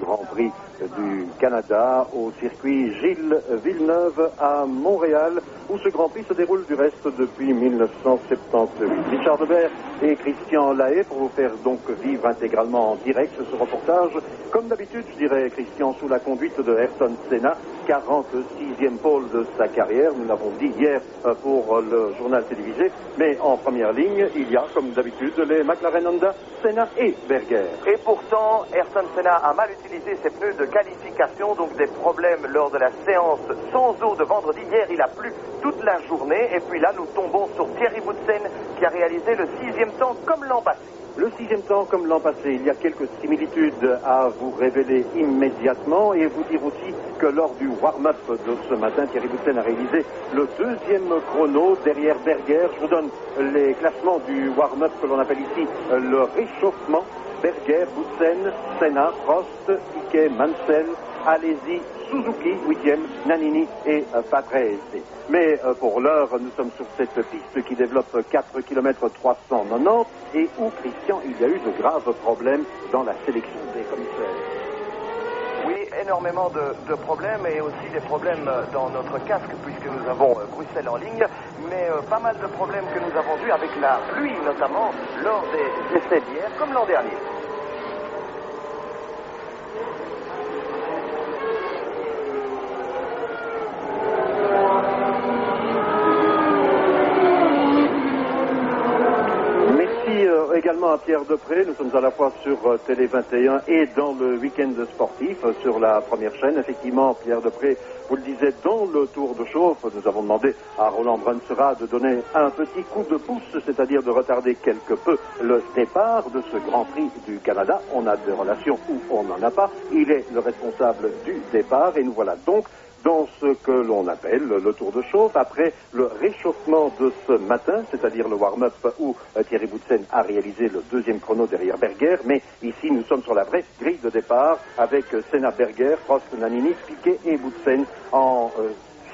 Grand Prix du Canada au circuit Gilles Villeneuve à Montréal, où ce Grand Prix se déroule du reste depuis 1978. Richard Debert et Christian Lahaye pour vous faire donc vivre intégralement en direct ce reportage. Comme d'habitude, je dirais, Christian, sous la conduite de Ayrton Senna, 46e pole de sa carrière, nous l'avons dit hier pour le journal télévisé, mais en première ligne, il y a, comme d'habitude, les McLaren Honda, Senna et Berger. Et pourtant, Ayrton Senna a mal utilisé ses pneus de qualification, donc des problèmes lors de la séance sans eau de vendredi. Hier, il a plu toute la journée, et puis là, nous tombons sur Thierry Boutsen, qui a réalisé le 6e temps comme l'an passé. Le 6e temps, comme l'an passé, il y a quelques similitudes à vous révéler immédiatement et vous dire aussi que lors du warm-up de ce matin, Thierry Boutsen a réalisé le 2e chrono derrière Berger. Je vous donne les classements du warm-up que l'on appelle ici le réchauffement. Berger, Boutsen, Senna, Prost, Piquet, Mansell, Alesi, Suzuki, 8e, Nannini et Patrese. Mais pour l'heure, nous sommes sur cette piste qui développe 4 km 390 et où, Christian, il y a eu de graves problèmes dans la sélection des commissaires. Oui, énormément de problèmes et aussi des problèmes dans notre casque puisque nous avons Bruxelles en ligne, mais pas mal de problèmes que nous avons vus avec la pluie notamment lors des essais d'hier comme l'an dernier. Également à Pierre Depré, nous sommes à la fois sur Télé 21 et dans le week-end sportif sur la première chaîne. Effectivement, Pierre Depré, vous le disiez, dans le tour de chauffe, nous avons demandé à Roland Brunsera de donner un petit coup de pouce, c'est-à-dire de retarder quelque peu le départ de ce Grand Prix du Canada. On a des relations où on n'en a pas. Il est le responsable du départ et nous voilà donc dans ce que l'on appelle le tour de chauffe, après le réchauffement de ce matin, c'est-à-dire le warm-up où Thierry Boutsen a réalisé le 2e chrono derrière Berger, mais ici nous sommes sur la vraie grille de départ avec Senna, Berger, Prost, Nannini, Piquet et Boutsen en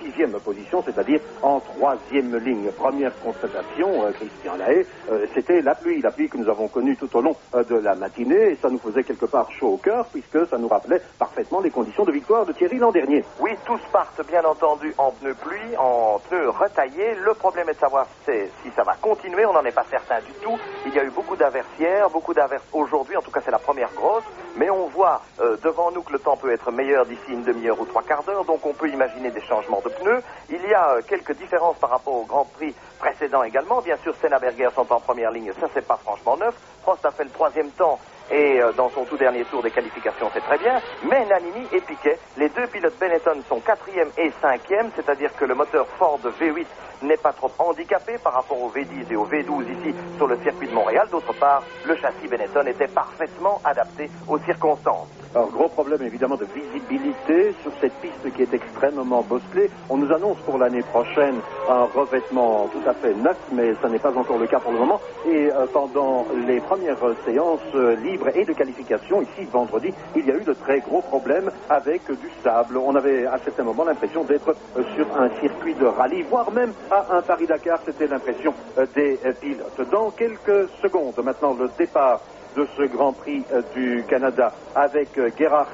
6e position, c'est-à-dire en 3e ligne. Première constatation, Christian Lahaye, c'était la pluie que nous avons connue tout au long de la matinée, et ça nous faisait quelque part chaud au cœur, puisque ça nous rappelait parfaitement les conditions de victoire de Thierry l'an dernier. Oui, tous partent bien entendu en pneus pluie, en pneus retaillés. Le problème est de savoir si ça va continuer, on n'en est pas certain du tout. Il y a eu beaucoup d'averses hier, beaucoup d'averses aujourd'hui, en tout cas c'est la première grosse, mais on voit devant nous que le temps peut être meilleur d'ici une demi-heure ou 3/4 d'heure, donc on peut imaginer des changements de pneus. Il y a quelques différences par rapport au Grand Prix précédent également. Bien sûr, Senna, Berger sont en première ligne, ça c'est pas franchement neuf. Prost a fait le 3e temps et dans son tout dernier tour des qualifications, c'est très bien. Mais Nannini et Piquet, les deux pilotes Benetton sont 4e et 5e, c'est-à-dire que le moteur Ford V8 n'est pas trop handicapé par rapport au V10 et au V12 ici sur le circuit de Montréal. D'autre part, le châssis Benetton était parfaitement adapté aux circonstances. Alors, gros problème évidemment de visibilité sur cette piste qui est extrêmement bosselée. On nous annonce pour l'année prochaine un revêtement tout à fait neuf, mais ça n'est pas encore le cas pour le moment. Et pendant les premières séances libres et de qualification, ici vendredi, il y a eu de très gros problèmes avec du sable. On avait à certains moments l'impression d'être sur un circuit de rallye, voire même à un Paris-Dakar, c'était l'impression des pilotes. Dans quelques secondes, maintenant, le départ de ce Grand Prix du Canada avec Gerhard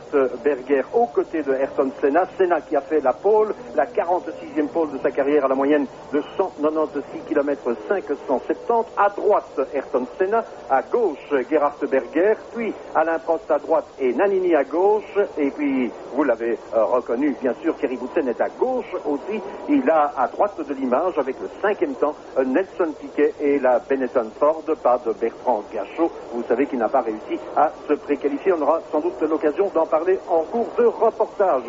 Berger aux côtés de Ayrton Senna. Senna qui a fait la pole, la 46e pole de sa carrière à la moyenne de 196 km 570. À droite, Ayrton Senna. À gauche, Gerhard Berger. Puis Alain Prost à droite et Nannini à gauche. Et puis, vous l'avez reconnu, bien sûr, Thierry Boutsen est à gauche aussi. Il a à droite de l'image, avec le 5e temps, Nelson Piquet et la Benetton Ford, pas de Bertrand Gachot. Vous savez qu'il n'a pas réussi à se préqualifier. On aura sans doute l'occasion d'en parler en cours de reportage.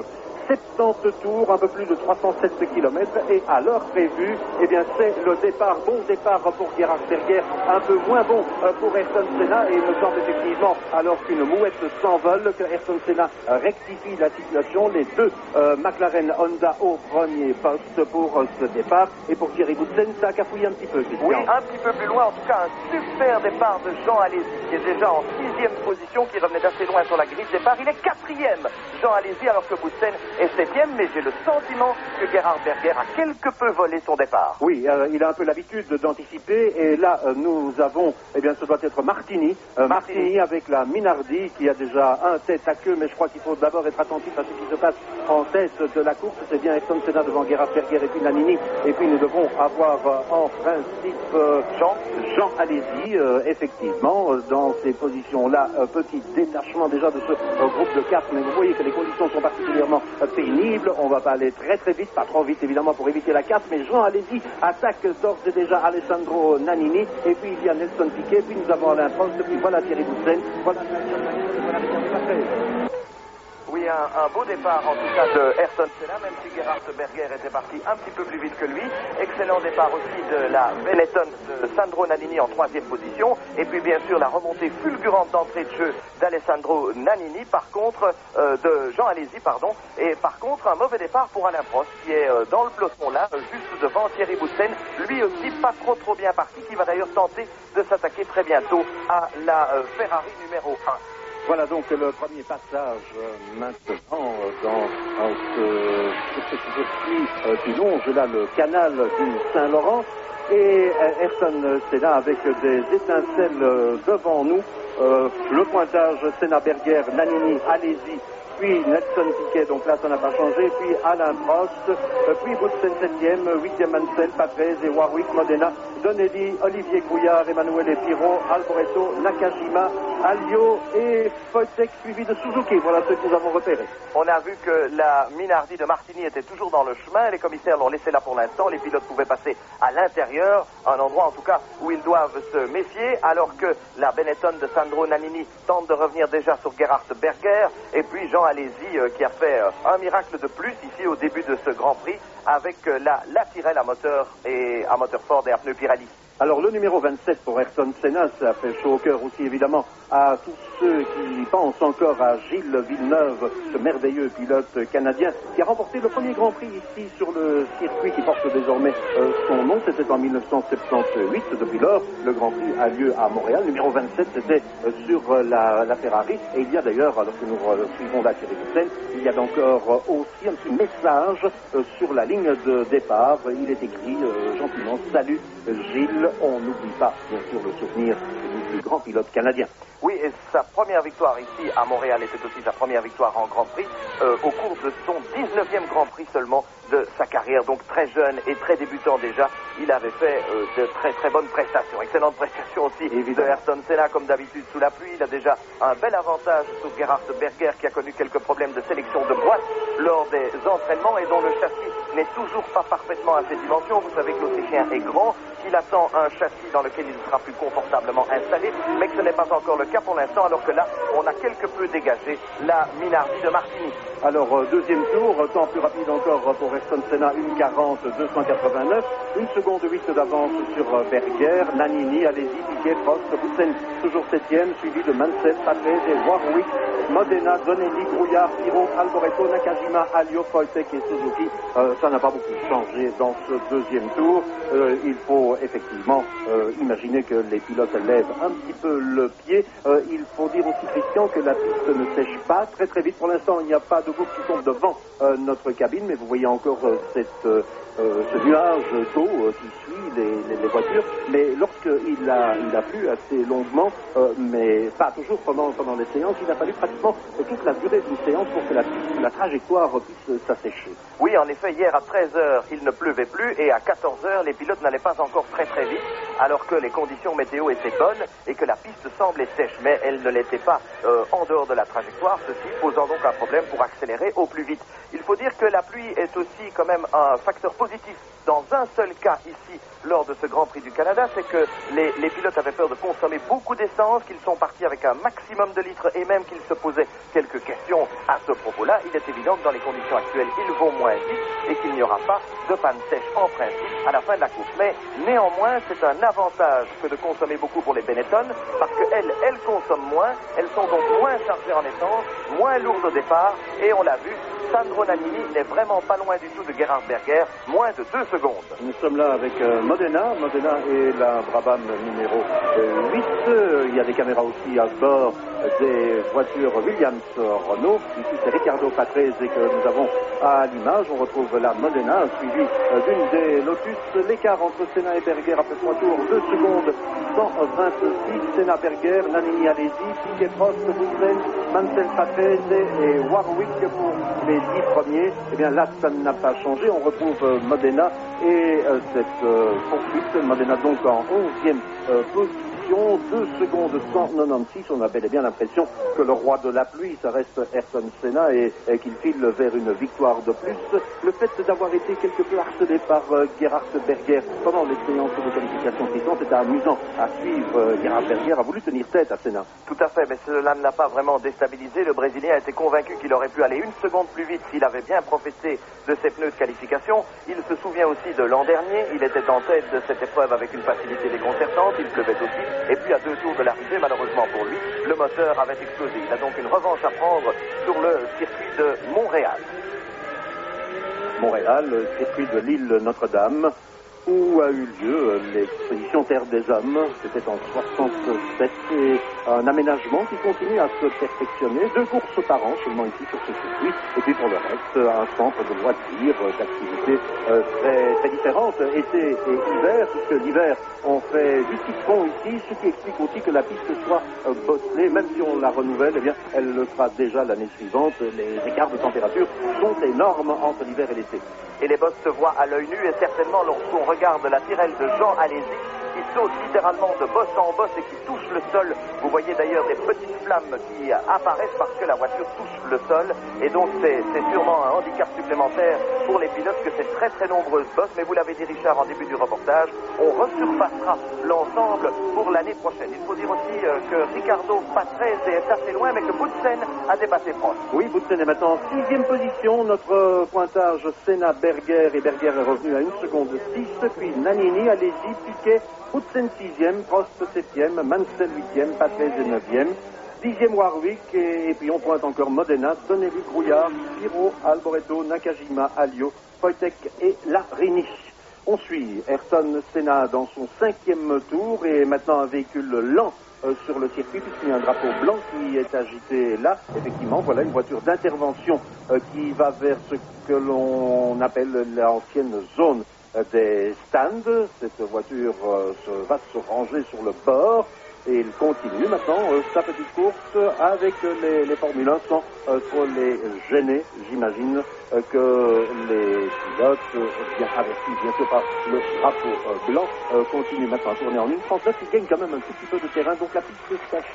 70 tours, un peu plus de 307 km, et à l'heure prévue, eh bien c'est le départ, bon départ pour Gerhard Berger, un peu moins bon pour Ayrton Senna, et il me semble effectivement, alors qu'une mouette s'envole, que Ayrton Senna rectifie la situation. Les deux McLaren Honda au premier poste pour ce départ, et pour Thierry Boutsen, ça a cafouillé un petit peu, Christian. Oui, un petit peu plus loin, en tout cas un super départ de Jean Alesi, qui est déjà en 6e position, qui revenait d'assez loin sur la grille de départ. Il est 4e, Jean Alesi, alors que Boutsen est 7e, mais j'ai le sentiment que Gerhard Berger a quelque peu volé son départ. Oui, il a un peu l'habitude d'anticiper, et là, nous avons, eh bien, ce doit être Martini. Martini avec la Minardi, qui a déjà un tête à queue, mais je crois qu'il faut d'abord être attentif à ce qui se passe en tête de la course. C'est bien Ayrton Senna devant Gerhard Berger et puis Nannini, et puis nous devons avoir en principe Jean Alesi, effectivement, dans ces positions-là, petit détachement déjà de ce groupe de 4, mais vous voyez que les conditions sont particulièrement pénibles. On va pas aller très très vite, pas trop vite évidemment pour éviter la casse, mais Jean Alesi attaque d'ores et déjà Alessandro Nannini, et puis il y a Nelson Piquet, puis nous avons Alain Prost, puis voilà Thierry Boutsen, voilà Oui, un beau départ en tout cas de Ayrton Senna, même si Gerhard Berger était parti un petit peu plus vite que lui. Excellent départ aussi de la Benetton de Sandro Nannini en 3e position. Et puis bien sûr la remontée fulgurante d'entrée de jeu d'Alessandro Nannini, par contre, de Jean Alesi, pardon. Et par contre, un mauvais départ pour Alain Prost, qui est dans le peloton là, juste devant Thierry Boutsen. Lui aussi pas trop bien parti, qui va d'ailleurs tenter de s'attaquer très bientôt à la Ferrari numéro 1. Voilà donc le premier passage maintenant sur ce circuit qui longe là le canal du Saint-Laurent, et Ayrton Senna avec des étincelles devant nous. Le pointage Senna, Berger, Nannini, Alesi, puis Nelson Piquet, donc là ça n'a pas changé, puis Alain Prost, puis Boutsen 7e, 8e Mansell, Patrese et Warwick, Modena, Donelli, Olivier Grouillard, Emanuele Pirro, Alboreto, Nakajima, Alliot et Foytek, suivi de Suzuki. Voilà ceux que nous avons repérés. On a vu que la Minardi de Martini était toujours dans le chemin. Les commissaires l'ont laissé là pour l'instant. Les pilotes pouvaient passer à l'intérieur, un endroit en tout cas où ils doivent se méfier, alors que la Benetton de Sandro Nannini tente de revenir déjà sur Gerhard Berger, et puis Jean Alesi qui a fait un miracle de plus ici au début de ce Grand Prix avec la Tyrrell à moteur Ford et à pneus Pirelli. Alors le numéro 27 pour Ayrton Senna, ça fait chaud au cœur aussi évidemment à tous ceux qui pensent encore à Gilles Villeneuve, ce merveilleux pilote canadien qui a remporté le premier Grand Prix ici sur le circuit qui porte désormais son nom. C'était en 1978. Depuis lors, le Grand Prix a lieu à Montréal. Numéro 27, c'était sur la Ferrari. Et il y a d'ailleurs, alors que nous suivons la Thierry Boutsen, il y a encore aussi un petit message sur la ligne de départ. Il est écrit gentiment « Salut Gilles ». On n'oublie pas, bien sûr, le souvenir du plus grand pilote canadien. Oui, et sa première victoire ici à Montréal était aussi sa première victoire en Grand Prix au cours de son 19e Grand Prix seulement de sa carrière. Donc très jeune et très débutant déjà, il avait fait de très bonnes prestations. Excellentes prestations aussi de Ayrton Senna, comme d'habitude sous la pluie. Il a déjà un bel avantage sur Gerhard Berger, qui a connu quelques problèmes de sélection de boîte lors des entraînements et dont le châssis n'est toujours pas parfaitement à ses dimensions. Vous savez que l'Autrichien est grand, qu'il attend un châssis dans lequel il sera plus confortablement installé, mais que ce n'est pas encore le cas pour l'instant, alors que là, on a quelque peu dégagé la Minardi de Martini. Alors, deuxième tour, temps plus rapide encore pour Ayrton Senna, 1:40-289, 1 seconde 8 d'avance sur Berger, Nannini, Alesi, Piquet, Prost, Boutsen, toujours 7e, suivi de Mansell, Patrese et Warwick, Modena, Donelli, Grouillard, Pirro, Alboreto, Nakajima, Alliot, Foytek et Suzuki. Ça n'a pas beaucoup changé dans ce deuxième tour. Il faut effectivement imaginer que les pilotes lèvent un petit peu le pied. Il faut dire aussi, Christian, que la piste ne sèche pas très vite. Pour l'instant, il n'y a pas de gouttes qui sont devant notre cabine, mais vous voyez encore ce nuage d'eau qui suit les voitures. Mais lorsqu'il a plu assez longuement, mais pas toujours pendant les séances, il a fallu pratiquement toute la durée d'une séance pour que la trajectoire puisse s'assécher. Oui, en effet, hier à 13h, il ne pleuvait plus, et à 14h, les pilotes n'allaient pas encore très vite, alors que les conditions météo étaient bonnes et que la piste semblait sèche, mais elle ne l'était pas en dehors de la trajectoire, ceci posant donc un problème pour accélérer au plus vite. Il faut dire que la pluie est aussi quand même un facteur positif dans un seul cas ici, lors de ce Grand Prix du Canada, c'est que les pilotes avaient peur de consommer beaucoup d'essence, qu'ils sont partis avec un maximum de litres et même qu'ils se posaient quelques questions à ce propos-là. Il est évident que dans les conditions actuelles, ils vont moins vite et qu'il n'y aura pas de panne sèche en principe à la fin de la course. Mais néanmoins, c'est un avantage que de consommer beaucoup pour les Benetton, parce qu'elles consomment moins, elles sont donc moins chargées en essence, moins lourdes au départ, et on l'a vu, Sandro Nannini n'est vraiment pas loin du tout de Gerhard Berger, moins de 2 secondes. Nous sommes là avec Modena et la Brabham numéro 8. Il y a des caméras aussi à bord des voitures Williams-Renault. Ici, c'est Riccardo Patrese que nous avons à l'image. On retrouve la Modena, suivie d'une des Lotus. L'écart entre Senna et Berger après 3 tours, 2 secondes 126. Senna, Berger, Nannini, Alesi, Piquet, Prost, Boutsen, Mansell, Patrese et Warwick pour les 10 premiers. Eh bien là, ça n'a pas changé. On retrouve Modena et cette poursuite. Modena donc en 11e position. 2 secondes 196, on a bel et bien l'impression que le roi de la pluie, ça reste Ayrton Senna et qu'il file vers une victoire de plus. Le fait d'avoir été quelque peu harcelé par Gerhard Berger pendant les séances de qualification suivantes, c'était amusant à suivre. Gerhard Berger a voulu tenir tête à Senna. Tout à fait, mais cela ne l'a pas vraiment déstabilisé. Le Brésilien a été convaincu qu'il aurait pu aller 1 seconde plus vite s'il avait bien profité de ses pneus de qualification. Il se souvient aussi de l'an dernier, il était en tête de cette épreuve avec une facilité déconcertante, il pleuvait aussi. Et puis à 2 tours de l'arrivée, malheureusement pour lui, le moteur avait explosé. Il a donc une revanche à prendre sur le circuit de Montréal. Montréal, le circuit de l'île Notre-Dame, où a eu lieu l'exposition Terre des Hommes. C'était en 67 et un aménagement qui continue à se perfectionner. 2 courses par an seulement ici sur ce circuit. Et puis pour le reste, un centre de loisirs, d'activités très, très différentes, été et hiver, puisque l'hiver on fait du ski de fond ici, ce qui explique aussi que la piste soit bosselée, même si on la renouvelle, eh bien elle le sera déjà l'année suivante. Les écarts de température sont énormes entre l'hiver et l'été. Et les bosses se voient à l'œil nu, et certainement lorsqu'on regarde la tirelle de Jean Alesi, qui saute littéralement de bosse en bosse et qui touche le sol. Vous voyez d'ailleurs des petites flammes qui apparaissent parce que la voiture touche le sol. Et donc c'est sûrement un handicap supplémentaire pour les pilotes que c'est très très nombreuses bosses. Mais vous l'avez dit Richard en début du reportage, on resurfacera l'ensemble pour l'année prochaine. Il faut dire aussi que Riccardo Patrese est assez loin, mais que Boutsen a dépassé Prost. Oui, Boutsen est maintenant en 6e position. Notre pointage Senna, Berger, et Berger est revenu à 1 seconde 6. Puis Nannini, Alesi, Piquet, Boutsen 6e, Prost 7e, Mansell 8e, Patrese 9e, 10e Warwick, et puis on pointe encore Modena, Tonelli, Grouillard, Giro, Alboreto, Nakajima, Alio, Wojtek et Larini. On suit Ayrton Senna dans son 5e tour et maintenant un véhicule lent sur le circuit puisqu'il y a un drapeau blanc qui est agité là. Effectivement, voilà une voiture d'intervention qui va vers ce que l'on appelle l'ancienne zone des stands. Cette voiture va se ranger sur le bord et il continue maintenant sa petite course avec les Formule 1 sans trop les gêner. J'imagine que les pilotes, bien avertis bien sûr par le drapeau blanc, continuent maintenant à tourner en 1:39. Il gagne quand même un tout petit peu de terrain, donc la piste sèche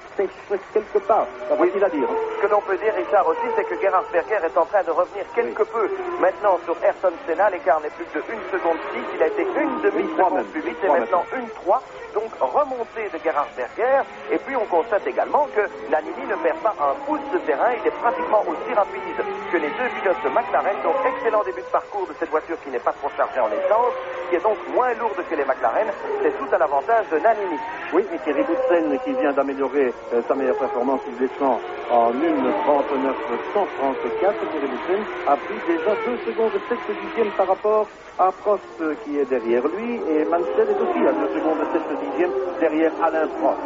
quelque part. Oui, à dire. Ce que l'on peut dire, Richard, aussi, c'est que Gerhard Berger est en train de revenir quelque peu maintenant sur Ayrton Senna. L'écart n'est plus de 1 seconde 6. Il a été 1 demi-seconde plus vite et maintenant 1:3. Donc remontée de Gerhard Berger. Et puis on constate également que Nannini ne perd pas un pouce de terrain. Il est pratiquement aussi rapide que les 2 pilotes de McLaren. Donc excellent début de parcours de cette voiture qui n'est pas trop chargée en essence, qui est donc moins lourde que les McLaren. C'est tout à l'avantage de Nannini. Oui, et Thierry Boutsen qui vient d'améliorer sa meilleure performance, il descend en 1:39.134. Thierry Boutsen a pris déjà 2 secondes 7 dixièmes par rapport à Prost qui est derrière lui, et Mansell est aussi à 2 secondes 7 dixièmes derrière Alain Prost.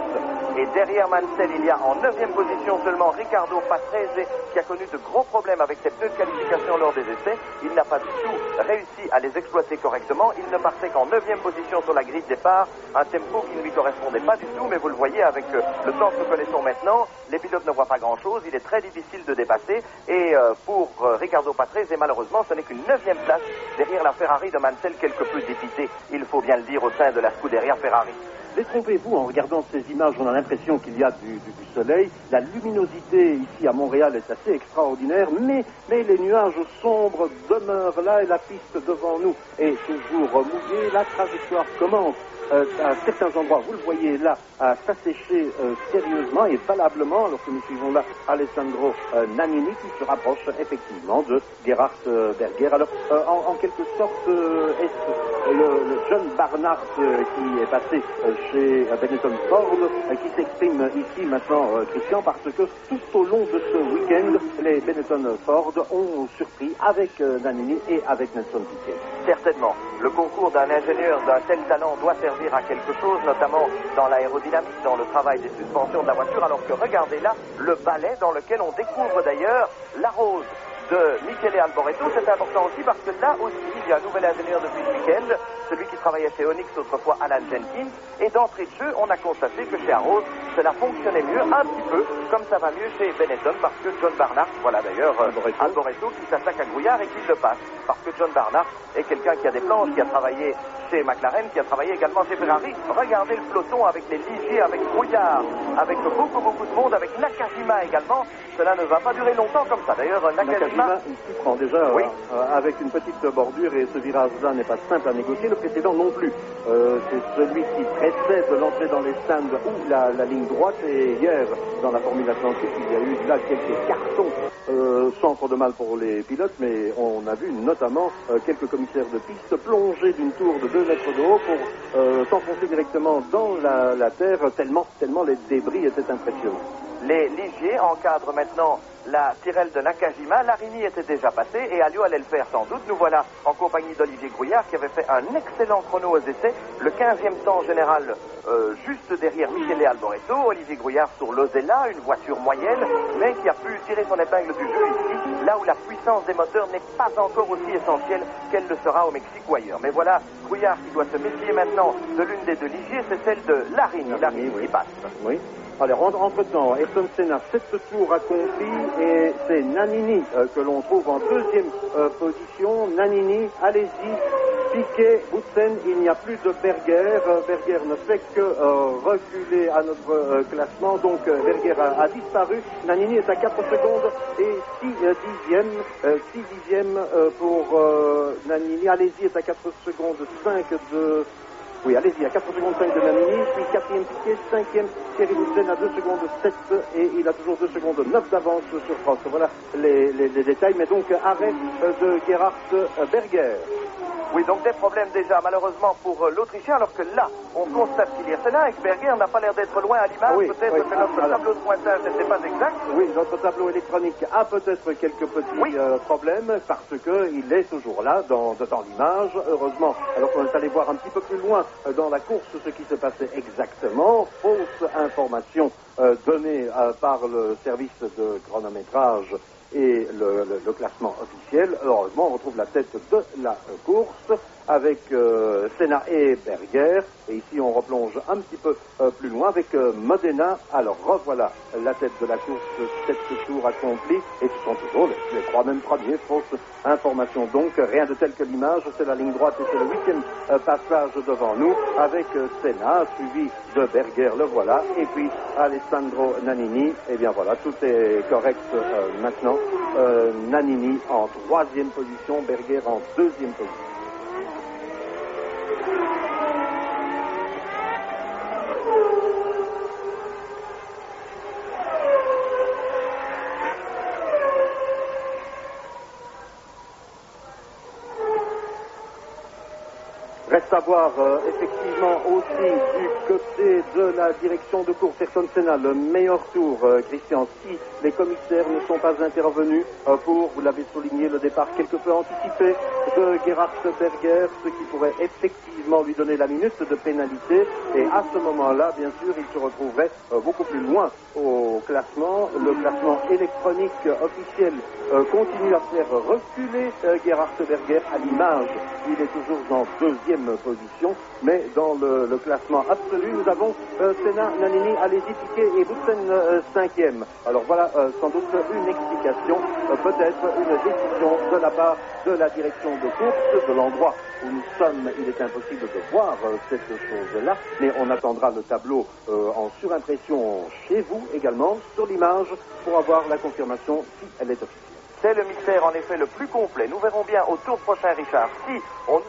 Et derrière Mansell, il y a en 9e position seulement Riccardo Patrese qui a connu de gros problèmes avec ses pneus de qualification lors des essais. Il n'a pas du tout réussi à les exploiter correctement. Il ne partait qu'en 9e position sur la grille de départ, un tempo qui ne lui correspondait pas du tout, mais vous le voyez avec le temps que nous connaissons maintenant, les pilotes ne voient pas grand-chose, il est très difficile de dépasser. Et pour Riccardo Patrese, malheureusement, ce n'est qu'une 9e place derrière la Ferrari de Mansell, quelque peu dépitée, il faut bien le dire, au sein de la Scuderia Ferrari. Détrompez-vous, en regardant ces images, on a l'impression qu'il y a du soleil. La luminosité ici à Montréal est assez extraordinaire, mais les nuages sombres demeurent là et la piste devant nous est toujours mouillée. La trajectoire commence à certains endroits, vous le voyez là, à s'assécher sérieusement et valablement, lorsque nous suivons là Alessandro Nannini qui se rapproche effectivement de Gerhard Berger. Alors, en quelque sorte, est-ce le jeune Barnard qui est passé chez Benetton Ford qui s'exprime ici maintenant, Christian, parce que tout au long de ce week-end, les Benetton Ford ont surpris avec Nannini et avec Nelson Piquet. Certainement. Le concours d'un ingénieur d'un tel talent doit servir à quelque chose, notamment dans l'aérodynamique, dans le travail des suspensions de la voiture, alors que regardez là, le balai dans lequel on découvre d'ailleurs la rose de Michele Alboreto. C'est important aussi parce que là aussi, il y a un nouvel ingénieur depuis ce week-end, celui qui travaillait chez Onyx autrefois, Alan Jenkins, et d'entrée de jeu, on a constaté que chez Arrows, cela fonctionnait mieux, un petit peu, comme ça va mieux chez Benetton, parce que John Barnard, voilà d'ailleurs Alboreto qui s'attaque à Grouillard et qui le passe, parce que John Barnard est quelqu'un qui a des planches, qui a travaillé chez McLaren, qui a travaillé également chez Ferrari. Regardez le peloton avec les Ligier, avec Grouillard, avec beaucoup de monde, avec Nakajima également. Cela ne va pas durer longtemps comme ça. D'ailleurs, Nakajima ici prend déjà avec une petite bordure, et ce virage-là n'est pas simple à négocier. Le précédent non plus. C'est celui qui précède l'entrée dans les stands ou la ligne droite. Et hier, dans la Formule Atlantique, il y a eu là quelques cartons sans trop de mal pour les pilotes, mais on a vu notamment quelques commissaires de piste plonger d'une tour de 2 mètres de haut pour s'enfoncer directement dans la terre, tellement les débris étaient impressionnants. Les Ligier encadrent maintenant la Tyrrell de Nakajima. Larini était déjà passé et Alliot allait le faire sans doute. Nous voilà en compagnie d'Olivier Grouillard qui avait fait un excellent chrono aux essais. Le 15e temps général juste derrière Michele Alboreto. Olivier Grouillard sur l'Osella, une voiture moyenne, mais qui a pu tirer son épingle du jeu ici, là où la puissance des moteurs n'est pas encore aussi essentielle qu'elle le sera au Mexique ou ailleurs. Mais voilà Grouillard qui doit se méfier maintenant de l'une des deux Ligier, c'est celle de Larini. Larini qui passe. Oui. Alors, entre-temps, Ayrton Senna, 7 tours accomplis, et c'est Nannini que l'on trouve en 2e position. Nannini, allez-y, Piquet, Boutsen, il n'y a plus de Berger. Berger ne fait que reculer à notre classement, donc Berger a disparu. Nannini est à 4 secondes et 6 dixièmes pour Nannini. Allez-y est à 4 secondes 5 de... Oui, allez-y, à 4 secondes 5 de Nannini, puis 4e Piquet, 5e Thierry Boutsen à 2 secondes 7 et il a toujours 2 secondes 9 d'avance sur Prost. Voilà les détails, mais donc arrêt de Gerhard Berger. Oui, donc des problèmes déjà, malheureusement, pour l'Autrichien, alors que là, on constate qu'il y a Senna et que Berger n'a pas l'air d'être loin à l'image. Peut-être que notre tableau de pointage n'était pas exact. Oui, notre tableau électronique a peut-être quelques petits problèmes, parce qu'il est toujours là, dans l'image, heureusement. Alors qu'on est allé voir un petit peu plus loin dans la course ce qui se passait exactement. Fausse information donnée par le service de chronométrage et le classement officiel. Heureusement, on retrouve la tête de la course avec Senna et Berger. Et ici, on replonge un petit peu plus loin avec Modena. Alors, revoilà la tête de la course, 7 tours accomplis. Et ce sont toujours les 3 mêmes premiers. Fausse information donc, rien de tel que l'image. C'est la ligne droite et c'est le 8e passage devant nous avec Senna, suivi de Berger, le voilà. Et puis, Alessandro Nannini. Et bien voilà, tout est correct maintenant. Nannini en 3e position, Berger en 2e position. Reste à voir effectivement aussi du côté de la direction de course Ayrton Senna, le meilleur tour, Christian, si les commissaires ne sont pas intervenus pour, vous l'avez souligné, le départ quelque peu anticipé de Gerhard Berger, ce qui pourrait effectivement lui donner la minute de pénalité. Et à ce moment-là, bien sûr, il se retrouverait beaucoup plus loin au classement. Le classement électronique officiel continue à faire reculer Gerhard Berger à l'image. Il est toujours en 2e position, mais dans le classement absolu, nous avons Senna, Nannini, Alesi, Piquet et Boutsen 5e. Alors voilà sans doute une explication, peut-être une décision de la part de la direction de course, de l'endroit où nous sommes. Il est impossible de voir cette chose-là, mais on attendra le tableau en surimpression chez vous également, sur l'image, pour avoir la confirmation si elle est officielle. C'est le mystère en effet le plus complet. Nous verrons bien au tour prochain, Richard, si on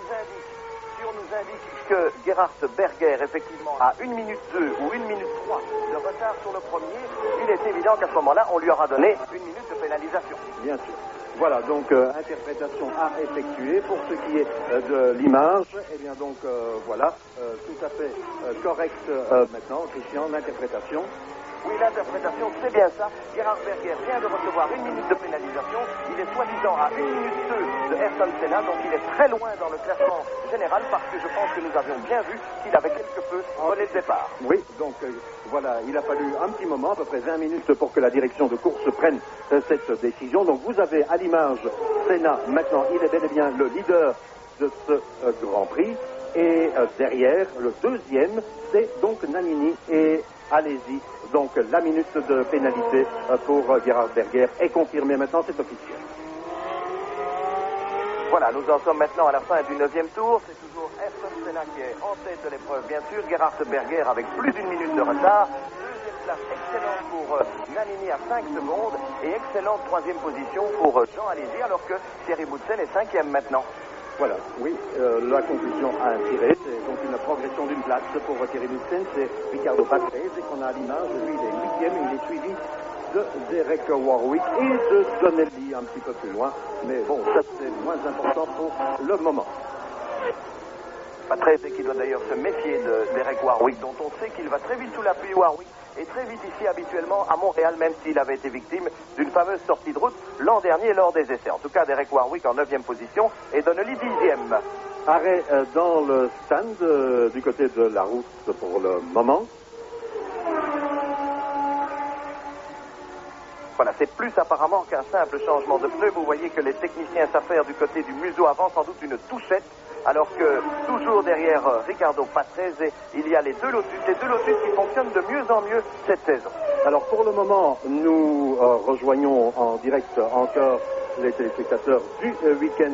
nous indique que Gerhard Berger, effectivement, a 1 minute 2 ou 1 minute 3 de retard sur le premier, il est évident qu'à ce moment-là, on lui aura donné 1 minute de pénalisation. Bien sûr. Voilà, donc interprétation à effectuer. Pour ce qui est de l'image, eh bien donc voilà, tout à fait correct maintenant, Christian, l'interprétation. Oui, l'interprétation, c'est bien ça. Gerhard Berger vient de recevoir 1 minute de pénalisation. Il est soi-disant à 1 minute 2 de Ayrton Senna, donc il est très loin dans le classement général parce que je pense que nous avions bien vu qu'il avait quelque peu volé le départ. Oui, donc voilà, il a fallu un petit moment, à peu près 20 minutes pour que la direction de course prenne cette décision. Donc vous avez à l'image Senna, maintenant il est bel et bien le leader de ce Grand Prix. Et derrière, le deuxième, c'est donc Nannini et allez-y. Donc la minute de pénalité pour Gerhard Berger est confirmée maintenant, c'est officiel. Voilà, nous en sommes maintenant à la fin du 9e tour. C'est toujours Ayrton Senna qui est en tête de l'épreuve, bien sûr. Gerhard Berger avec plus d'1 minute de retard. Deuxième place excellente pour Nannini à 5 secondes. Et excellente troisième position pour Jean Alesi, alors que Thierry Boutsen est 5e maintenant. Voilà, oui, la conclusion à tirer, c'est donc une progression d'une place pour Thierry Boutsen, c'est Riccardo Patrese qu'on a à l'image, lui il est 8e, il est suivi de Derek Warwick et de Donnelly un petit peu plus loin, mais bon, ça c'est moins important pour le moment. Patrese qui doit d'ailleurs se méfier de Derek Warwick, dont on sait qu'il va très vite sous la pluie. Warwick est très vite ici habituellement à Montréal, même s'il avait été victime d'une fameuse sortie de route l'an dernier lors des essais. En tout cas, Derek Warwick en 9e position et Donnelly 10e. Arrêt dans le stand du côté de la route pour le moment. Voilà, c'est plus apparemment qu'un simple changement de pneu. Vous voyez que les techniciens savent faire du côté du museau avant sans doute une touchette, alors que toujours derrière Riccardo Patrese, il y a les deux Lotus qui fonctionnent de mieux en mieux cette saison. Alors pour le moment, nous rejoignons en direct encore les téléspectateurs du week-end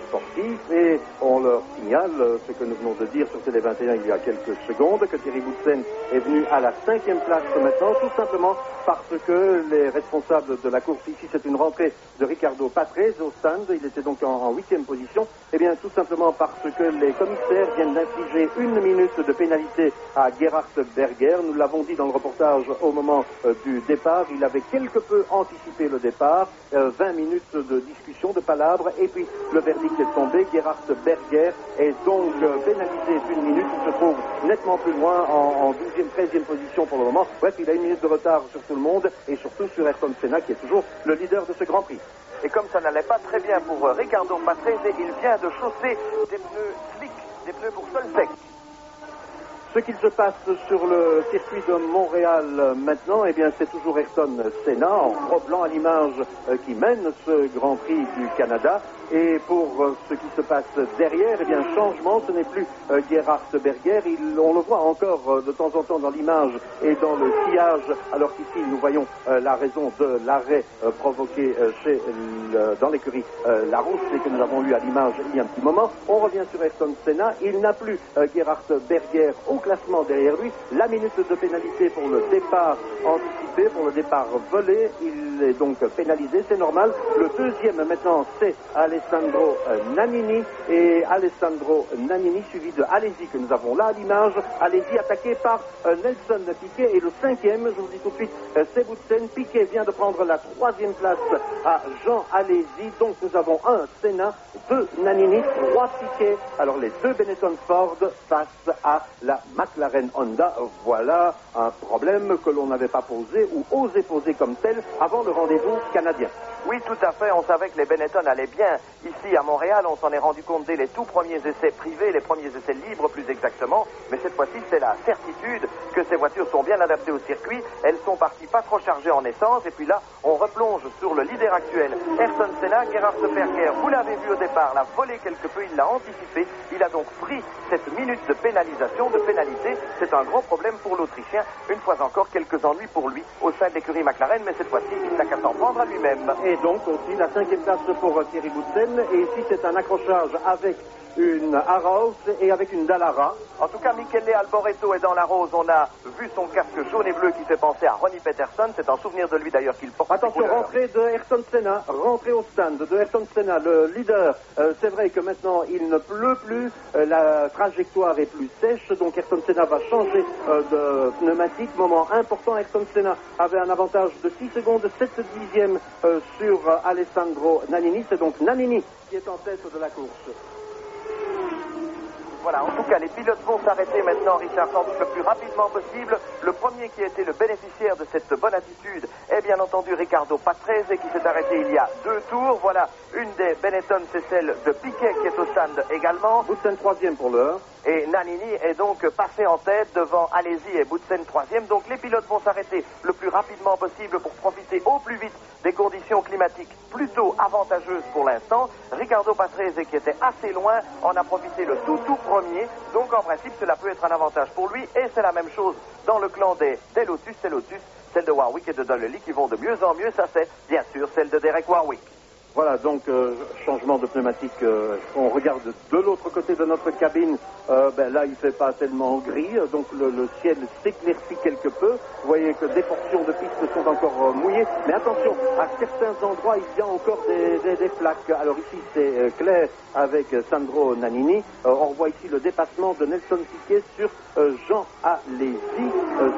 sportif et on leur signale ce que nous venons de dire sur Télé 21 il y a quelques secondes, que Thierry Boutsen est venu à la 5e place maintenant, tout simplement parce que les responsables de la course ici, c'est une rentrée de Riccardo Patrese au stand, il était donc en 8e position, et bien tout simplement parce que les commissaires viennent d'infliger 1 minute de pénalité à Gerhard Berger. Nous l'avons dit dans le reportage au moment du départ, il avait quelque peu anticipé le départ, 20 minutes de discussion, de palabres, et puis le verdict est tombé. Gerhard Berger est donc pénalisé d'1 minute, il se trouve nettement plus loin en 12e, 13e position pour le moment. Bref, il a 1 minute de retard sur tout le monde et surtout sur Ayrton Senna qui est toujours le leader de ce Grand Prix. Et comme ça n'allait pas très bien pour Riccardo Patrese, il vient de chausser des pneus slick, des pneus pour sol sec. Ce qu'il se passe sur le circuit de Montréal maintenant, eh bien c'est toujours Ayrton Senna en gros blanc à l'image qui mène ce Grand Prix du Canada. Et pour ce qui se passe derrière, eh bien changement, ce n'est plus Gerhard Berger. On le voit encore de temps en temps dans l'image et dans le sillage, alors qu'ici nous voyons la raison de l'arrêt provoqué dans l'écurie Larousse et que nous avons eu à l'image il y a un petit moment. On revient sur Ayrton Senna. Il n'a plus Gerhard Berger au classement derrière lui. La minute de pénalité pour le départ anticipé, pour le départ volé. Il est donc pénalisé, c'est normal. Le deuxième maintenant, c'est Alessandro Nannini, et Alessandro Nannini suivi de Alesi que nous avons là à l'image. Alesi attaqué par Nelson Piquet, et le 5e, je vous dis tout de suite, c'est Boutsen. Piquet vient de prendre la 3e place à Jean Alesi. Donc nous avons 1 Senna, 2 Nannini, 3 Piquet. Alors les 2 Benetton Ford face à la McLaren Honda. Voilà un problème que l'on n'avait pas posé ou osé poser comme tel avant le rendez-vous canadien. Oui, tout à fait. On savait que les Benetton allaient bien ici à Montréal. On s'en est rendu compte dès les tout premiers essais privés, les premiers essais libres plus exactement. Mais cette fois-ci, c'est la certitude que ces voitures sont bien adaptées au circuit. Elles sont parties pas trop chargées en essence. Et puis là, on replonge sur le leader actuel, Ayrton Senna. Gerhard Berger, vous l'avez vu au départ, l'a volé quelque peu. Il l'a anticipé. Il a donc pris cette minute de pénalisation, de pénalité. C'est un gros problème pour l'Autrichien. Une fois encore, quelques ennuis pour lui au sein de l'écurie McLaren. Mais cette fois-ci, il n'a qu'à s'en prendre à lui-même. Et donc aussi la 5e place pour Thierry Boutsen. Et ici c'est un accrochage avec une Arauz et avec une Dallara. En tout cas, Michele Alboreto est dans la rose. On a vu son casque jaune et bleu qui fait penser à Ronnie Peterson. C'est un souvenir de lui d'ailleurs qu'il porte. Attention, rentrée de Ayrton Senna, rentrée au stand de Ayrton Senna, le leader. C'est vrai que maintenant il ne pleut plus, la trajectoire est plus sèche, donc Ayrton Senna va changer de pneumatique. Moment important, Ayrton Senna avait un avantage de 6 secondes, 7 dixièmes sur Alessandro Nannini. C'est donc Nannini qui est en tête de la course. Voilà, en tout cas, les pilotes vont s'arrêter maintenant, Richard, sans doute le plus rapidement possible. Le premier qui a été le bénéficiaire de cette bonne attitude est bien entendu Riccardo Patrese, qui s'est arrêté il y a 2 tours. Voilà, une des Benetton, c'est celle de Piquet qui est au stand également. Boutsen troisième pour l'heure. Et Nannini est donc passé en tête devant Alesi et Boutsen troisième. Donc les pilotes vont s'arrêter le plus rapidement possible pour profiter au plus vite des conditions climatiques plutôt avantageuses pour l'instant. Riccardo Patrese, qui était assez loin, en a profité le tout premier. Donc en principe, cela peut être un avantage pour lui. Et c'est la même chose dans le clan des Lotus. C'est Lotus, celle de Warwick et de Donnelly qui vont de mieux en mieux. Ça, c'est bien sûr celle de Derek Warwick. Voilà, donc changement de pneumatique. On regarde de l'autre côté de notre cabine. Là, il ne fait pas tellement gris, donc le ciel s'éclaircit quelque peu. Vous voyez que des portions de piste sont encore mouillées. Mais attention, à certains endroits, il y a encore des flaques. Alors ici, c'est clair avec Sandro Nannini. On revoit ici le dépassement de Nelson Piquet sur Jean Alesi.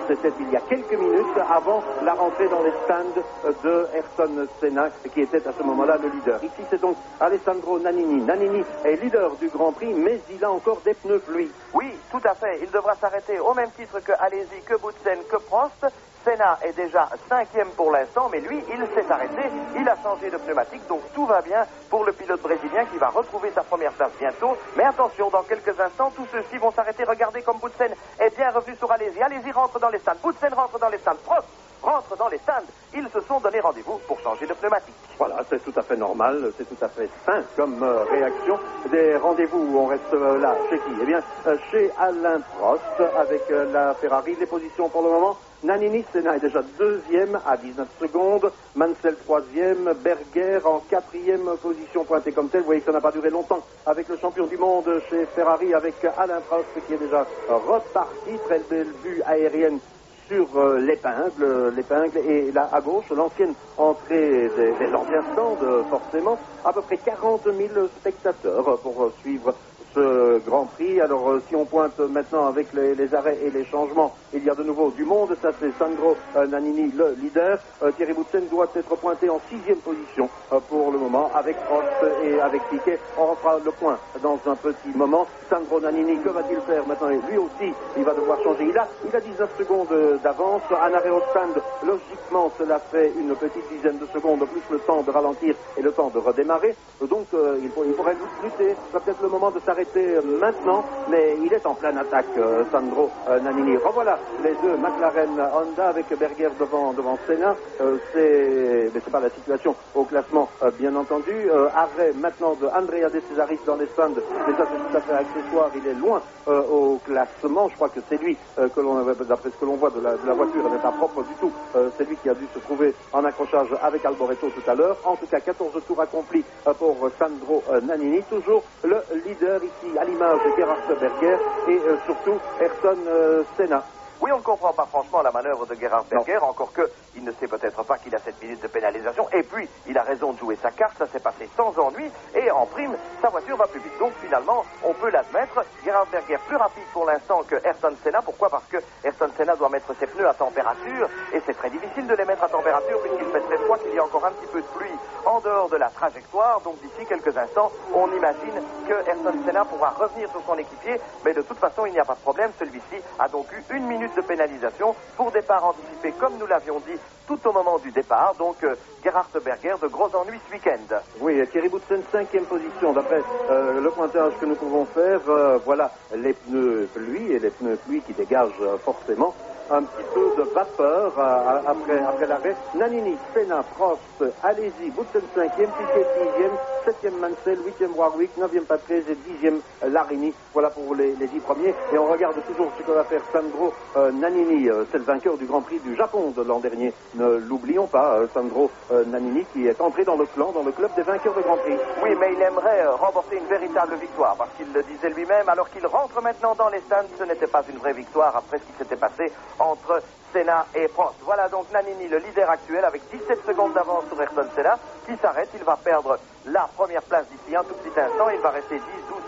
C'était il y a quelques minutes avant la rentrée dans les stands de Ayrton Senna, qui était à ce moment-là le leader. Ici, c'est donc Alessandro Nannini. Nannini est leader du Grand Prix, mais il a encore des pneus pluie. Oui, tout à fait. Il devra s'arrêter au même titre que Alesi, que Boutsen, que Prost. Senna est déjà 5e pour l'instant, mais lui, il s'est arrêté. Il a changé de pneumatique, donc tout va bien pour le pilote brésilien qui va retrouver sa première place bientôt. Mais attention, dans quelques instants, tous ceux-ci vont s'arrêter. Regardez comme Boutsen est bien revenu sur Alesi. Alesi rentre dans les stands. Boutsen rentre dans les stands. Prost rentre dans les stands. Ils se sont donné rendez-vous pour changer de pneumatique. Voilà, c'est tout à fait normal, c'est tout à fait sain comme réaction. Des rendez-vous où on reste là, chez qui? Eh bien, chez Alain Prost avec la Ferrari. Les positions pour le moment: Nannini, Senna est déjà 2e à 19 secondes, Mansell 3e, Berger en 4e position pointée comme telle. Vous voyez que ça n'a pas duré longtemps avec le champion du monde chez Ferrari, avec Alain Prost qui est déjà reparti. Très belle vue aérienne sur l'épingle, et là à gauche, l'ancienne entrée des anciens stands, forcément, à peu près 40 000 spectateurs pour suivre ce Grand Prix. Alors si on pointe maintenant avec les arrêts et les changements, il y a de nouveau du monde. Ça, c'est Sandro Nannini, le leader. Thierry Boutsen doit être pointé en 6e position pour le moment, avec Prost et avec Piquet. On refera le point dans un petit moment. Sandro Nannini, que va-t-il faire maintenant? Lui aussi, il va devoir changer. Il a 19 secondes d'avance. Un arrêt au stand, logiquement, cela fait une petite dizaine de secondes, plus le temps de ralentir et le temps de redémarrer. Donc il pourrait lutter. C'est peut-être le moment de s'arrêter maintenant, mais il est en pleine attaque, Sandro Nannini. Revoilà les deux McLaren Honda avec Berger devant Senna. Mais c'est pas la situation au classement, bien entendu. Arrêt maintenant de Andrea De Cesaris dans les stands, mais ça c'est tout à fait accessoire. Il est loin au classement. Je crois que c'est lui que l'on, d'après ce que l'on voit de la voiture, elle n'est pas propre du tout. C'est lui qui a dû se trouver en accrochage avec Alboreto tout à l'heure. En tout cas, 14 tours accomplis pour Sandro Nannini, toujours le leader ici, à l'image de Gerhard Berger et surtout Ayrton Senna. Oui, on ne comprend pas franchement la manœuvre de Gerhard Berger, encore que il ne sait peut-être pas qu'il a 7 minutes de pénalisation, et puis il a raison de jouer sa carte, ça s'est passé sans ennui, et en prime, sa voiture va plus vite. Donc finalement, on peut l'admettre, Gerhard Berger plus rapide pour l'instant que Ayrton Senna. Pourquoi? Parce que Ayrton Senna doit mettre ses pneus à température, et c'est très difficile de les mettre à température puisqu'il fait très froid, qu'il y a encore un petit peu de pluie en dehors de la trajectoire. Donc d'ici quelques instants, on imagine que Ayrton Senna pourra revenir sur son équipier, mais de toute façon, il n'y a pas de problème. Celui-ci a donc eu 1 minute de pénalisation pour départ anticipé, comme nous l'avions dit tout au moment du départ. Donc Gerhard Berger, de gros ennuis ce week-end. Oui, Thierry Boutsen, 5e position d'après le pointage que nous pouvons faire. Voilà les pneus pluie et les pneus pluie qui dégagent forcément un petit peu de vapeur après l'arrêt. Nannini, Senna, Prost, Alesi, Boutsen 5e, Piquet 6e, 7e Mansell, 8e Warwick, 9e Patrese et 10e Larini. Voilà pour les 10 premiers. Et on regarde toujours ce que va faire Sandro Nannini. C'est le vainqueur du Grand Prix du Japon de l'an dernier. Ne l'oublions pas, Sandro Nannini, qui est entré dans le clan, dans le club des vainqueurs de Grand Prix. Oui, mais il aimerait remporter une véritable victoire, parce qu'il le disait lui-même, alors qu'il rentre maintenant dans les stands, ce n'était pas une vraie victoire après ce qui s'était passé entre Senna et Prost. Voilà donc Nannini, le leader actuel, avec 17 secondes d'avance sur Ayrton Senna, qui s'arrête. Il va perdre la première place d'ici un tout petit instant. Il va rester 10-12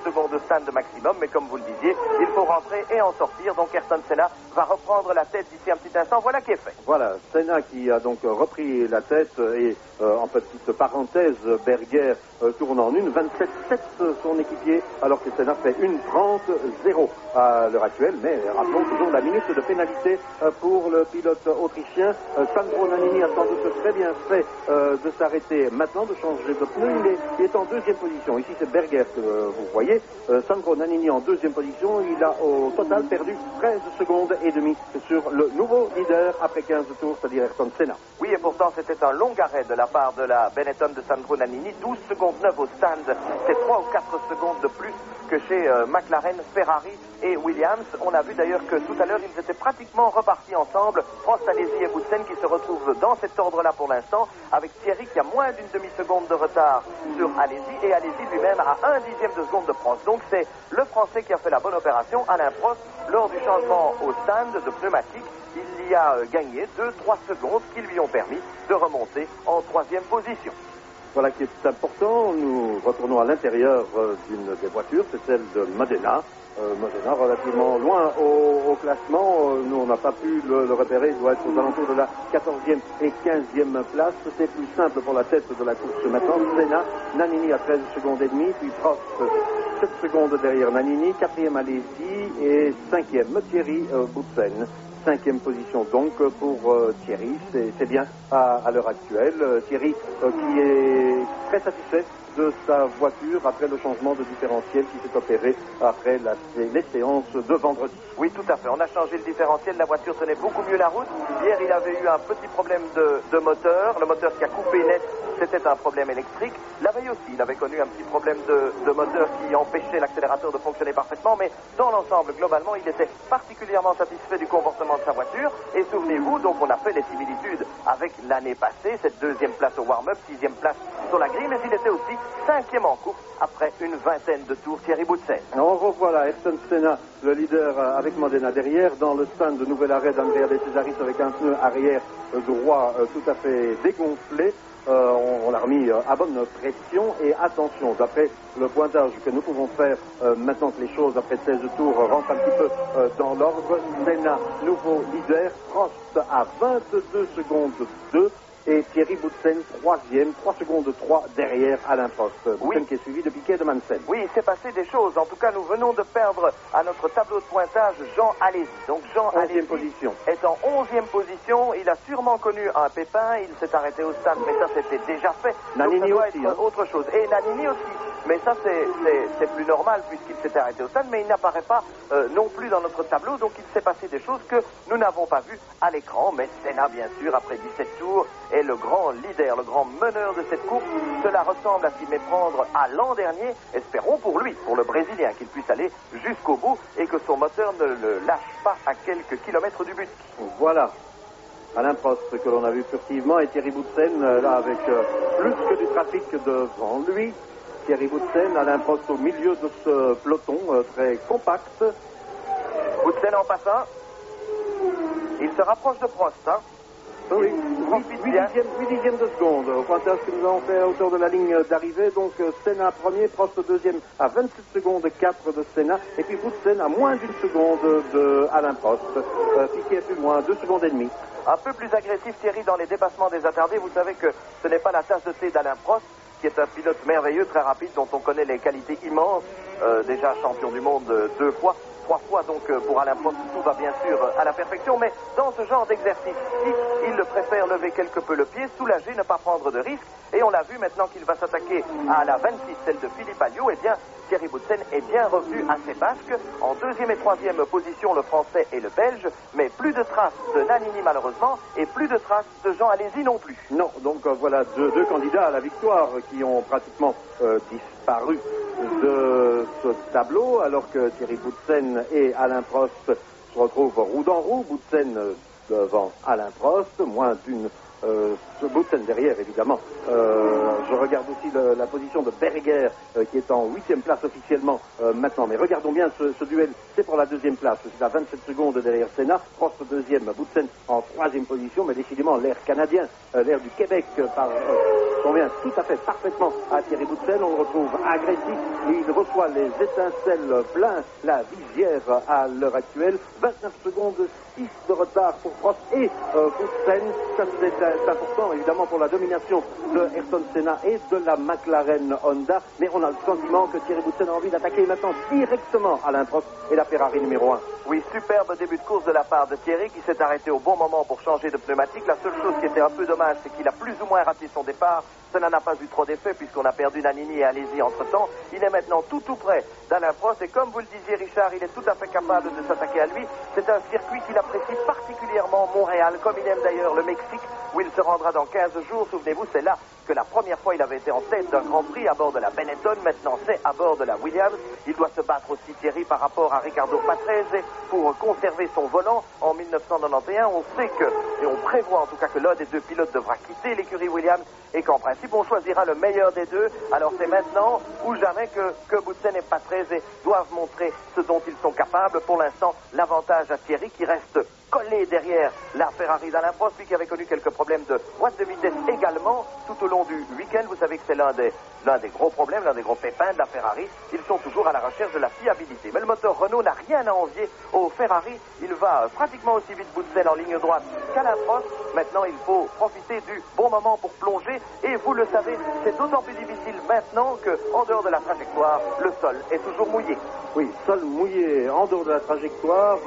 secondes de stand maximum, mais comme vous le disiez, il faut rentrer et en sortir. Donc Ayrton Senna va reprendre la tête d'ici un petit instant. Voilà qui est fait. Voilà, Senna qui a donc repris la tête et en petite parenthèse, Berger tourne en 1,27,7 son équipier, alors que Senna fait 1,30,0 à l'heure actuelle. Mais rappelons toujours la minute de pénalité pour le pilote autrichien. Sandro Nannini a sans doute très bien fait de s'arrêter maintenant, de changer de pneu. Il est en deuxième position. Ici c'est Berger que vous voyez. Sandro Nannini en deuxième position. Il a au total perdu 13 secondes et demie sur le nouveau leader après 15 tours, c'est-à-dire Ayrton Senna. Oui, et pourtant c'était un long arrêt de la part de la Benetton de Sandro Nannini. 12 secondes 9 au stand. C'est 3 ou 4 secondes de plus que chez McLaren, Ferrari et Williams. On a vu d'ailleurs que tout à l'heure, ils étaient pratiquement repartis ensemble. Prost, Alesi et Boutsen qui se retrouvent dans cet ordre-là pour l'instant, avec Thierry qui a moins d'une demi-seconde de retard sur Alesi, et Alesi lui-même a 1/10 de seconde de Prost. Donc c'est le Français qui a fait la bonne opération, Alain Prost, lors du changement au stand de pneumatique. Il y a gagné 2-3 secondes qui lui ont permis de remonter en 3e position. Voilà qui est important. Nous retournons à l'intérieur d'une des voitures, c'est celle de Modena. Modena relativement loin au classement. Nous, on n'a pas pu le repérer. Il doit être aux alentours de la 14e et 15e place. C'est plus simple pour la tête de la course maintenant. Senna, Nannini à 13 secondes et demie, puis Prost 7 secondes derrière Nannini, 4e Alesi et 5e Thierry Boutsen. 5e position donc pour Thierry, c'est bien à l'heure actuelle. Thierry qui est très satisfait de sa voiture après le changement de différentiel qui s'est opéré après les séances de vendredi. Oui, tout à fait. On a changé le différentiel, la voiture tenait beaucoup mieux la route. Hier, il avait eu un petit problème de moteur. Le moteur qui a coupé net, c'était un problème électrique. La veille aussi, il avait connu un petit problème de moteur qui empêchait l'accélérateur de fonctionner parfaitement. Mais dans l'ensemble, globalement, il était particulièrement satisfait du comportement de sa voiture. Et souvenez-vous, donc on a fait les similitudes avec l'année passée, cette 2e place au warm-up, 6e place sur la grille, mais il était aussi 5e en course après une vingtaine de tours, Thierry Boutsen. On revoit là Ayrton Senna, le leader avec Modena derrière, dans le stand de nouvel arrêt d'Andrea De Cesaris avec un pneu arrière droit tout à fait dégonflé. On l'a remis à bonne pression et attention, d'après le pointage que nous pouvons faire maintenant que les choses après 16 tours rentrent un petit peu dans l'ordre. Senna, nouveau leader, Prost à 22 secondes 2. Et Thierry Boutsen, 3e, 3 secondes 3 derrière Alain Prost. Boutsen qui est suivi de Piquet de Mansen. Oui, il s'est passé des choses. En tout cas, nous venons de perdre à notre tableau de pointage Jean Alesi. Donc Jean Alesi est en 11e position. Il a sûrement connu un pépin. Il s'est arrêté au stand, mais ça c'était déjà fait. Nannini donc, ça aussi. doit être autre chose. Et Nannini aussi. Mais ça c'est plus normal puisqu'il s'était arrêté au stand, mais il n'apparaît pas non plus dans notre tableau. Donc il s'est passé des choses que nous n'avons pas vues à l'écran. Mais Senna, bien sûr, après 17 tours, est le grand leader, le grand meneur de cette course. Cela ressemble à s'y méprendre à l'an dernier. Espérons pour lui, pour le Brésilien, qu'il puisse aller jusqu'au bout et que son moteur ne le lâche pas à quelques kilomètres du but. Voilà. Alain Prost que l'on a vu furtivement et Thierry Boutsen là avec plus que du trafic devant lui. Thierry Boutsen, Alain Prost au milieu de ce peloton très compact. Boutsen en passant. Il se rapproche de Prost, hein. Oui, 8 dixièmes de seconde au pointage que nous avons fait à hauteur de la ligne d'arrivée. Donc Senna premier, Prost deuxième à 27 secondes 4 de Senna. Et puis Boutsen à moins d'une seconde de Alain Prost. Piquet est plus loin, 2 secondes et demie. Un peu plus agressif Thierry dans les dépassements des attardés. Vous savez que ce n'est pas la tasse de thé d'Alain Prost, qui est un pilote merveilleux, très rapide, dont on connaît les qualités immenses. Déjà champion du monde 2 fois. 3 fois, donc pour Alain Prost, tout va bien sûr à la perfection, mais dans ce genre d'exercice-ci, il préfère lever quelque peu le pied, soulager, ne pas prendre de risques, et on l'a vu maintenant qu'il va s'attaquer à la 26, celle de Philippe Alliot, eh bien, Thierry Boutsen est bien revenu à ses basques, en 2e et 3e position le Français et le Belge, mais plus de traces de Nannini malheureusement, et plus de traces de Jean Alesi non plus. Non, donc voilà deux candidats à la victoire qui ont pratiquement disparu de ce tableau, alors que Thierry Boutsen et Alain Prost se retrouvent roue dans roue. Boutsen devant Alain Prost, moins d'une Boutsen derrière, évidemment. Je regarde aussi la position de Berger, qui est en 8e place officiellement maintenant. Mais regardons bien ce duel. C'est pour la 2e place. C'est à 27 secondes derrière Senna. Prost 2e, Boutsen en 3e position. Mais décidément, l'air canadien, l'air du Québec, convient tout à fait parfaitement à Thierry Boutsen. On le retrouve agressif. Il reçoit les étincelles plein la visière à l'heure actuelle. 29 secondes, 6 de retard pour Prost et Boutsen. Ça, c'est important, évidemment, pour la domination de Ayrton Senna et de la McLaren Honda. Mais on a le sentiment que Thierry Boutsen a envie d'attaquer maintenant directement Alain Prost et la Ferrari numéro 1. Oui, superbe début de course de la part de Thierry qui s'est arrêté au bon moment pour changer de pneumatique. La seule chose qui était un peu dommage, c'est qu'il a plus ou moins raté son départ. Cela n'a pas eu trop d'effet puisqu'on a perdu Nannini et Alesi entre-temps. Il est maintenant tout près d'Alain Prost et comme vous le disiez Richard, il est tout à fait capable de s'attaquer à lui. C'est un circuit qu'il apprécie particulièrement, Montréal, comme il aime d'ailleurs le Mexique où il se rendra dans 15 jours. Souvenez-vous, c'est là que la première fois il avait été en tête d'un Grand Prix à bord de la Benetton. Maintenant c'est à bord de la Williams. Il doit se battre aussi Thierry par rapport à Ricardo Patrese pour conserver son volant en 1991. On sait que, et on prévoit en tout cas que l'un des deux pilotes devra quitter l'écurie Williams et qu'en principe on choisira le meilleur des deux. Alors c'est maintenant ou jamais que Boutsen et Patrese doivent montrer ce dont ils sont capables. Pour l'instant, l'avantage à Thierry qui reste collé derrière la Ferrari d'Alain Prost, lui qui avait connu quelques problèmes de boîte de vitesse également tout au long du week-end. Vous savez que c'est l'un des gros problèmes, l'un des gros pépins de la Ferrari. Ils sont toujours à la recherche de la fiabilité. Mais le moteur Renault n'a rien à envier au Ferrari. Il va pratiquement aussi vite Boutsen en ligne droite qu'Alain Prost. Maintenant, il faut profiter du bon moment pour plonger. Et vous le savez, c'est d'autant plus difficile maintenant qu'en dehors de la trajectoire, le sol est toujours mouillé. Oui, sol mouillé en dehors de la trajectoire,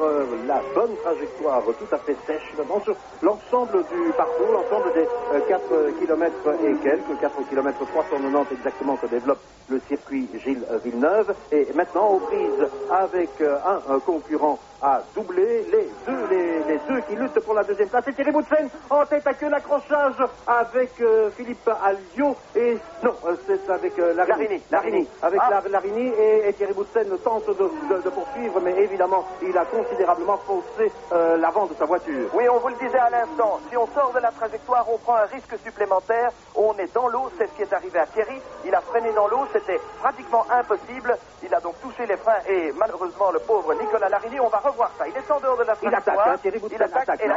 la bonne trajectoire tout à fait sèche. Sur l'ensemble du parcours, l'ensemble des 4 km et quelques, 4 km 390 exactement que développe le circuit Gilles Villeneuve. Et maintenant, aux prises avec un concurrent à doubler, les deux qui luttent pour la 2e place. Et Thierry Boutsen en tête à queue l'accrochage avec Philippe Alliot et non, c'est avec Larini. Avec Larini et Thierry Boutsen tente de poursuivre, mais évidemment, il a considérablement faussé l'avant de sa voiture. Oui, on vous le disait à l'instant, si on sort de la trajectoire, on prend un risque supplémentaire. On est dans l'eau, c'est ce qui est arrivé à Thierry. Il a freiné dans l'eau, c'était pratiquement impossible. Il a donc touché les freins et malheureusement, le pauvre Nicolas Larini, on va revoir ça. Il est en dehors de la trajectoire. Il attaque, Thierry Boutsen attaque, mais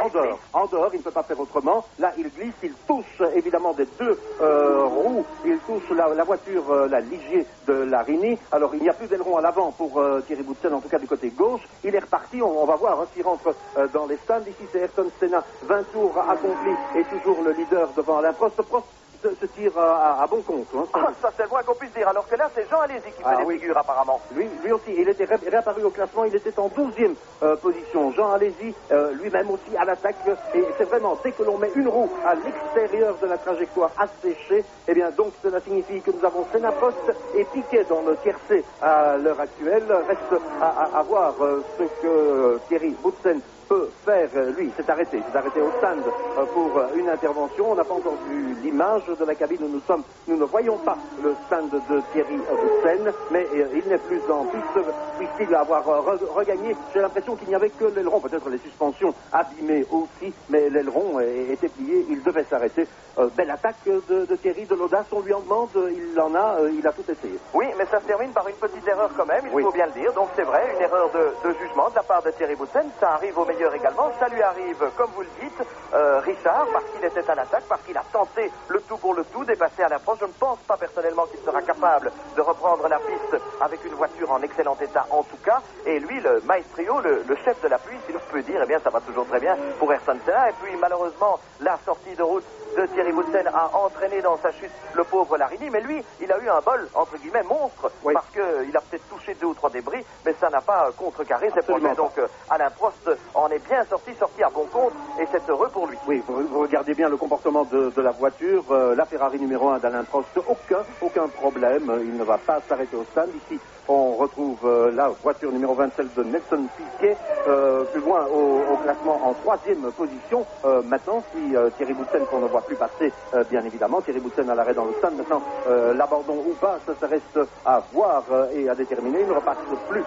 en dehors, il ne peut pas faire autrement. Là, il glisse, il touche évidemment des deux roues. Il touche la voiture, la Ligier de Larini. Alors, il n'y a plus d'aileron à l'avant pour Thierry Boutsen, en tout cas du côté gauche. Il est reparti, on va voir s'il rentre dans les stands. Ici, c'est Ayrton Senna, 20 tours accomplis et toujours le leader devant Alain Prost. Prost se tire à bon compte. Ça, c'est le moins qu'on puisse dire. Alors que là, c'est Jean Alesi qui fait des figures, apparemment. Lui aussi, il était réapparu au classement. Il était en 12e position. Jean Alesi, lui-même aussi à l'attaque. Et c'est vraiment, dès que l'on met une roue à l'extérieur de la trajectoire asséchée, eh bien, donc, cela signifie que nous avons Senna, Prost et Piquet dans le tiercé à l'heure actuelle. Reste à voir ce que Thierry Boutsen peut faire, lui, s'est arrêté au stand pour une intervention. On n'a pas encore vu l'image de la cabine où nous ne voyons pas le stand de Thierry Boutsen, mais il n'est plus en piste, puisqu'il va avoir regagné. J'ai l'impression qu'il n'y avait que l'aileron, peut-être les suspensions abîmées aussi, mais l'aileron était plié, il devait s'arrêter. Belle attaque de Thierry, de l'audace, on lui en demande, il a tout essayé. Oui, mais ça se termine par une petite erreur quand même, il faut bien le dire. Donc c'est vrai, une erreur de jugement de la part de Thierry Boutsen, ça arrive au meilleur également. Ça lui arrive, comme vous le dites, Richard, parce qu'il était à l'attaque, parce qu'il a tenté le tout pour le tout, dépasser à l'approche. Je ne pense pas personnellement qu'il sera capable de reprendre la piste avec une voiture en excellent état en tout cas. Et lui, le maestrio, le chef de la pluie, si l'on peut dire, eh bien ça va toujours très bien pour Ayrton Senna. Et puis malheureusement, la sortie de route de Thierry Boutsen a entraîné dans sa chute le pauvre Larini, mais lui, il a eu un bol, entre guillemets, monstre, parce qu'il a peut-être touché 2 ou 3 débris, mais ça n'a pas contrecarré ses projets. Donc Alain Prost en est bien sorti à bon compte, et c'est heureux pour lui. Oui, vous regardez bien le comportement de la voiture, la Ferrari numéro 1 d'Alain Prost, aucun problème, il ne va pas s'arrêter au stand. Ici, on retrouve la voiture numéro 20, celle de Nelson Piquet, plus loin loin au classement en 3e position. Maintenant, si Thierry Boutsen, qu'on ne voit plus passer, bien évidemment, Thierry Boutsen à l'arrêt dans le stand, maintenant, l'abandon ou pas, ça reste à voir et à déterminer. Il ne repasse plus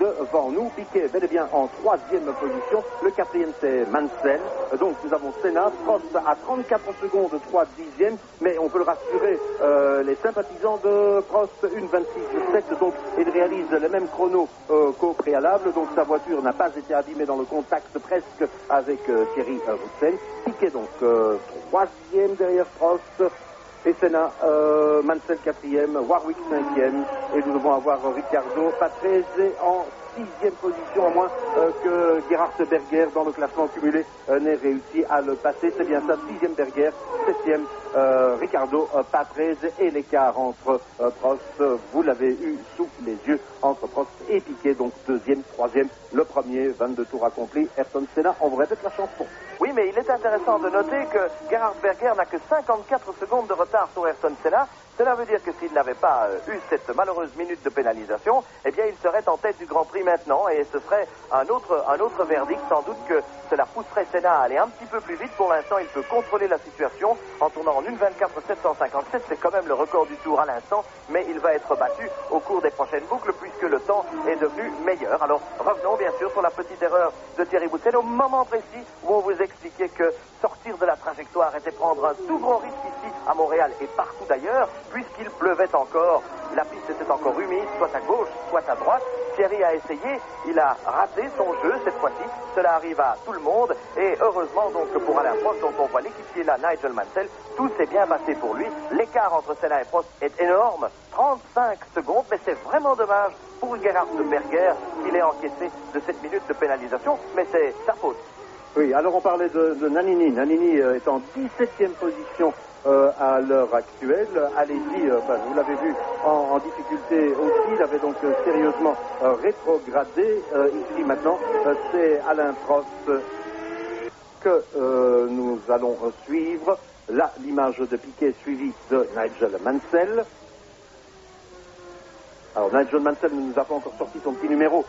devant nous. Piquet, bel et bien en 3e position. Le 4e, c'est Mansell. Donc, nous avons Senna, Prost à 34 secondes, 3 dixièmes, mais on peut le rassurer, les sympathisants de Prost, 1:26.7, donc il réalise les mêmes chronos qu'au préalable, donc sa voiture n'a pas été abîmée dans le contact presque avec Thierry Boutsen. Piquet donc 3e derrière Prost, et Senna, Mansell 4e, Warwick 5e, et nous devons avoir Ricciardo Patrese en 6e position, à moins que Gerhard Berger, dans le classement cumulé, n'ait réussi à le passer. C'est bien ça, 6e Berger, 7e Ricciardo Patrese, et l'écart entre Prost, vous l'avez eu sous les yeux, entre Prost et Piquet, donc 2e, 3e, le premier, 22 tours accomplis. Ayrton Senna, on vous répète la chanson. Oui, mais il est intéressant de noter que Gerhard Berger n'a que 54 secondes de retard sur Ayrton Senna. Cela veut dire que s'il n'avait pas eu cette malheureuse minute de pénalisation, eh bien il serait en tête du Grand Prix maintenant, et ce serait un autre verdict. Sans doute que cela pousserait Senna à aller un petit peu plus vite. Pour l'instant, il peut contrôler la situation en tournant en 1:24.757. C'est quand même le record du tour à l'instant, mais il va être battu au cours des prochaines boucles puisque le temps est devenu meilleur. Alors revenons bien sûr sur la petite erreur de Thierry Boutsen au moment précis où on vous expliquait que sortir de la trajectoire était prendre un tout grand risque ici à Montréal et partout d'ailleurs, puisqu'il pleuvait encore. La piste était encore humide, soit à gauche, soit à droite. Thierry a essayé, il a raté son jeu cette fois-ci. Cela arrive à tout le monde, et heureusement donc pour Alain Prost, dont on voit l'équipier là, Nigel Mansell, tout s'est bien passé pour lui. L'écart entre Senna et Prost est énorme, 35 secondes, mais c'est vraiment dommage pour Gerhard Berger qu'il ait encaissé de cette minute de pénalisation, mais c'est sa faute. Oui, alors on parlait de Nannini. Nannini est en 17e position à l'heure actuelle. Allez-y, vous l'avez vu en difficulté aussi. Il avait donc sérieusement rétrogradé. Ici maintenant, c'est Alain Prost que nous allons suivre. Là, l'image de Piquet suivie de Nigel Mansell. Alors, Nigel Mansell ne nous a pas encore sorti son petit numéro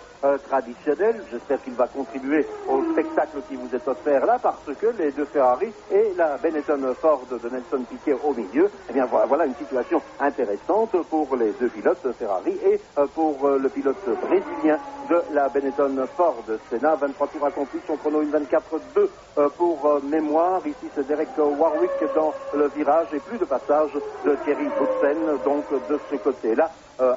traditionnel. J'espère qu'il va contribuer au spectacle qui vous est offert là, parce que les deux Ferrari et la Benetton Ford de Nelson Piquet au milieu, eh bien voilà une situation intéressante pour les deux pilotes Ferrari et pour le pilote brésilien de la Benetton Ford. Senna, 23 tours accomplis, son chrono 1:24.2 pour mémoire. Ici, c'est Derek Warwick dans le virage et plus de passage de Thierry Boutsen, donc de ce côté-là.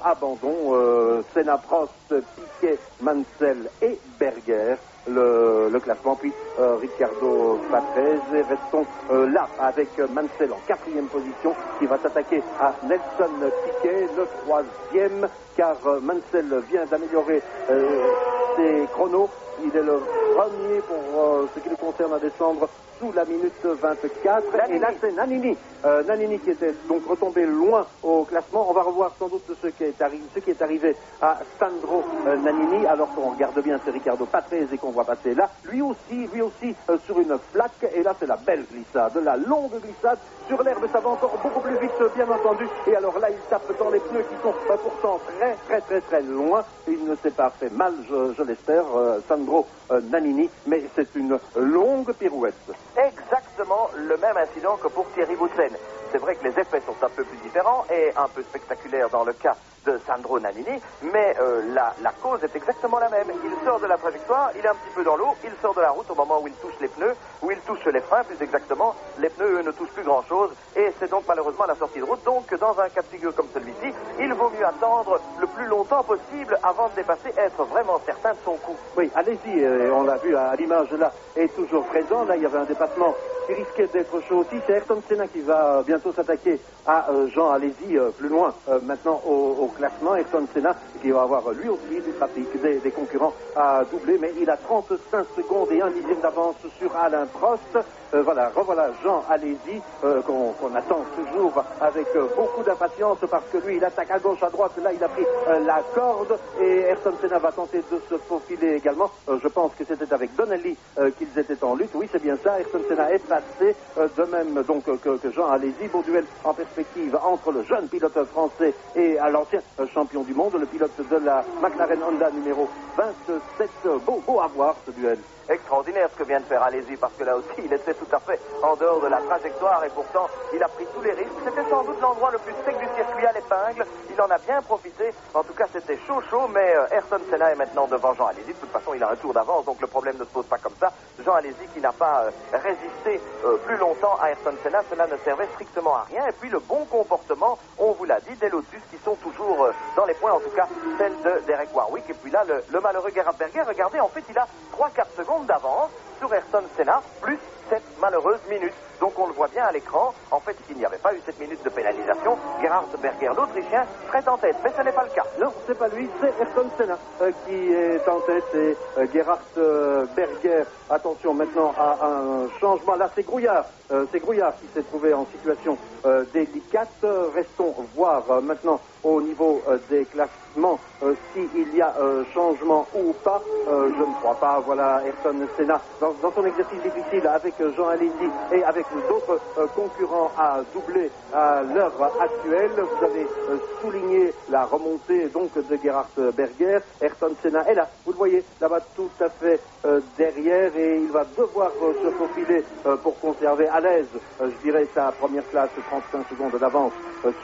Abandon, Senna, Prost, Piquet, Mansell et Berger, le classement, puis Ricciardo Patrese. Restons là avec Mansell en 4e position, qui va s'attaquer à Nelson Piquet, le 3e, car Mansell vient d'améliorer ses chronos. Il est le premier pour ce qui le concerne à descendre sous la minute 24. Nannini. Et là, c'est Nannini. Nannini qui était donc retombé loin au classement. On va revoir sans doute ce qui est arrivé à Sandro Nannini. Alors qu'on regarde bien, c'est Ricciardo Patrese qu'on voit passer là. Lui aussi sur une flaque. Et là, c'est la belle glissade, la longue glissade sur l'herbe. Ça va encore beaucoup plus vite, bien entendu. Et alors là, il tape dans les pneus qui sont pourtant très loin. Il ne s'est pas fait mal, je l'espère, Sandro Nannini. Mais c'est une longue pirouette. Exactement le même incident que pour Thierry Boutsen. C'est vrai que les effets sont un peu plus différents et un peu spectaculaires dans le cas de Sandro Nannini, mais la cause est exactement la même. Il sort de la trajectoire, il est un petit peu dans l'eau, il sort de la route au moment où il touche les pneus, où il touche les freins plus exactement. Les pneus, eux, ne touchent plus grand-chose, et c'est donc malheureusement la sortie de route. Donc, dans un cas de figure comme celui-ci, il vaut mieux attendre le plus longtemps possible avant de dépasser, être vraiment certain de son coup. Oui, allez-y, on l'a vu à l'image là, est toujours présent. Là, il y avait un dépassement qui risquait d'être chaud aussi. C'est Ayrton Senna qui va bientôt s'attaquer à Jean Alesi plus loin maintenant au classement. Ayrton Senna qui va avoir lui aussi du trafic, des concurrents à doubler, mais il a 35 secondes et 1 dixième d'avance sur Alain Prost. Revoilà Jean Alesi qu'on attend toujours avec beaucoup d'impatience, parce que lui il attaque à gauche, à droite. Là il a pris la corde, et Ayrton Senna va tenter de se faufiler également. Je pense que c'était avec Donnelly qu'ils étaient en lutte. Oui, c'est bien ça. Ayrton Senna est passé, de même donc que Jean Alesi. Beau duel en perspective entre le jeune pilote français et l'ancien champion du monde, le pilote de la McLaren Honda numéro 27. Beau à voir ce duel. Extraordinaire ce que vient de faire Alesi, parce que là aussi il était tout à fait en dehors de la trajectoire et pourtant il a pris tous les risques. C'était sans doute l'endroit le plus sec du circuit à l'épingle. Il en a bien profité. En tout cas c'était chaud, mais Ayrton Senna est maintenant devant Jean Alesi. De toute façon il a un tour d'avance, donc le problème ne se pose pas comme ça. Jean Alesi qui n'a pas résisté plus longtemps à Ayrton Senna, cela ne servait strictement à rien. Et puis le bon comportement, on vous l'a dit, des Lotus qui sont toujours dans les points, en tout cas celle de Derek Warwick. Et puis là le malheureux Gerhard Berger, regardez, en fait il a 3-4 secondes d'avance sur Ayrton Senna, plus cette malheureuse minute. Donc on le voit bien à l'écran, en fait s'il n'y avait pas eu cette minute de pénalisation, Gerhard Berger, l'Autrichien, serait en tête, mais ce n'est pas le cas. Non, c'est pas lui, c'est Ayrton Senna qui est en tête, et Gerhard Berger, attention maintenant à un changement, là c'est Grouillard qui s'est trouvé en situation délicate. Restons voir maintenant au niveau des classements s'il y a changement ou pas. Je ne crois pas. Voilà Ayrton Senna dans son exercice difficile avec Jean Alesi et avec d'autres concurrents à doubler à l'heure actuelle. Vous avez souligné la remontée donc de Gerhard Berger. Ayrton Senna est là, vous le voyez là-bas tout à fait derrière, et il va devoir se faufiler pour conserver à l'aise, je dirais, sa première place, 35 secondes d'avance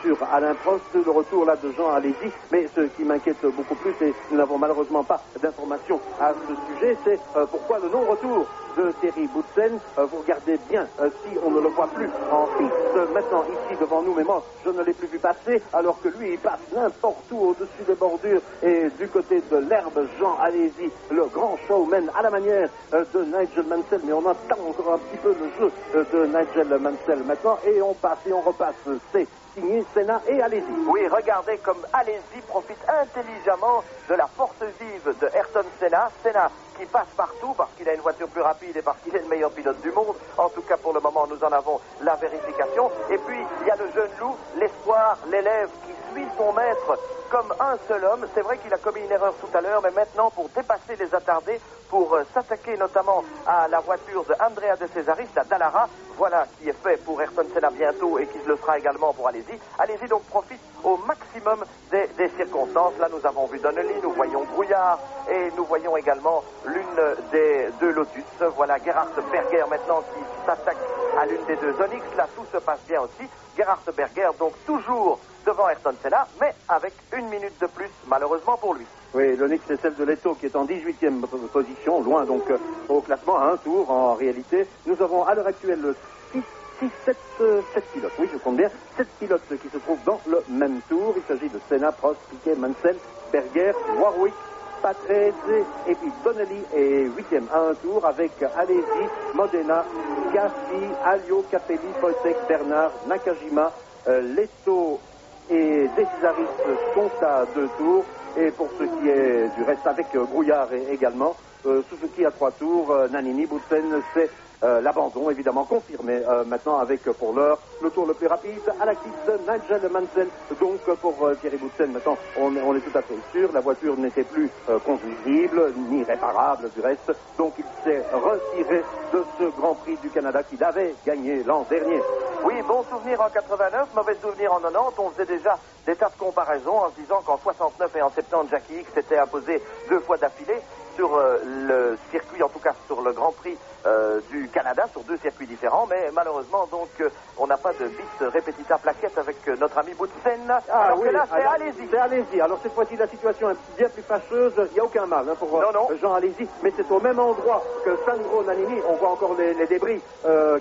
sur Alain Prost. Le retour là de Jean Alesi, mais ce qui m'inquiète beaucoup plus, et nous n'avons malheureusement pas d'informations à ce sujet, c'est pourquoi le non-retour de Thierry Boutsen. Vous regardez bien si on ne le voit plus en piste maintenant ici devant nous, mais moi je ne l'ai plus vu passer, alors que lui il passe n'importe où au-dessus des bordures, et du côté de l'herbe, Jean Alesi, le grand showman à la manière de Nigel Mansell, mais on entend encore un petit peu le jeu de Nigel Mansell maintenant, et on passe et on repasse. C'est signé Senna et Alesi. Oui, regardez comme Alesi profite intelligemment de la force vive de Ayrton Senna. Senna qui passe partout parce qu'il a une voiture plus rapide et parce qu'il est le meilleur pilote du monde. En tout cas, pour le moment, nous en avons la vérification. Et puis, il y a le jeune loup, l'espoir, l'élève qui suit son maître comme un seul homme. C'est vrai qu'il a commis une erreur tout à l'heure, mais maintenant, pour dépasser les attardés, pour s'attaquer notamment à la voiture de Andrea De Cesaris, la Dallara, voilà qui est fait pour Ayrton Senna bientôt et qui le sera également pour Alesi. Alesi donc profite au maximum des circonstances. Là, nous avons vu Donnelly, nous voyons Brouillard et nous voyons également l'une des deux Lotus. Voilà Gerhard Berger maintenant qui s'attaque à l'une des deux Onyx. Là, tout se passe bien aussi. Gerhard Berger donc toujours devant Ayrton Senna, mais avec une minute de plus, malheureusement pour lui. Oui, l'Onyx, c'est celle de Leto qui est en 18e position, loin donc au classement, à un tour en réalité. Nous avons à l'heure actuelle 7 pilotes, oui je compte bien, 7 pilotes qui se trouvent dans le même tour. Il s'agit de Senna, Prost, Piquet, Mansell, Berger, Warwick, Patrese et puis Donnelly est 8e à un tour, avec Alesi, Modena, Gasly, Alliot, Capelli, Wojtek, Bernard, Nakajima, Leto et De Cesaris sont à 2 tours. Et pour ce qui est du reste, avec Brouillard également, Suzuki à 3 tours, Nannini, Boutsen, c'est l'abandon évidemment confirmé maintenant avec pour l'heure le tour le plus rapide à l'actif de Nigel Mansell. Donc pour Thierry Boutsen maintenant on est tout à fait sûr, la voiture n'était plus conduisible ni réparable du reste, donc il s'est retiré de ce Grand Prix du Canada qu'il avait gagné l'an dernier. Oui, bon souvenir en 89, mauvais souvenir en 90. On faisait déjà des tas de comparaisons en se disant qu'en 69 et en 70, Jackie X s'était imposé 2 fois d'affilée sur le circuit, en tout cas sur le Grand Prix du Canada, sur 2 circuits différents, mais malheureusement donc on n'a pas de bis répétita plaquette avec notre ami Boutsen. Alors oui, que là c'est Alesi. C'est Alesi. Alors cette fois-ci la situation est bien plus fâcheuse, il n'y a aucun mal pour Jean Alesi, mais c'est au même endroit que Sandro Nannini. On voit encore les débris,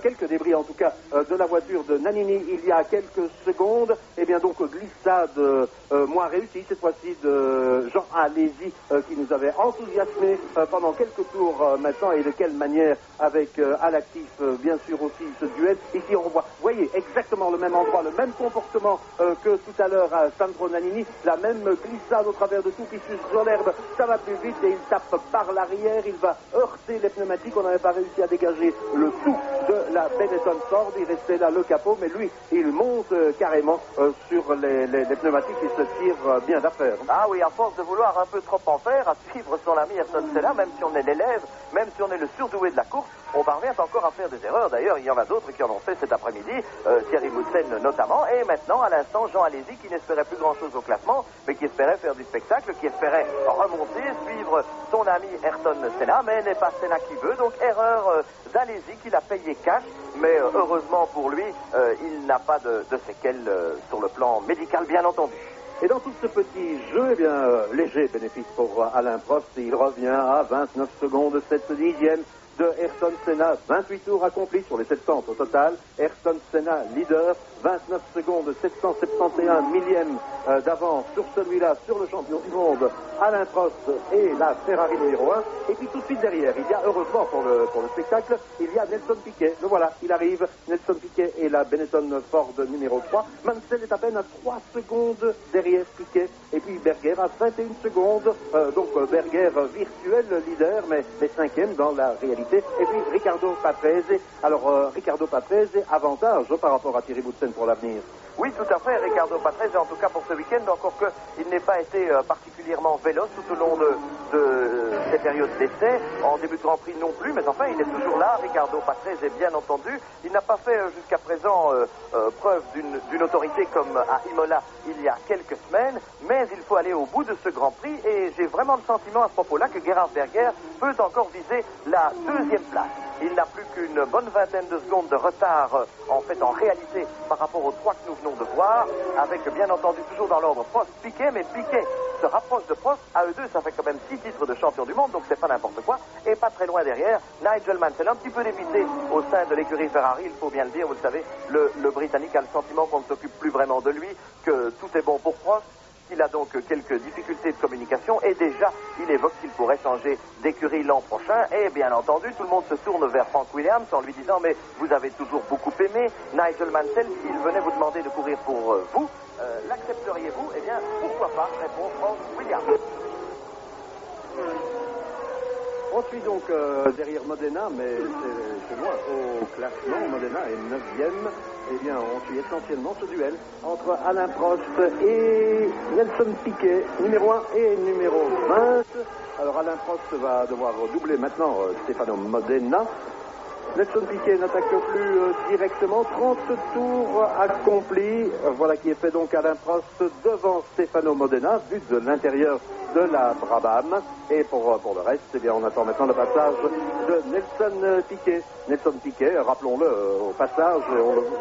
quelques débris en tout cas de la voiture de Nannini il y a quelques secondes. Et bien donc glissade moins réussie cette fois-ci de Jean Alesi qui nous avait enthousiasmé pendant quelques tours maintenant, et de quelle manière, avec à l'actif bien sûr aussi ce duel. Ici on voit, vous voyez, exactement le même endroit, le même comportement que tout à l'heure à Sandro Nannini, la même glissade au travers de tout qui suce sur l'herbe. Ça va plus vite et il tape par l'arrière, il va heurter les pneumatiques. On n'avait pas réussi à dégager le tout de la Benetton Ford, il restait là le capot, mais lui il monte carrément sur les pneumatiques, il se tire bien d'affaire. Ah oui, à force de vouloir un peu trop en faire, à suivre son ami Ayrton Senna, même si on est l'élève, même si on est le surdoué de la course, on parvient encore à faire des erreurs. D'ailleurs, il y en a d'autres qui en ont fait cet après-midi, Thierry Boutsen notamment, et maintenant, à l'instant, Jean Alesi qui n'espérait plus grand-chose au classement, mais qui espérait faire du spectacle, qui espérait remonter, suivre son ami Ayrton Senna, mais n'est pas Senna qui veut, donc erreur d'Alesi qu'il a payé cash, mais heureusement pour lui, il n'a pas de séquelles sur le plan médical, bien entendu. Et dans tout ce petit jeu, eh bien, léger bénéfice pour Alain Prost. Il revient à 29 secondes, 7 dixièmes de Ayrton Senna. 28 tours accomplis sur les 700 au total. Ayrton Senna, leader, 29 secondes, 771 millièmes d'avance sur celui-là, sur le champion du monde, Alain Prost et la Ferrari numéro 1. Et puis tout de suite derrière, il y a, heureusement pour le spectacle, il y a Nelson Piquet. Le voilà, il arrive, Nelson Piquet et la Benetton Ford numéro 3. Mansell est à peine à 3 secondes derrière Piquet. Et puis Berger à 21 secondes. Donc Berger virtuel leader, mais 5e dans la réalité. Et puis Ricardo Patrese. Alors Ricardo Patrese, avantage par rapport à Thierry Boutsen pour l'avenir. Oui, tout à fait, Ricardo Patrese, en tout cas pour ce week-end, encore qu'il n'ait pas été particulièrement véloce tout au long de ces périodes d'essai, en début de Grand Prix non plus, mais enfin, il est toujours là, Ricardo Patrese, bien entendu. Il n'a pas fait jusqu'à présent preuve d'une autorité comme à Imola il y a quelques semaines, mais il faut aller au bout de ce Grand Prix, et j'ai vraiment le sentiment à ce propos-là que Gerhard Berger peut encore viser la 2e place. Il n'a plus qu'une bonne vingtaine de secondes de retard, en réalité, par rapport aux 3 que nous venons de voir, avec bien entendu toujours dans l'ordre Prost-Piquet, mais Piquet se rapproche de Prost. À eux deux, ça fait quand même 6 titres de champion du monde, donc c'est pas n'importe quoi. Et pas très loin derrière, Nigel Mansell, un petit peu dépité au sein de l'écurie Ferrari, il faut bien le dire, vous le savez, le Britannique a le sentiment qu'on ne s'occupe plus vraiment de lui, que tout est bon pour Prost. Il a donc quelques difficultés de communication et déjà il évoque qu'il pourrait changer d'écurie l'an prochain et bien entendu tout le monde se tourne vers Frank Williams en lui disant mais vous avez toujours beaucoup aimé Nigel Mansell, s'il venait vous demander de courir pour vous, l'accepteriez-vous? Eh bien pourquoi pas, répond Frank Williams. On suit donc derrière Modena, mais c'est loin au classement. Modena est 9e. Eh bien, on suit essentiellement ce duel entre Alain Prost et Nelson Piquet, numéro 1 et numéro 20. Alors Alain Prost va devoir doubler maintenant Stefano Modena. Nelson Piquet n'attaque plus directement. 30 tours accomplis. Voilà qui est fait donc Alain Prost devant Stefano Modena, vu de l'intérieur de la Brabham. Et pour le reste, eh bien, on attend maintenant le passage de Nelson Piquet. Nelson Piquet, rappelons-le au passage,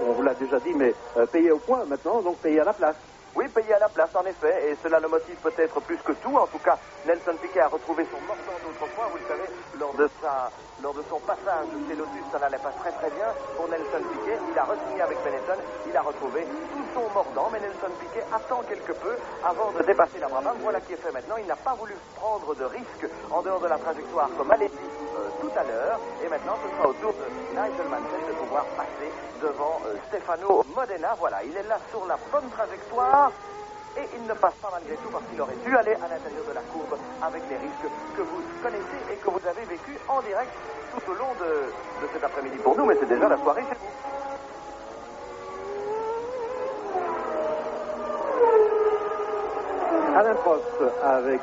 on vous l'a déjà dit, mais payé au point maintenant, donc payé à la place. Oui, payé à la place, en effet, et cela le motive peut-être plus que tout. En tout cas, Nelson Piquet a retrouvé son mordant d'autrefois. Vous le savez, lors de son passage chez Lotus, ça n'allait pas très très bien pour Nelson Piquet. Il a re-signé avec Benetton, il a retrouvé tout son mordant, mais Nelson Piquet attend quelque peu avant de dépasser la Brabham. Voilà qui est fait maintenant. Il n'a pas voulu prendre de risque en dehors de la trajectoire comme Alesi tout à l'heure. Et maintenant, ce sera au tour de Nigel Mansell de pouvoir passer devant Stefano Modena. Voilà, il est là sur la bonne trajectoire. Et il ne passe pas malgré tout parce qu'il aurait dû aller à l'intérieur de la courbe avec les risques que vous connaissez et que vous avez vécu en direct tout au long de cet après-midi pour nous, mais c'est déjà la soirée chez vous. Alain Prost avec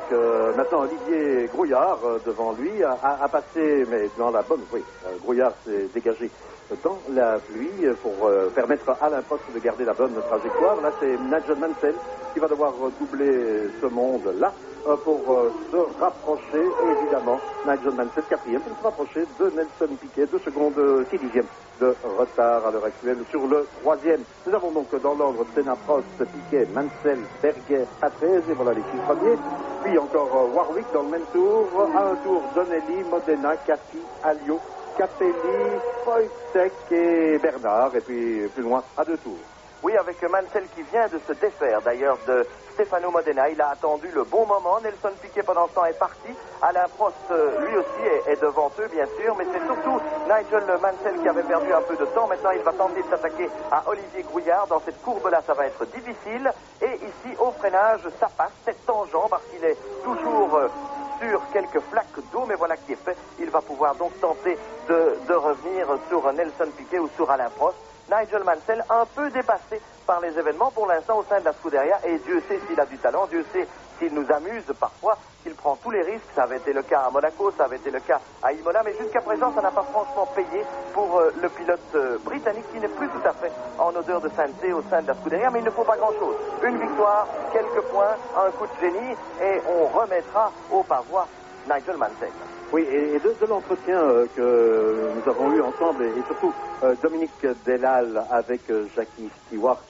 maintenant Olivier Grouillard devant lui a passé, mais dans la bonne, oui, Grouillard s'est dégagé dans la pluie pour permettre à Alain Prost de garder la bonne trajectoire. Là, c'est Nigel Mansell qui va devoir doubler ce monde-là pour se rapprocher, évidemment, Nigel Mansell, 4e, pour se rapprocher de Nelson Piquet, 2 secondes, 6 dixièmes de retard à l'heure actuelle sur le 3e. Nous avons donc dans l'ordre Senna, Prost, Piquet, Mansell, Berger, Patrese, et voilà les 6 premiers. Puis encore Warwick dans le même tour, à un tour Donelli, Modena, Cassi, Alliot, Capelli, Wojtek et Bernard, et puis plus loin à 2 tours. Oui, avec Mansell qui vient de se défaire d'ailleurs de Stefano Modena. Il a attendu le bon moment. Nelson Piquet pendant ce temps est parti. Alain Prost, lui aussi, est devant eux, bien sûr. Mais c'est surtout Nigel Mansell qui avait perdu un peu de temps. Maintenant, il va tenter de s'attaquer à Olivier Grouillard. Dans cette courbe-là, ça va être difficile. Et ici, au freinage, ça passe. C'est tangent parce qu'il est toujours sur quelques flaques d'eau. Mais voilà qui est fait. Il va pouvoir donc tenter de revenir sur Nelson Piquet ou sur Alain Prost. Nigel Mansell un peu dépassé par les événements pour l'instant au sein de la Scuderia, et Dieu sait s'il a du talent, Dieu sait s'il nous amuse parfois, qu'il prend tous les risques. Ça avait été le cas à Monaco, ça avait été le cas à Imola, mais jusqu'à présent ça n'a pas franchement payé pour le pilote britannique qui n'est plus tout à fait en odeur de sainteté au sein de la Scuderia, mais il ne faut pas grand-chose. Une victoire, quelques points, un coup de génie, et on remettra au pavois Nigel Mansell. Oui, et de l'entretien que nous avons eu ensemble, et surtout Dominique Delal avec Jackie Stewart,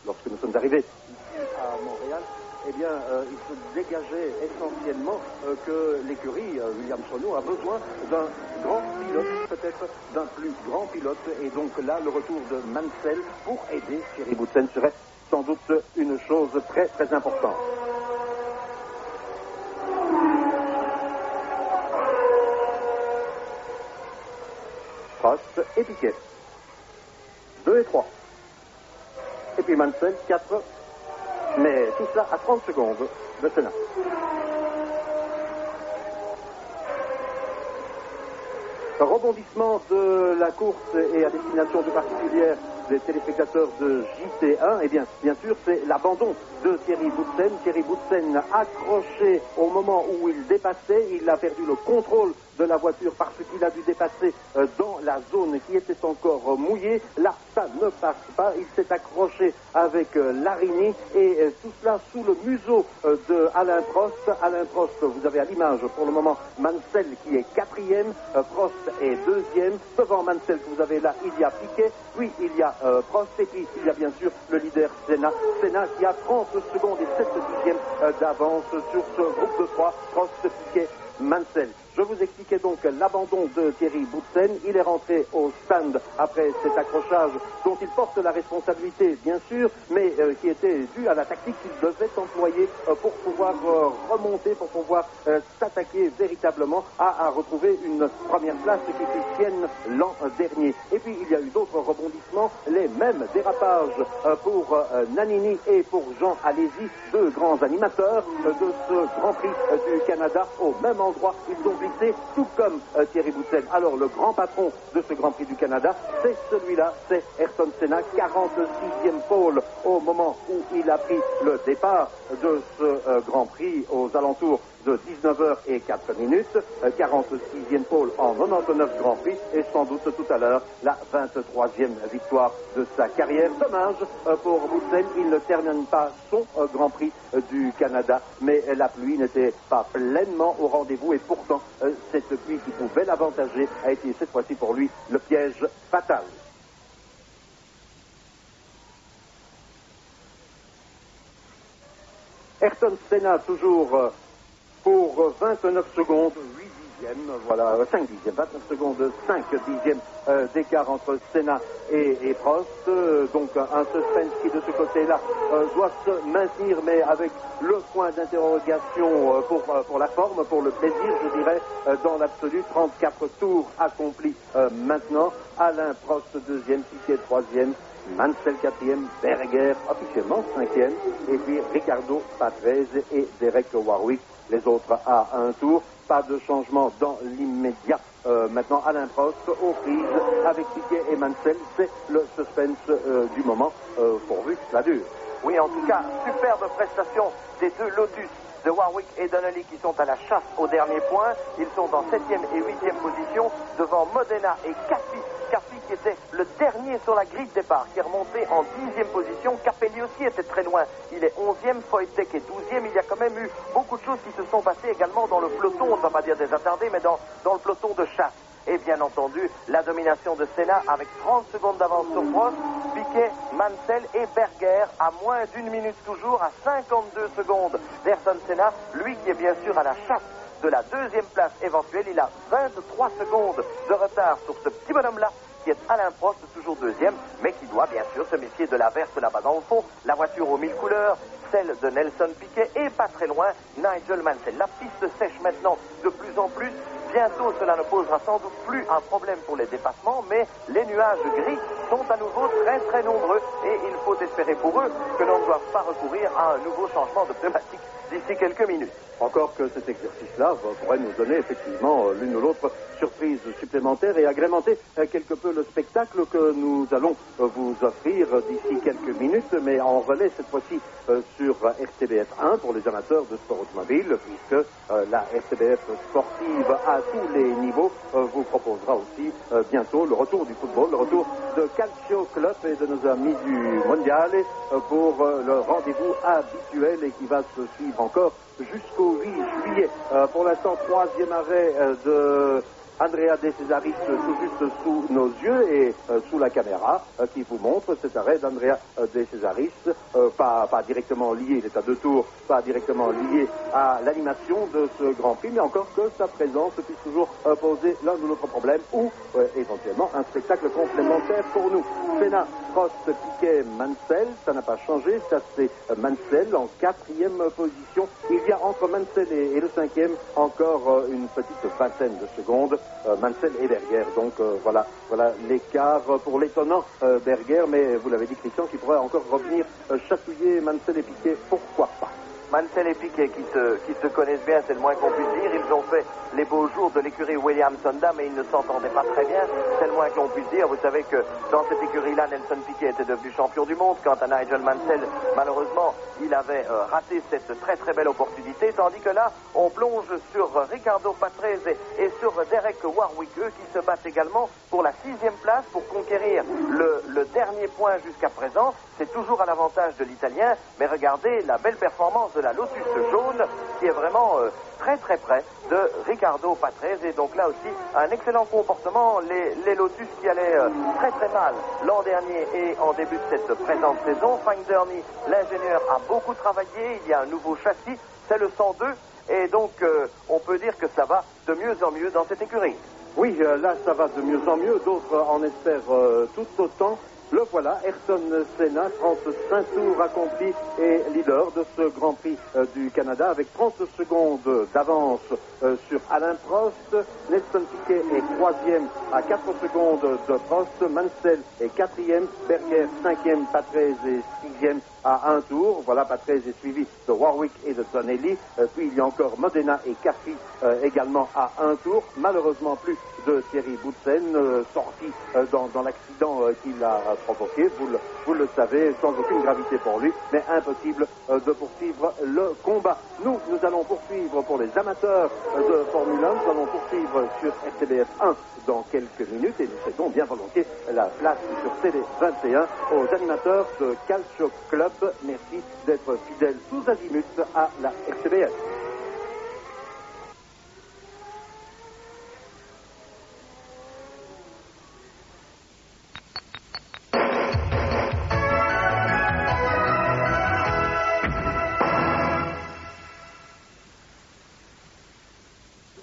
lorsque nous sommes arrivés à Montréal, eh bien, il se dégageait essentiellement que l'écurie Williams Renault a besoin d'un grand pilote, peut-être d'un plus grand pilote, et donc là, le retour de Mansell pour aider Thierry Boutsen serait sans doute une chose très très importante. Prost et Piquet. 2 et 3. Et puis Mansell, 4. Mais tout cela à 30 secondes de Senna. Rebondissement de la course et à destination tout particulière des téléspectateurs de JT1, eh bien sûr, c'est l'abandon de Thierry Boutsen. Thierry Boutsen accroché au moment où il dépassait, il a perdu le contrôle de la voiture parce qu'il a dû dépasser dans la zone qui était encore mouillée. Là, ça ne passe pas. Il s'est accroché avec Larini et tout cela sous le museau de Alain Prost. Alain Prost, vous avez à l'image pour le moment Mansell qui est 4e, Prost est 2e. Devant Mansell que vous avez là, il y a Piquet, puis il y a Prost et puis il y a bien sûr le leader Senna. Senna qui a 30 secondes et 7 dixièmes d'avance sur ce groupe de 3, Prost, Piquet, Mansell. Je vous expliquais donc l'abandon de Thierry Boutsen. Il est rentré au stand après cet accrochage dont il porte la responsabilité, bien sûr, mais qui était dû à la tactique qu'il devait employer pour pouvoir remonter, pour pouvoir s'attaquer véritablement à retrouver une première place qui fut sienne l'an dernier. Et puis il y a eu d'autres rebondissements, les mêmes dérapages pour Nannini et pour Jean Alesi, deux grands animateurs de ce Grand Prix du Canada au même endroit. Ils ont glissé, tout comme Thierry Boutsen. Alors le grand patron de ce Grand Prix du Canada, c'est celui-là, c'est Ayrton Senna, 46e pole au moment où il a pris le départ de ce Grand Prix aux alentours de 19h04, 46e pole en 99 Grand Prix et sans doute tout à l'heure la 23e victoire de sa carrière. Dommage pour Boutsen, il ne termine pas son Grand Prix du Canada, mais la pluie n'était pas pleinement au rendez-vous et pourtant cette pluie qui pouvait l'avantager a été cette fois-ci pour lui le piège fatal. Ayrton Senna toujours pour 29 secondes, 8 dixièmes, voilà, 5 dixièmes, 29 secondes, 5 dixièmes d'écart entre Senna et Prost. Donc un suspense qui de ce côté-là doit se maintenir, mais avec le point d'interrogation pour la forme, pour le plaisir, je dirais, dans l'absolu. 34 tours accomplis maintenant. Alain Prost 2e, Piquet 3e. Mansell 4e, Berger officiellement 5e, et puis Ricardo Patrese et Derek Warwick, les autres à un tour. Pas de changement dans l'immédiat. Maintenant, Alain Prost aux prises avec Piquet et Mansell, c'est le suspense du moment, pourvu que cela dure. Oui, en tout cas, superbe prestation des deux Lotus de Warwick et Donnelly qui sont à la chasse au dernier point. Ils sont en 7e et 8e position devant Modena et Caffi. Caffi qui était le dernier sur la grille de départ, qui est remonté en 10e position. Capelli aussi était très loin. Il est 11e, Foytek est 12e. Il y a quand même eu beaucoup de choses qui se sont passées également dans le peloton, on ne va pas dire des attardés, mais dans le peloton de chasse. Et bien entendu, la domination de Senna avec 30 secondes d'avance sur Prost, Piquet, Mansell et Berger à moins d'une minute toujours, à 52 secondes d'Ayrton Senna, lui qui est bien sûr à la chasse de la deuxième place éventuelle. Il a 23 secondes de retard sur ce petit bonhomme-là qui est Alain Prost, toujours deuxième, mais qui doit bien sûr se méfier de la verte là-bas dans le fond, la voiture aux 1000 couleurs, celle de Nelson Piquet et pas très loin Nigel Mansell. La piste sèche maintenant de plus en plus. Bientôt, cela ne posera sans doute plus un problème pour les dépassements, mais les nuages gris sont à nouveau très très nombreux et il faut espérer pour eux que l'on ne doive pas recourir à un nouveau changement de pneumatique d'ici quelques minutes. Encore que cet exercice-là pourrait nous donner effectivement l'une ou l'autre surprise supplémentaire et agrémenter quelque peu le spectacle que nous allons vous offrir d'ici quelques minutes, mais en relais cette fois-ci sur RTBF 1 pour les amateurs de sport automobile, puisque la RTBF sportive à tous les niveaux vous proposera aussi bientôt le retour du football, le retour de Calcio Club et de nos amis du Mondiale pour le rendez-vous habituel et qui va se suivre encore jusqu'au 8 juillet. Pour l'instant, troisième arrêt de Andrea De Cesaris tout juste sous nos yeux et sous la caméra qui vous montre cet arrêt d'Andrea De Cesaris, pas directement lié, il est à 2 tours, pas directement lié à l'animation de ce Grand Prix, mais encore que sa présence puisse toujours poser l'un ou l'autre problème ou éventuellement un spectacle complémentaire pour nous. Senna, Prost, Piquet, Mansell, ça n'a pas changé, ça c'est Mansell en 4e position. Il y a entre Mansell et le 5e encore une petite vingtaine de secondes. Mansell et Berger, donc voilà l'écart pour l'étonnant Berger, mais vous l'avez dit Christian, qui pourrait encore revenir chatouiller Mansell et Piquet, pourquoi pas. Mansell et Piquet qui se connaissent bien, c'est le moins qu'on puisse dire. Ils ont fait les beaux jours de l'écurie Williams-Honda, mais ils ne s'entendaient pas très bien. C'est le moins qu'on puisse dire. Vous savez que dans cette écurie-là, Nelson Piquet était devenu champion du monde. Quant à Nigel Mansell, malheureusement, il avait raté cette très très belle opportunité. Tandis que là, on plonge sur Ricardo Patrese et sur Derek Warwick, eux qui se battent également pour la 6e place pour conquérir le dernier point jusqu'à présent. C'est toujours à l'avantage de l'Italien, mais regardez la belle performance de la Lotus jaune qui est vraiment très très près de Ricardo Patrese. Et donc là aussi, un excellent comportement. Les Lotus qui allaient très très mal l'an dernier et en début de cette présente saison. Frank Derny, l'ingénieur, a beaucoup travaillé. Il y a un nouveau châssis, c'est le 102. Et donc, on peut dire que ça va de mieux en mieux dans cette écurie. Oui, là, ça va de mieux en mieux. D'autres en espèrent tout autant. Le voilà, Ayrton Senna, 35 tours accomplis et leader de ce Grand Prix du Canada avec 30 secondes d'avance sur Alain Prost. Nelson Piquet est 3e à 4 secondes de Prost. Mansell est 4e, Berger 5e, Patrese est 6e à 1 tour. Voilà, Patrese est suivi de Warwick et de Tonelli. Puis il y a encore Modena et Caffi également à 1 tour. Malheureusement plus de Thierry Boutsen, sorti dans l'accident qu'il a provoqué, vous le savez, sans aucune gravité pour lui, mais impossible de poursuivre le combat. Nous allons poursuivre pour les amateurs de Formule 1, nous allons poursuivre sur RTBF 1 dans quelques minutes et nous cédons bien volontiers la place sur Télé 21 aux animateurs de Calcio Club. Merci d'être fidèles tous azimuts à la RTBF.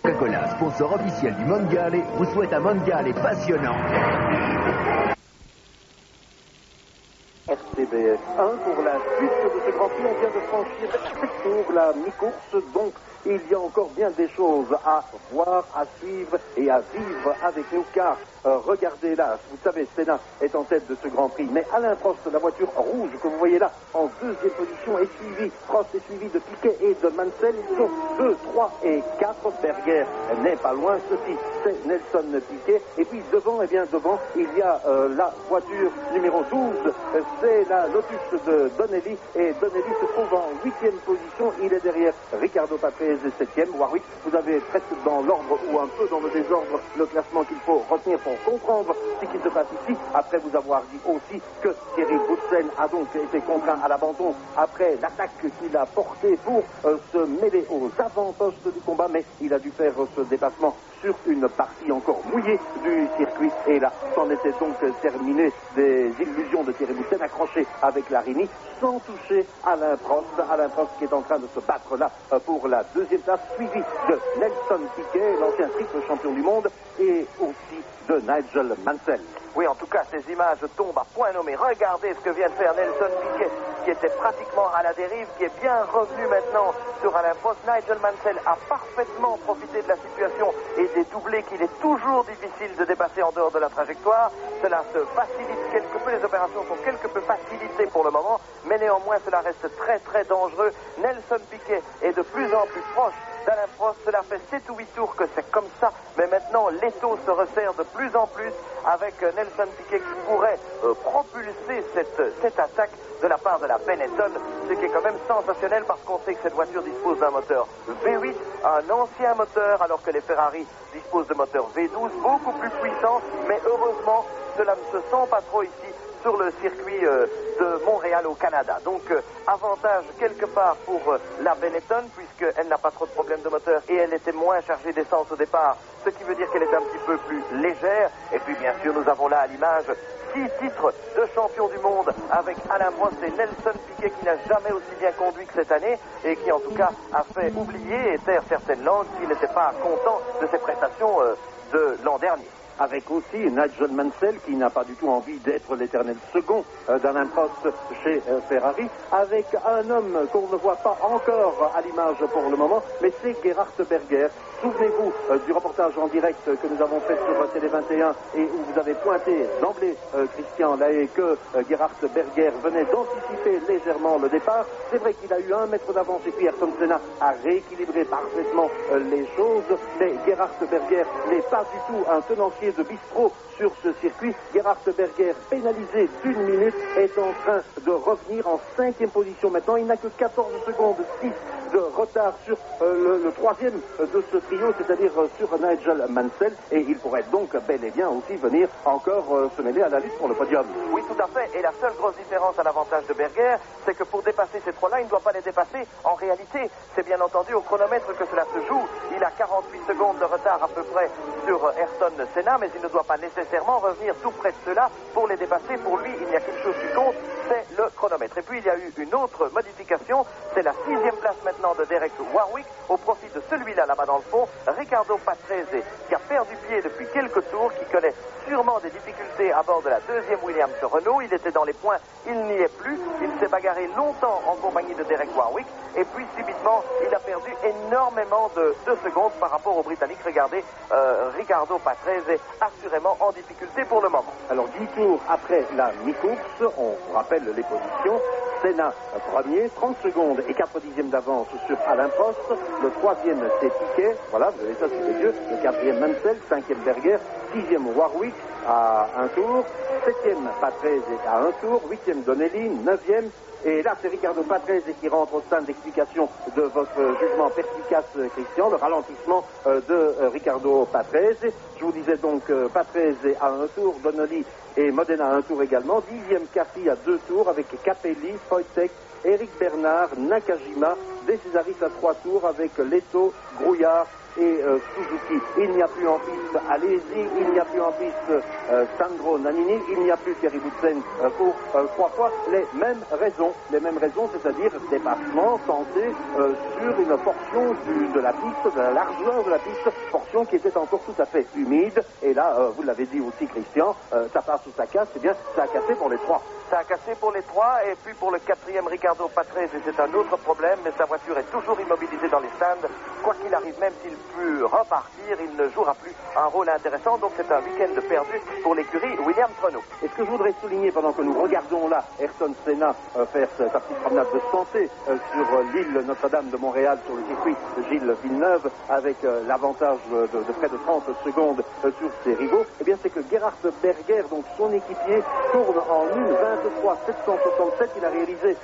Coca-Cola, sponsor officiel du Mondiale, vous souhaite un Mondiale passionnant. RTBF 1 pour la suite de ce Grand Prix. On vient de franchir cette tour, la mi-course, donc il y a encore bien des choses à voir, à suivre et à vivre avec nous, car regardez là, vous savez, Senna est en tête de ce Grand Prix, mais Alain Prost, la voiture rouge que vous voyez là, en 2e position, est suivi, Prost est suivi de Piquet et de Mansell. Ils sont 2, 3 et 4. Berger n'est pas loin, ceci c'est Nelson Piquet, et puis devant, il y a la voiture numéro 12, c'est la Lotus de Donnelly, et Donnelly se trouve en 8e position, il est derrière Ricardo Patrese, 7e, Warwick. Vous avez presque dans l'ordre ou un peu dans le désordre le classement qu'il faut retenir pour comprendre ce qui se passe ici, après vous avoir dit aussi que Thierry Boutsen a donc été contraint à l'abandon après l'attaque qu'il a portée pour se mêler aux avant-postes du combat, mais il a dû faire ce dépassement sur une partie encore mouillée du circuit, et là, c'en était donc terminé des illusions de Thierry Boutsen accroché avec Larini, sans toucher Alain Prost qui est en train de se battre là pour la 2e place, suivi de Nelson Piquet, l'ancien triple champion du monde, et aussi de Nigel Mansell. Oui, en tout cas, ces images tombent à point nommé. Regardez ce que vient de faire Nelson Piquet, qui était pratiquement à la dérive, qui est bien revenu maintenant sur Alain Prost. Nigel Mansell a parfaitement profité de la situation et des doublés qu'il est toujours difficile de dépasser en dehors de la trajectoire. Cela se facilite quelque peu, les opérations sont quelque peu facilitées pour le moment, mais néanmoins cela reste très très dangereux. Nelson Piquet est de plus en plus proche d'Alain Prost. Cela fait 7 ou 8 tours que c'est comme ça, mais maintenant l'étau se resserre de plus en plus avec Nelson Piquet qui pourrait propulser cette attaque de la part de la Benetton, ce qui est quand même sensationnel parce qu'on sait que cette voiture dispose d'un moteur V8, un ancien moteur, alors que les Ferrari disposent de moteurs V12 beaucoup plus puissants, mais heureusement cela ne se sent pas trop ici sur le circuit de Montréal au Canada. Donc avantage quelque part pour la Benetton puisqu'elle n'a pas trop de problèmes de moteur et elle était moins chargée d'essence au départ, ce qui veut dire qu'elle est un petit peu plus légère. Et puis bien sûr nous avons là à l'image 6 titres de champion du monde avec Alain Prost et Nelson Piquet qui n'a jamais aussi bien conduit que cette année et qui en tout cas a fait oublier et taire certaines langues s'il n'était pas content de ses prestations de l'an dernier. Avec aussi Nigel Mansell qui n'a pas du tout envie d'être l'éternel second d'Alain Prost chez Ferrari, avec un homme qu'on ne voit pas encore à l'image pour le moment, mais c'est Gerhard Berger. Souvenez-vous du reportage en direct que nous avons fait sur Télé 21 et où vous avez pointé d'emblée, Christian Lahaye, que Gerhard Berger venait d'anticiper légèrement le départ. C'est vrai qu'il a eu 1 mètre d'avance et puis Ayrton Senna a rééquilibré parfaitement les choses, mais Gerhard Berger n'est pas du tout un tenancier de bistrot sur ce circuit. Gerhard Berger, pénalisé d'1 minute, est en train de revenir en 5e position maintenant. Il n'a que 14 secondes 6 de retard sur le 3e de ce trio, c'est-à-dire sur Nigel Mansell, et il pourrait donc bel et bien aussi venir encore se mêler à la lutte pour le podium. Oui, tout à fait, et la seule grosse différence à l'avantage de Berger, c'est que pour dépasser ces 3-là, il ne doit pas les dépasser. En réalité, c'est bien entendu au chronomètre que cela se joue. Il a 48 secondes de retard à peu près sur Ayrton Senna, mais il ne doit pas nécessairement revenir tout près de cela pour les dépasser. Pour lui, il n'y a qu'une chose qui compte, c'est le chronomètre. Et puis il y a eu une autre modification, c'est la 6e place maintenant de Derek Warwick au profit de celui-là là-bas dans le fond, Riccardo Patrese, qui a perdu pied depuis quelques tours, qui connaît sûrement des difficultés à bord de la 2e Williams Renault. Il était dans les points, il n'y est plus. Il s'est bagarré longtemps en compagnie de Derek Warwick et puis subitement il a perdu énormément de secondes par rapport au Britannique. Regardez, Riccardo Patrese est assurément en difficulté pour le moment. Alors 10 tours après la mi-course, on rappelle les positions. Senna premier, 30 secondes et 4 dixièmes d'avance sur Alain Prost. Le 3e c'est Piquet, voilà, vous avez ça sur les yeux. Le 4e Mansell, 5e Berger, 6e Warwick à 1 tour, 7e Patrese à 1 tour, 8e Donnelly, 9e. Et là, c'est Riccardo Patrese qui rentre au stand d'explication de votre jugement perspicace, Christian, le ralentissement de Riccardo Patrese. Je vous disais donc Patrese à 1 tour, Donnelly et Modena à 1 tour également. 10e Cassi à 2 tours avec Capelli, Wojtek, Eric Bernard, Nakajima, De Cesaris à 3 tours avec Leto, Brouillard et Suzuki. Il n'y a plus en piste Alesi, il n'y a plus en piste Sandro Nannini, il n'y a plus Thierry Boutsen pour 3 fois les mêmes raisons, c'est-à-dire dépassement tenté sur une portion de la piste, de la largeur de la piste, portion qui était encore tout à fait humide. Et là, vous l'avez dit aussi, Christian, ça passe ou ça casse, eh bien, ça a cassé pour les 3. Ça a cassé pour les 3 et puis pour le 4e Riccardo Patrese, c'est un autre problème, mais sa voiture est toujours immobilisée dans les stands. Quoi qu'il arrive, même s'il peut repartir, il ne jouera plus un rôle intéressant, donc c'est un week-end perdu pour l'écurie Williams Renault. Et ce que je voudrais souligner pendant que nous regardons là Ayrton Senna faire sa petite promenade de santé sur l'île Notre-Dame de Montréal, sur le circuit de Gilles Villeneuve, avec l'avantage de près de 30 secondes sur ses rivaux, eh bien c'est que Gerhard Berger, donc son équipier, tourne en 1:23.767. Il a réalisé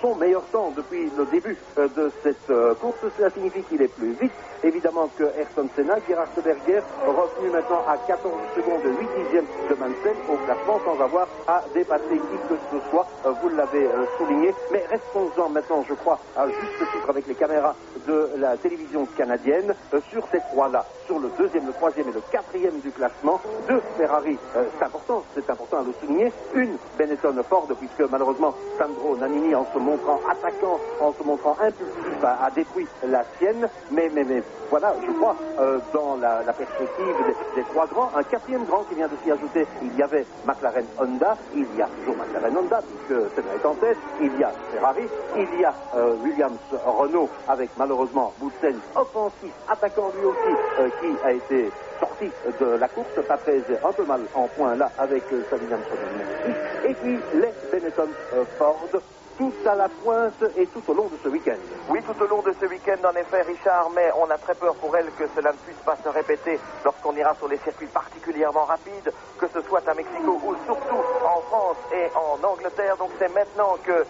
son meilleur temps depuis le début de cette course. Cela signifie qu'il est plus vite, évidemment, que Ayrton Senna. Gerhard Berger revenu maintenant à 14 secondes 8 dixièmes de Mansell au classement sans avoir à dépasser qui que ce soit. Vous l'avez souligné. Mais restons-en maintenant, je crois, à juste titre avec les caméras de la télévision canadienne sur ces 3-là, sur le 2e, le 3e et le 4e du classement. 2 Ferrari, c'est important à le souligner. Une Benetton Benetton Ford, puisque malheureusement Sandro Nannini, en se montrant attaquant, en se montrant impulsif, a détruit la sienne. Mais voilà, je crois, dans la perspective des trois grands, un quatrième grand qui vient de s'y ajouter. Il y avait McLaren Honda, il y a toujours McLaren Honda, puisque Senna est en tête, il y a Ferrari, il y a Williams Renault, avec malheureusement Boutsen offensif, attaquant lui aussi, qui a été sorti de la course. Patrese un peu mal en point là avec sa Williams Renault. Et puis les Benetton Ford, tout à la pointe et tout au long de ce week-end. Oui, tout au long de ce week-end, en effet, Richard, mais on a très peur pour elle que cela ne puisse pas se répéter lorsqu'on ira sur les circuits particulièrement rapides, que ce soit à Mexico ou surtout en France et en Angleterre. Donc c'est maintenant que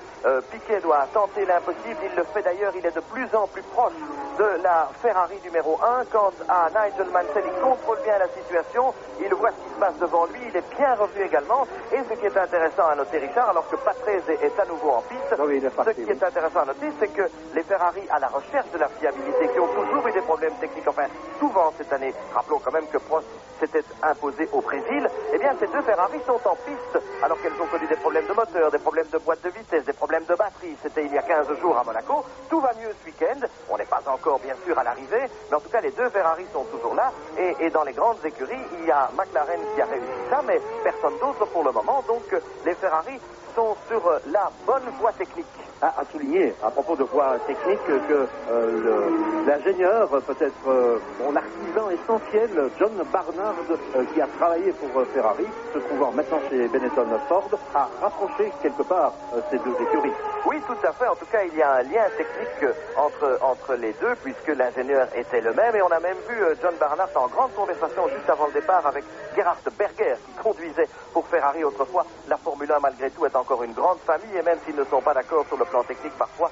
Piquet doit tenter l'impossible. Il le fait d'ailleurs, il est de plus en plus proche de la Ferrari numéro 1. Quant à Nigel Mansell, il contrôle bien la situation, il voit ce qui se passe devant lui, il est bien revenu également. Et ce qui est intéressant à noter, Richard, alors que Patrese est à nouveau en piste, ce qui est intéressant à noter, c'est que les Ferrari, à la recherche de la fiabilité, qui ont toujours eu des problèmes techniques, enfin souvent cette année, rappelons quand même que Prost s'était imposé au Brésil, eh bien ces deux Ferrari sont en piste, alors qu'elles ont connu des problèmes de moteur, des problèmes de boîte de vitesse, des problèmes de batterie. C'était il y a 15 jours à Monaco. Tout va mieux ce week-end. On n'est pas encore bien sûr à l'arrivée, mais en tout cas les deux Ferrari sont toujours là, et dans les grandes écuries, il y a McLaren qui a réussi ça, mais personne d'autre pour le moment. Donc les Ferrari sont sur la bonne voie technique. À souligner, à propos de voie technique, que l'ingénieur, peut-être mon artisan essentiel, John Barnard, qui a travaillé pour Ferrari, se trouvant maintenant chez Benetton Ford, a rapproché quelque part ces deux écuries. Oui, tout à fait. En tout cas, il y a un lien technique entre les deux, puisque l'ingénieur était le même. Et on a même vu John Barnard en grande conversation juste avant le départ avec Gerhard Berger, qui conduisait pour Ferrari autrefois. La Formule 1, malgré tout, est encore une grande famille. Et même s'ils ne sont pas d'accord sur le plan technique, parfois,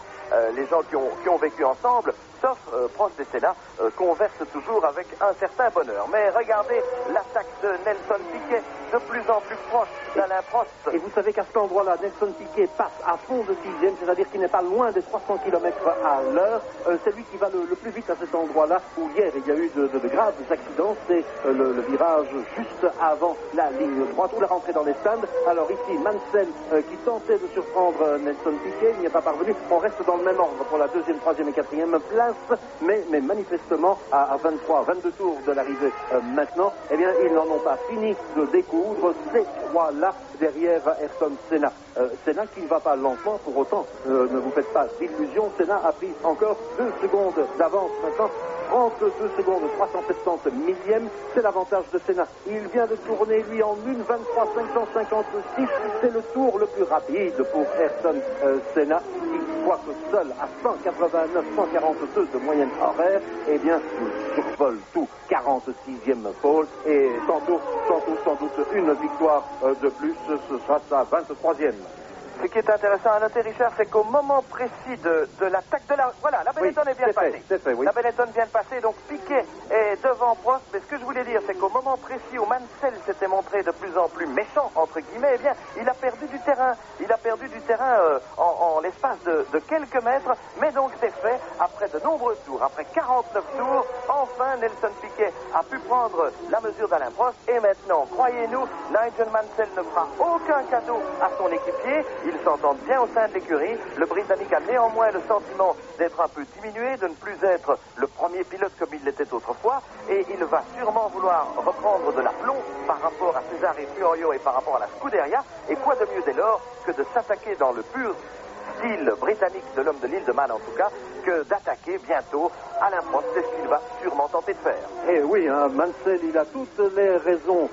les gens qui ont vécu ensemble, sauf Prost et Senna, conversent toujours avec un certain bonheur. Mais regardez l'attaque de Nelson Piquet, de plus en plus proche d'Alain Prost. Et vous savez qu'à cet endroit-là, Nelson Piquet passe à fond de sixième, c'est-à-dire qu'il n'est pas loin des 300 km à l'heure. C'est lui qui va le plus vite à cet endroit-là, où hier il y a eu de graves accidents. C'est le virage juste avant la ligne droite, où la rentrée dans les stands. Alors ici, Mansell qui tentait de surprendre Nelson Piquet, il n'y est pas parvenu. On reste dans le même ordre pour la deuxième, troisième et quatrième place, mais manifestement à 23, 22 tours de l'arrivée maintenant, eh bien ils n'en ont pas fini de découdre ces trois-là derrière Ayrton Senna. Senna qui ne va pas lentement, pour autant, ne vous faites pas d'illusions, Senna a pris encore 2 secondes d'avance maintenant. 32 secondes, 370 millièmes, c'est l'avantage de Senna. Il vient de tourner, lui, en 1:23 556. C'est le tour le plus rapide pour Ayrton Senna, qui, quoique seul à 189, 142 de moyenne horaire, eh bien, il survole tout. 46e pole, et tantôt, sans doute, une victoire de plus, ce sera sa 23e. Ce qui est intéressant à noter, Richard, c'est qu'au moment précis de l'attaque de la... Voilà, la Benetton est bien passée. Oui. La Benetton vient de passer, donc Piquet est devant Prost. Mais ce que je voulais dire, c'est qu'au moment précis où Mansell s'était montré de plus en plus méchant, entre guillemets, eh bien, il a perdu du terrain. Il a perdu du terrain en l'espace de quelques mètres. Mais donc, c'est fait, après de nombreux tours, après 49 tours, enfin, Nelson Piquet a pu prendre la mesure d'Alain Prost. Et maintenant, croyez-nous, Nigel Mansell ne fera aucun cadeau à son équipier. Ils s'entendent bien au sein de l'écurie. Le Britannique a néanmoins le sentiment d'être un peu diminué, de ne plus être le premier pilote comme il l'était autrefois. Et il va sûrement vouloir reprendre de l'aplomb par rapport à Cesare Fiorio et par rapport à la Scuderia. Et quoi de mieux dès lors que de s'attaquer dans le pur style britannique de l'homme de l'île de Man en tout cas, que d'attaquer bientôt Alain Prost. C'est ce qu'il va sûrement tenter de faire. Et oui, Mansell, il a toutes les raisons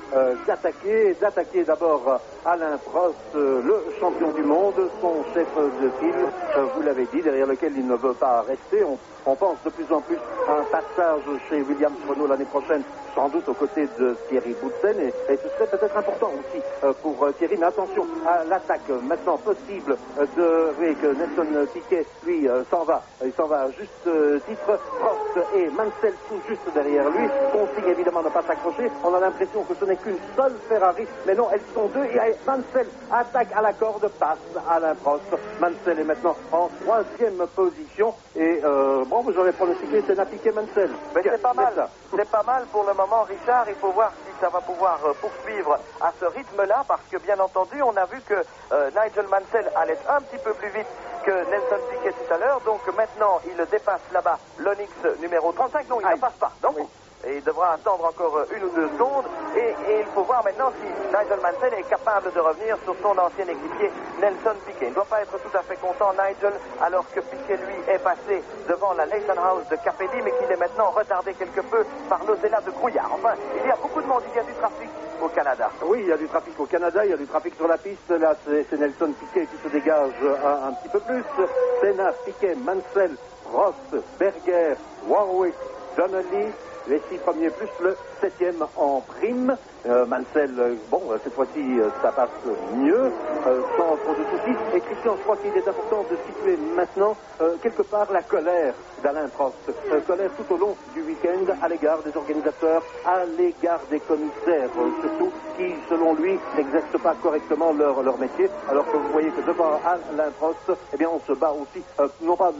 d'attaquer d'abord Alain Prost, le champion du monde, son chef de file, vous l'avez dit, derrière lequel il ne veut pas rester. On pense de plus en plus à un passage chez Williams Renault l'année prochaine, sans doute aux côtés de Thierry Boutsen, et ce serait peut-être important aussi pour Thierry. Mais attention à l'attaque maintenant possible que Nelson Piquet, lui, s'en va. Il s'en va à juste titre. Prost et Mansell tout juste derrière lui. Consigne évidemment de ne pas s'accrocher. On a l'impression que ce n'est qu'une seule Ferrari, mais non, elles sont deux. Et Mansell attaque à la corde, passe Alain Prost. Mansell est maintenant en 3e position. Et vous aurez pronostiqué Senna, Piquet, Mansell. Mais c'est pas mal. C'est pas mal pour le moment, Richard. Il faut voir si ça va pouvoir poursuivre à ce rythme-là, parce que bien entendu, on a vu que Nigel Mansell allait un petit peu plus vite que Nelson Piquet tout à l'heure. Donc maintenant, il dépasse là-bas l'Onyx numéro 35. Non, il ne passe pas. Donc, oui. Et il devra attendre encore 1 ou 2 secondes. Et il faut voir maintenant si Nigel Mansell est capable de revenir sur son ancien équipier Nelson Piquet. Il ne doit pas être tout à fait content, Nigel, alors que Piquet, lui, est passé devant la Leyton House de Capelli, mais qu'il est maintenant retardé quelque peu par l'Ozella de Grouillard. Enfin, il y a beaucoup de monde, il y a du trafic au Canada. Oui, il y a du trafic au Canada, il y a du trafic sur la piste. Là, c'est Nelson Piquet qui se dégage un petit peu plus. Senna, Piquet, Mansell, Ross, Berger, Warwick, Donnelly. Les 6 premiers plus le 7e en prime. Mansell, cette fois-ci, ça passe mieux, sans trop de soucis. Et Christian, je crois qu'il est important de situer maintenant, quelque part, la colère d'Alain Prost. Colère tout au long du week-end à l'égard des organisateurs, à l'égard des commissaires, surtout, qui, selon lui, n'exercent pas correctement leur métier. Alors que vous voyez que devant Alain Prost, eh bien, on se bat aussi,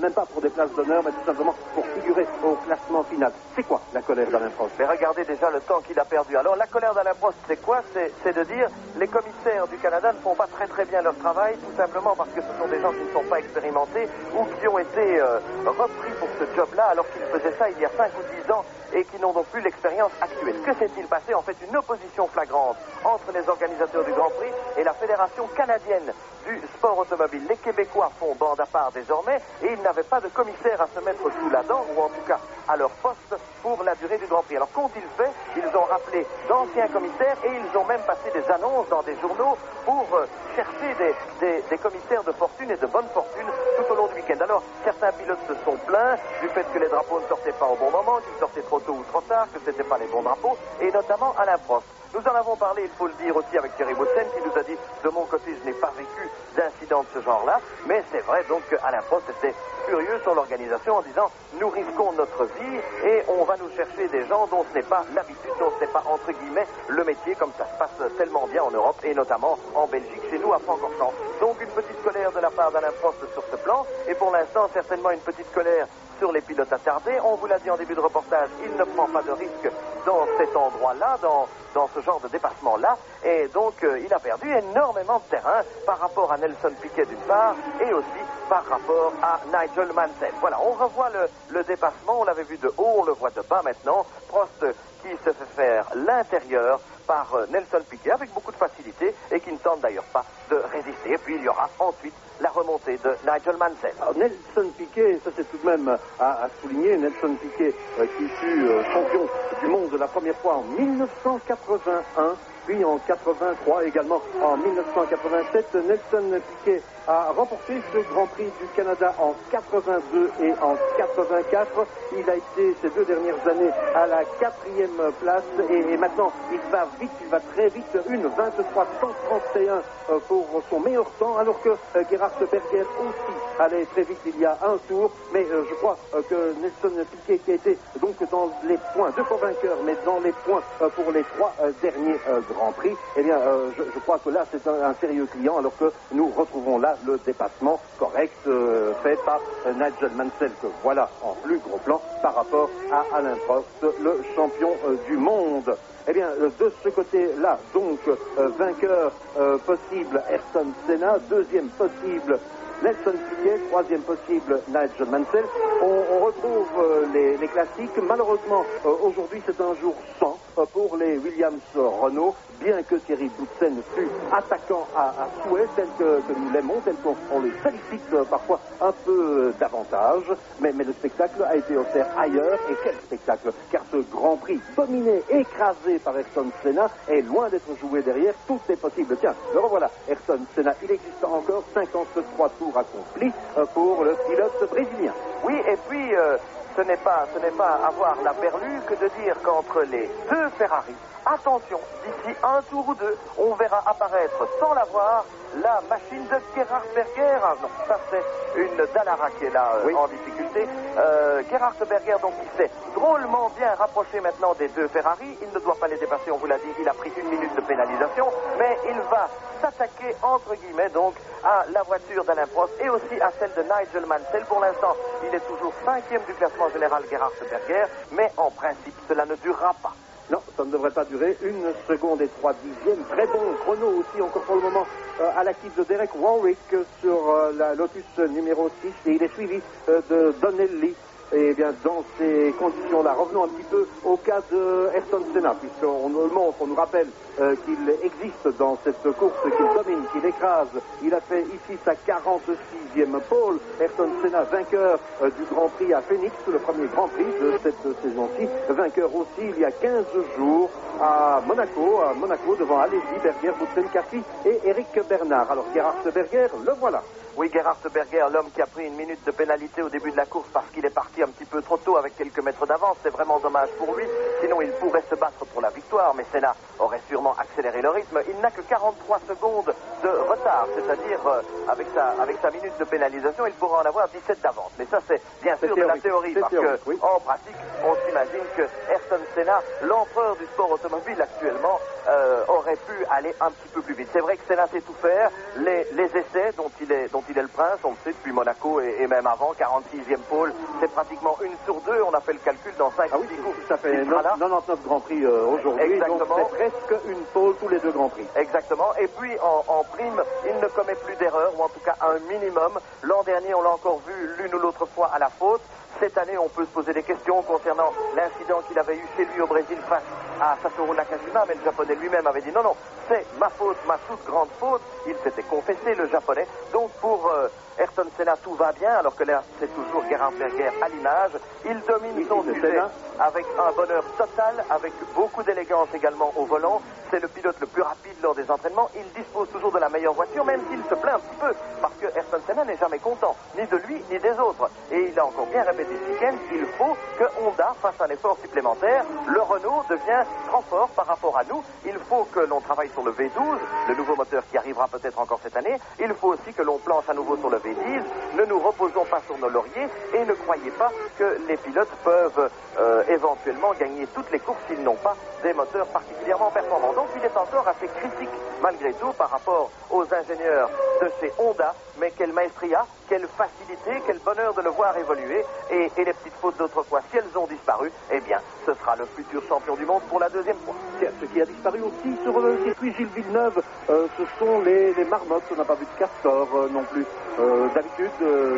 même pas pour des places d'honneur, mais tout simplement pour figurer au classement final. C'est quoi la colère d'Alain Prost? Mais regardez déjà le temps qu'il a perdu. Alors, la colère d'Alain Prost, c'est quoi? C'est de dire les commissaires du Canada ne font pas très très bien leur travail, tout simplement parce que ce sont des gens qui ne sont pas expérimentés ou qui ont été repris pour ce job-là alors qu'ils faisaient ça il y a 5 ou 10 ans et qui n'ont donc plus l'expérience actuelle. Que s'est-il passé? En fait, une opposition flagrante entre les organisateurs du Grand Prix et la Fédération canadienne du sport automobile. Les Québécois font bande à part désormais et ils n'avaient pas de commissaire à se mettre sous la dent, ou en tout cas à leur poste pour la durée du Grand Prix. Alors qu'ont-ils fait? Ils ont rappelé d'anciens commissaires et ils ont même passé des annonces dans des journaux pour chercher des commissaires de fortune et de bonne fortune tout au long du week-end. Alors, certains pilotes se sont plaints du fait que les drapeaux ne sortaient pas au bon moment, qu'ils sortaient trop tôt ou trop tard, que ce n'étaient pas les bons drapeaux, et notamment Alain Prost. Nous en avons parlé, il faut le dire aussi, avec Thierry Boutsen, qui nous a dit, de mon côté, je n'ai pas vécu d'incident de ce genre-là, mais c'est vrai donc qu'Alain Prost était furieux sur l'organisation en disant, nous risquons notre vie et on va nous chercher des gens dont ce n'est pas l'habitude, dont ce n'est pas, entre guillemets, le métier, comme ça se passe tellement bien en Europe et notamment en Belgique, chez nous à Francorchamps. Donc une petite colère de la part d'Alain Prost sur ce plan, et pour l'instant, certainement une petite colère sur les pilotes attardés. On vous l'a dit en début de reportage, il ne prend pas de risque dans cet endroit-là, dans ce genre de dépassement-là, et donc il a perdu énormément de terrain par rapport à Nelson Piquet d'une part, et aussi par rapport à Nigel Mansell. Voilà, on revoit le dépassement, on l'avait vu de haut, on le voit de bas maintenant. Prost qui se fait faire l'intérieur par Nelson Piquet avec beaucoup de facilité et qui ne tente d'ailleurs pas de résister. Et puis il y aura ensuite la remontée de Nigel Mansell. Alors, Nelson Piquet, ça c'est tout de même à souligner, Nelson Piquet qui fut champion du monde la première fois en 1981, puis en 83 également en 1987. Nelson Piquet a remporté ce Grand Prix du Canada en 82 et en 84. Il a été ces 2 dernières années à la 4e place et maintenant il va vite, il va très vite, 1:23:131 pour son meilleur temps, alors que Gerhard Berger aussi allait très vite il y a un tour, mais je crois que Nelson Piquet, qui a été donc dans les points, 2 fois vainqueur, mais dans les points pour les 3 derniers Grands Prix, eh bien je crois que là c'est un sérieux client, alors que nous retrouvons là le dépassement correct fait par Nigel Mansell, que voilà en plus gros plan par rapport à Alain Prost, le champion du monde. Eh bien, de ce côté-là, donc, vainqueur possible Ayrton Senna, 2e possible Nelson Piquet, 3e possible Nigel Mansell. On retrouve les classiques. Malheureusement, aujourd'hui, c'est un jour sans pour les Williams-Renault, bien que Thierry Boutsen fût attaquant à souhait, tel que nous l'aimons, tel qu'on le félicite parfois un peu davantage, mais le spectacle a été offert ailleurs, et quel spectacle, car ce Grand Prix dominé, écrasé par Ayrton Senna est loin d'être joué derrière, tout est possible. Tiens, le revoilà, Ayrton Senna, il existe encore 53 tours accomplis pour le pilote brésilien. Oui, et puis ce n'est pas avoir la berlue que de dire qu'entre les 2 Ferrari, attention, d'ici un tour ou 2, on verra apparaître sans l'avoir la machine de Gerhard Berger. Ah non, ça c'est une Dallara qui est là en difficulté. Gerhard Berger, donc, il s'est drôlement bien rapproché maintenant des deux Ferrari. Il ne doit pas les dépasser, on vous l'a dit, il a pris 1 minute de pénalisation, mais il va s'attaquer, entre guillemets, donc, à la voiture d'Alain Prost et aussi à celle de Nigel Mansell. Pour l'instant, il est toujours 5e du classement général, Gerhard Berger, mais en principe, cela ne durera pas. Non, ça ne devrait pas durer. 1 seconde et 3 dixièmes. Très bon chrono aussi, encore pour le moment, à l'actif de Derek Warwick sur la Lotus numéro 6. Et il est suivi de Donnelly. Et bien, dans ces conditions-là, revenons un petit peu au cas de Ayrton Senna, puisqu'on nous le montre, on nous rappelle qu'il existe dans cette course, qu'il domine, qu'il écrase. Il a fait ici sa 46e pole. Ayrton Senna, vainqueur du Grand Prix à Phoenix, le premier Grand Prix de cette saison-ci. Vainqueur aussi il y a 15 jours à Monaco devant Alesi, Berger, Boutsen, Caffi et Eric Bernard. Alors Gerhard Berger, le voilà. Oui, Gerhard Berger, l'homme qui a pris 1 minute de pénalité au début de la course parce qu'il est parti un petit peu trop tôt avec quelques mètres d'avance. C'est vraiment dommage pour lui. Sinon, il pourrait se battre pour la victoire, mais Senna aurait sûrement accéléré le rythme. Il n'a que 43 secondes de retard, c'est-à-dire avec sa minute de pénalisation, il pourra en avoir 17 d'avance. Mais ça, c'est bien sûr de la théorie, parce qu'en pratique, on s'imagine que Ayrton Senna, l'empereur du sport automobile actuellement, aurait pu aller un petit peu plus vite. C'est vrai que Senna sait tout faire. Les essais dont il est le prince, on le sait depuis Monaco et même avant, 46e pole, c'est pratiquement 1 sur 2, on a fait le calcul dans 5 ou 6 courses. Ça fait 99 Grands Prix aujourd'hui, donc c'est presque 1 pole tous les 2 Grands Prix. Exactement, et puis en prime, il ne commet plus d'erreurs, ou en tout cas un minimum. L'an dernier, on l'a encore vu l'une ou l'autre fois à la faute. Cette année, on peut se poser des questions concernant l'incident qu'il avait eu chez lui au Brésil face à Satoru Nakajima, mais le japonais lui-même avait dit non, c'est ma faute, ma toute grande faute. Il s'était confessé, le japonais. Donc pour Ayrton Senna, tout va bien, alors que là, c'est toujours Gerhard Berger à l'image. Il domine son sujet avec un bonheur total, avec beaucoup d'élégance également au volant. C'est le pilote le plus rapide lors des entraînements. Il dispose toujours de la meilleure voiture, même s'il se plaint un petit peu, parce que Ayrton Senna n'est jamais content, ni de lui, ni des autres. Et il a encore bien répété ce week-end qu'il faut que Honda fasse un effort supplémentaire. Le Renault devient trop fort par rapport à nous. Il faut que l'on travaille sur le V12, le nouveau moteur qui arrivera peut-être encore cette année. Il faut aussi que l'on planche à nouveau sur le V10. Ne nous reposons pas sur nos lauriers et ne croyez pas que les pilotes peuvent éventuellement gagner toutes les courses s'ils n'ont pas des moteurs particulièrement performants. Donc il est encore assez critique malgré tout par rapport aux ingénieurs de chez Honda, mais quelle maestria, quelle facilité, quel bonheur de le voir évoluer, et les petites fautes d'autrefois, si elles ont disparu, eh bien ce sera le futur champion du monde pour la 2e fois. Ce qui a disparu aussi sur le circuit Gilles Villeneuve, ce sont les marmottes. On n'a pas vu de castor non plus. D'habitude,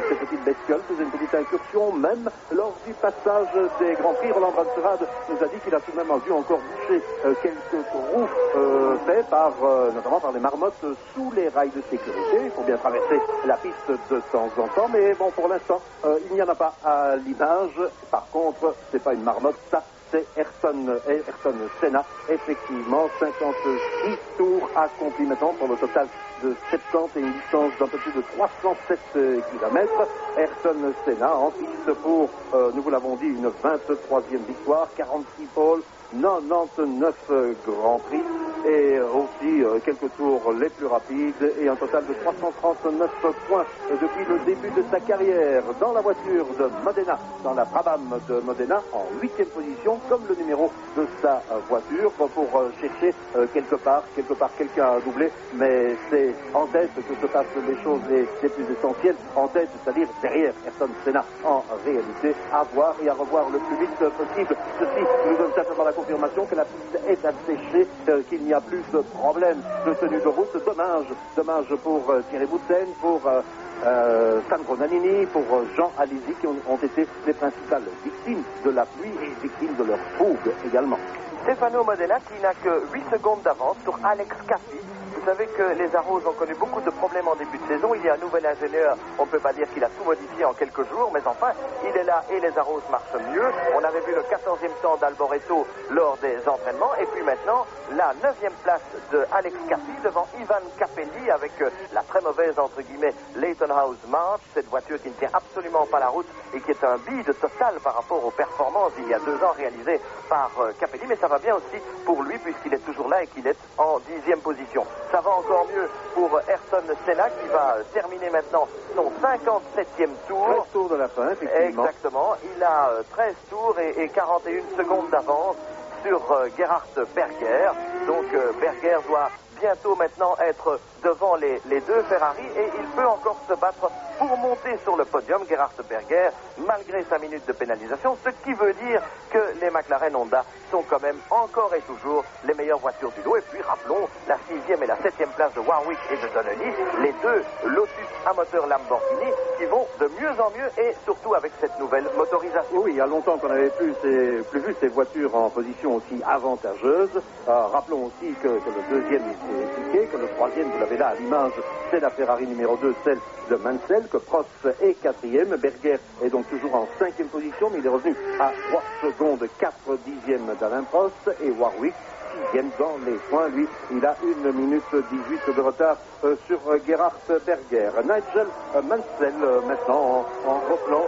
ces petites bestioles faisaient une petite incursion, même lors du passage des Grands Prix. Roland Brunserad nous a dit qu'il a tout de même vu encore boucher quelques trous faits notamment par les marmottes sous les rails de sécurité. Il faut bien traverser la piste de temps en temps, mais bon, pour l'instant, il n'y en a pas à l'image. Par contre, c'est pas une marmotte, ça, c'est Ayrton Senna. Effectivement, 56 tours accomplis maintenant pour le total de 70 et une distance d'un peu plus de 307 km. Ayrton Senna en piste pour, nous vous l'avons dit, une 23e victoire, 46 pôles, 99 Grands Prix et aussi quelques tours les plus rapides et un total de 339 points depuis le début de sa carrière dans la voiture de Modena, dans la Brabham de Modena, en 8e position comme le numéro de sa voiture pour chercher quelque part quelqu'un à doubler, mais c'est en tête que se passent les choses les plus essentielles, en tête, c'est-à-dire derrière Ayrton Senna en réalité, à voir et à revoir le plus vite possible. Ceci nous donne simplement la confirmation que la piste est asséchée, qu'il n'y a plus de problème de tenue de route. Dommage pour Thierry Boutsen, pour Sandro Nannini, pour Jean Alesi, qui ont été les principales victimes de la pluie et victimes de leur fougue également. Stefano Modena qui n'a que 8 secondes d'avance sur Alex Caffi. Vous savez que les Arrows ont connu beaucoup de problèmes en début de saison. Il y a un nouvel ingénieur, on ne peut pas dire qu'il a tout modifié en quelques jours, mais enfin, il est là et les Arrows marchent mieux. On avait vu le 14e temps d'Alboreto lors des entraînements, et puis maintenant, la 9e place de Alex Caffi devant Ivan Capelli avec la très mauvaise, entre guillemets, Leyton House March, cette voiture qui ne tient absolument pas la route et qui est un bide total par rapport aux performances il y a 2 ans réalisées par Capelli, mais ça va bien aussi pour lui puisqu'il est toujours là et qu'il est en 10e position. Ça va encore mieux pour Ayrton Senna qui va terminer maintenant son 57e tour. 13 tours de la fin, effectivement. Exactement. Il a 13 tours et 41 secondes d'avance sur Gerhard Berger. Donc Berger doit bientôt maintenant être devant les deux Ferrari et il peut encore se battre pour monter sur le podium, Gerhard Berger, malgré sa minute de pénalisation, ce qui veut dire que les McLaren Honda sont quand même encore et toujours les meilleures voitures du lot. Et puis rappelons la 6e et la 7e place de Warwick et de Donnelly, les deux Lotus à moteur Lamborghini qui vont de mieux en mieux et surtout avec cette nouvelle motorisation. Oui, il y a longtemps qu'on n'avait plus vu ces voitures en position aussi avantageuse. Rappelons aussi que le deuxième est piqué, que le troisième, vous l'avez là à l'image, c'est la Ferrari numéro 2, celle de Mansell, que Prost est 4e. Berger est donc toujours en 5e position, mais il est revenu à 3 secondes 4 dixièmes d'Alain Prost, et Warwick 6e dans les points. Lui, il a 1 minute 18 de retard sur Gerhard Berger. Nigel Mansell maintenant en replant,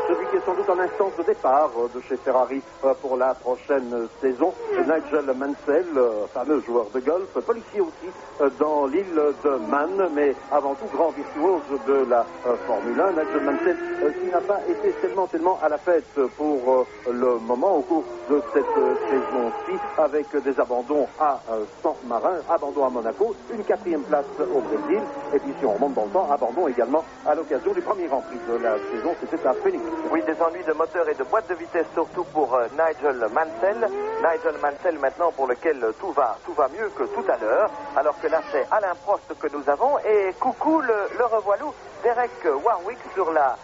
celui qui est sans doute en instance de départ de chez Ferrari pour la prochaine saison. Nigel Mansell, fameux joueur de golf, policier aussi dans l'île de Man, mais avant tout grand virtuose de la Formule 1. Nigel Mansell qui n'a pas été tellement à la fête pour le moment au cours de cette saison-ci, avec des abandons à Saint-Marin, abandon à Monaco, une 4e place au Brésil, et puis si on remonte dans le temps, abandon également à l'occasion du premier Grand Prix de la saison, c'était à Phoenix. Oui, des ennuis de moteur et de boîte de vitesse surtout pour Nigel Mansell. Nigel Mansell maintenant pour lequel tout va mieux que tout à l'heure, alors que là c'est Alain Prost que nous avons, et coucou le revoilou, Derek Warwick sur la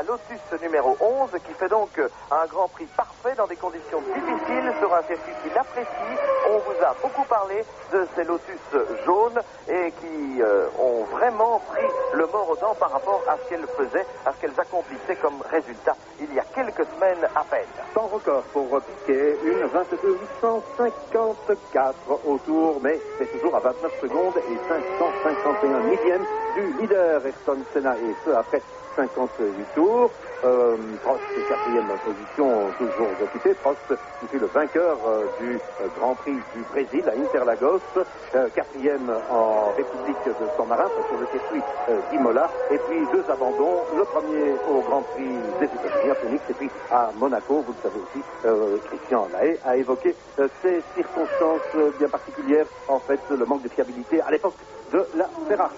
Lotus numéro 11 qui fait donc un Grand Prix parfait dans des conditions difficiles sur un circuit qu'il apprécie. On vous a beaucoup parlé de ces Lotus jaunes et qui ont vraiment pris le mort aux dents par rapport à ce qu'elles faisaient, à ce qu'elles accomplissaient comme résultat il y a quelques semaines à peine. Sans record pour Piquet, une 22,854 au tour, mais c'est toujours à 29 secondes et 551 millièmes du leader Ayrton Senna, et ce après 58 tours. Prost est 4e position, toujours occupé. Prost qui fut le vainqueur du Grand Prix du Brésil à Interlagos, 4e en République de San Marino sur le circuit d'Imola, et puis 2 abandons, le premier au Grand Prix des États-Unis à Phoenix, et puis à Monaco. Vous le savez aussi, Christian Lahaye a évoqué ces circonstances bien particulières, en fait le manque de fiabilité à l'époque de la Ferrari.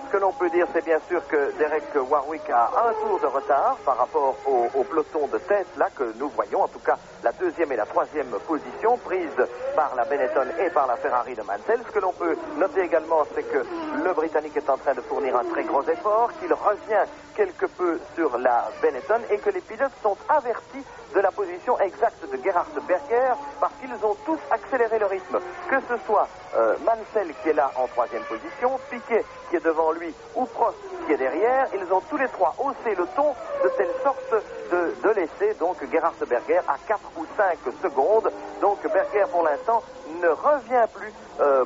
Ce que l'on peut dire, c'est bien sûr que Derek Warwick a un tour de retard par rapport au peloton de tête là que nous voyons, en tout cas la 2e et la 3e position prise par la Benetton et par la Ferrari de Mansell. Ce que l'on peut noter également, c'est que le Britannique est en train de fournir un très gros effort, qu'il revient quelque peu sur la Benetton et que les pilotes sont avertis de la position exacte de Gerhard Berger parce qu'ils ont tous accéléré le rythme. Que ce soit Mansell qui est là en 3e position, Piquet qui est devant lui ou Prost qui est derrière, ils ont tous les trois haussé le ton de telle sorte de laisser donc Gerhard Berger à 4 ou 5 secondes. Donc Berger pour l'instant ne revient plus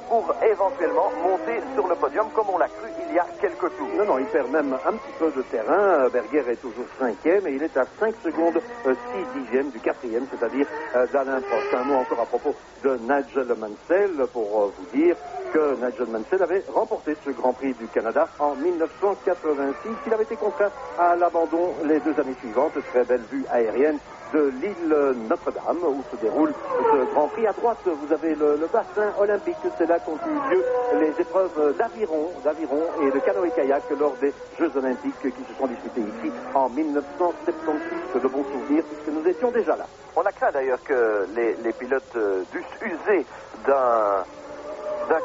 pour éventuellement monter sur le podium comme on l'a cru il y a quelques tours. Non, il perd même un petit peu de terrain. Berger est toujours 5e et il est à 5 secondes 6 dixièmes du 4e, c'est-à-dire d'Alain Prost. Un mot encore à propos de Nigel Mansell pour vous dire que Nigel Mansell avait remporté ce Grand Prix du Canada en 1986. Il avait été contraint à l'abandon les 2 années suivantes. Très belle vue aérienne de l'île Notre-Dame où se déroule ce Grand Prix. À droite, vous avez le bassin olympique. C'est là qu'ont eu lieu les épreuves d'aviron et de canoë-kayak lors des Jeux olympiques qui se sont disputés ici en 1976. De bons souvenirs puisque nous étions déjà là. On a craint d'ailleurs que les pilotes dussent user d'un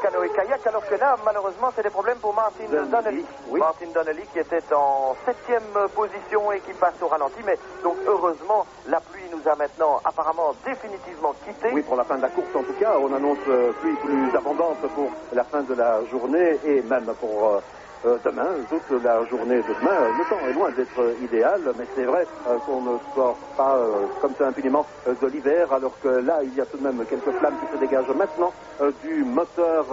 canoë-kayak, alors que là, malheureusement, c'est des problèmes pour Martin Donnelly. Oui. Martin Donnelly qui était en 7e position et qui passe au ralenti, mais donc heureusement, la pluie nous a maintenant apparemment définitivement quittés. Oui, pour la fin de la course en tout cas, on annonce pluie plus abondante pour la fin de la journée et même pour demain, toute la journée de demain. Le temps est loin d'être idéal, mais c'est vrai qu'on ne sort pas comme ça impunément de l'hiver, alors que là, il y a tout de même quelques flammes qui se dégagent maintenant du moteur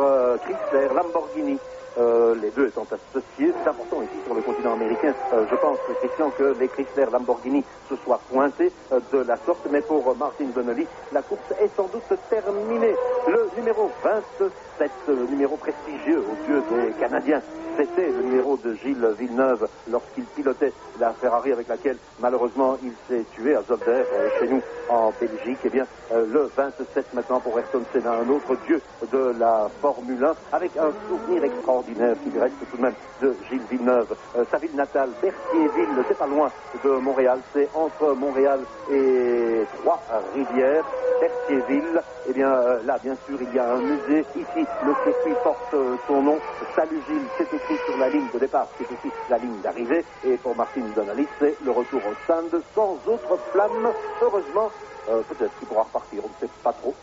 Chrysler Lamborghini les deux étant associés. C'est important ici sur le continent américain, je pense, Christian, que les Chrysler Lamborghini se soient pointés de la sorte, mais pour Martin Donnelly, la course est sans doute terminée. Le numéro 27, numéro prestigieux aux yeux des Canadiens, c'était le numéro de Gilles Villeneuve lorsqu'il pilotait la Ferrari avec laquelle malheureusement il s'est tué à Zolder, chez nous en Belgique. Eh bien, le 27 maintenant pour Ayrton Senna, un autre dieu de la Formule 1, avec un souvenir extraordinaire qui reste tout de même de Gilles Villeneuve. Sa ville natale, Berthierville, c'est pas loin de Montréal, c'est entre Montréal et Trois-Rivières. Berthierville, eh bien là bien sûr il y a un musée. Ici le circuit porte son nom. Salut Gilles, c'est écrit sur la ligne de départ, c'est aussi la ligne d'arrivée. Et pour Martin Donnelly, c'est le retour au stand sans autre flamme. Heureusement, peut-être qu'il pourra repartir, on ne sait pas trop.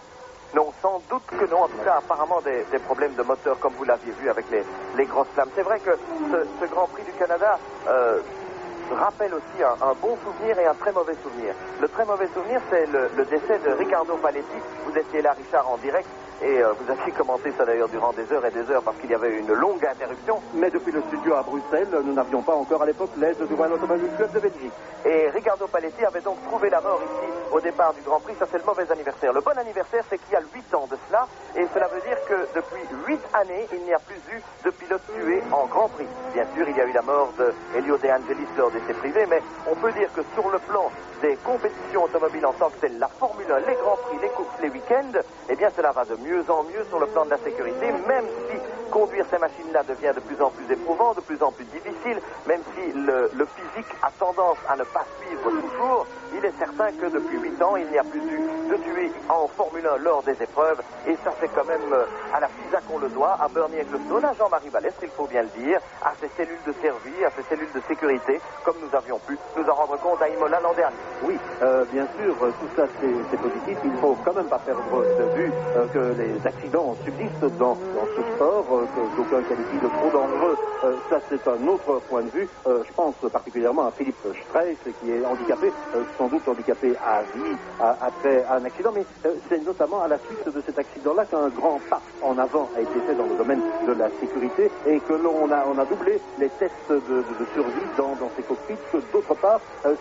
Non, sans doute que non. En tout cas, apparemment, des problèmes de moteur, comme vous l'aviez vu avec les grosses flammes. C'est vrai que ce Grand Prix du Canada rappelle aussi un bon souvenir et un très mauvais souvenir. Le très mauvais souvenir, c'est le décès de Riccardo Paletti. Vous étiez là, Richard, en direct. Et vous aviez commenté ça d'ailleurs durant des heures et des heures parce qu'il y avait une longue interruption. Mais depuis le studio à Bruxelles, nous n'avions pas encore à l'époque l'aide du Royal Automobile Club de Belgique. Et Riccardo Paletti avait donc trouvé la mort ici au départ du Grand Prix. Ça, c'est le mauvais anniversaire. Le bon anniversaire, c'est qu'il y a 8 ans de cela. Et cela veut dire que depuis 8 années, il n'y a plus eu de pilote tué en Grand Prix. Bien sûr, il y a eu la mort de Elio De Angelis lors d'essais privés, mais on peut dire que sur le plan des compétitions automobiles en tant que telles, la Formule 1, les Grands Prix, les courses, les week-ends, eh bien cela va de mieux en mieux sur le plan de la sécurité, même si conduire ces machines-là devient de plus en plus éprouvant, de plus en plus difficile, même si le physique a tendance à ne pas suivre toujours, il est certain que depuis 8 ans, il n'y a plus eu de tués en Formule 1 lors des épreuves, et ça c'est quand même à la FISA qu'on le doit, à Bernie Ecclestone, à Jean-Marie Balestre, il faut bien le dire, à ces cellules de service, à ces cellules de sécurité, comme nous avions pu nous en rendre compte à Imola l'an dernier. Oui, bien sûr, tout ça c'est positif. Il ne faut quand même pas perdre de vue que les accidents subsistent dans ce sport, que d'aucuns qualifient de trop dangereux. Ça c'est un autre point de vue. Je pense particulièrement à Philippe Streiff qui est handicapé, sans doute handicapé à vie après un accident, mais c'est notamment à la suite de cet accident-là qu'un grand pas en avant a été fait dans le domaine de la sécurité et que l'on a doublé les tests de survie dans ces cockpits, que d'autre part,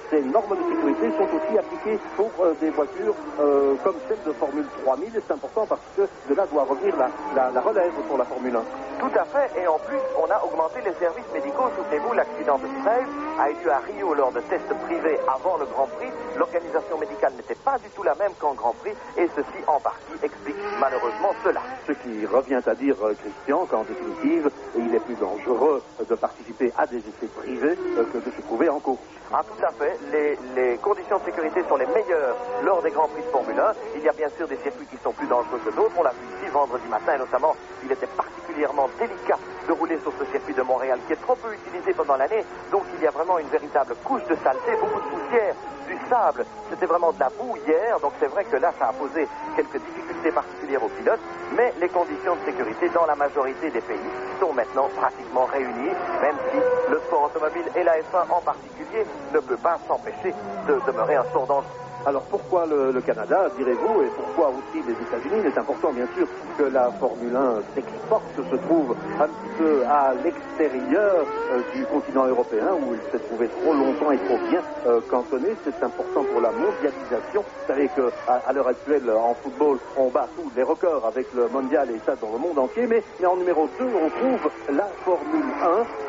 ces normes de sécurité sont aussi appliquées pour des voitures comme celle de Formule 3000, et c'est important parce que de là doit revenir la relève pour la Formule 1. Tout à fait, et en plus, on a augmenté les services médicaux. Souvenez-vous, l'accident de Streiff a eu lieu à Rio lors de tests privés avant le Grand Prix. L'organisation médicale n'était pas du tout la même qu'en Grand Prix, et ceci, en partie, explique malheureusement cela. Ce qui revient à dire, Christian, qu'en définitive, il est plus dangereux de participer à des essais privés que de se trouver en course. Ah, tout à fait. Les conditions de sécurité sont les meilleures lors des Grands Prix de Formule 1. Il y a bien sûr des circuits qui sont plus dangereux que d'autres. On l'a vu ici vendredi matin, et notamment, il était particulièrement délicat de rouler sur ce circuit de Montréal, qui est trop peu utilisé pendant l'année. Donc, il y a vraiment une véritable couche de saleté, beaucoup de poussière, du sable. C'était vraiment de la boue hier. Donc, c'est vrai que là, ça a posé quelques difficultés particulières aux pilotes. Mais les conditions de sécurité dans la majorité des pays sont maintenant pratiquement réunies, même si le sport automobile et la F1 en particulier ne peut pas s'empêcher de demeurer un sport dangereux. Alors pourquoi le Canada, direz-vous, et pourquoi aussi les États-Unis? Il est important bien sûr que la Formule 1 s'exporte, se trouve un petit peu à l'extérieur du continent européen où il s'est trouvé trop longtemps et trop bien cantonné. C'est important pour la mondialisation. Vous savez qu'à l'heure actuelle en football, on bat tous les records avec le mondial et ça dans le monde entier, mais en numéro 2, on trouve la Formule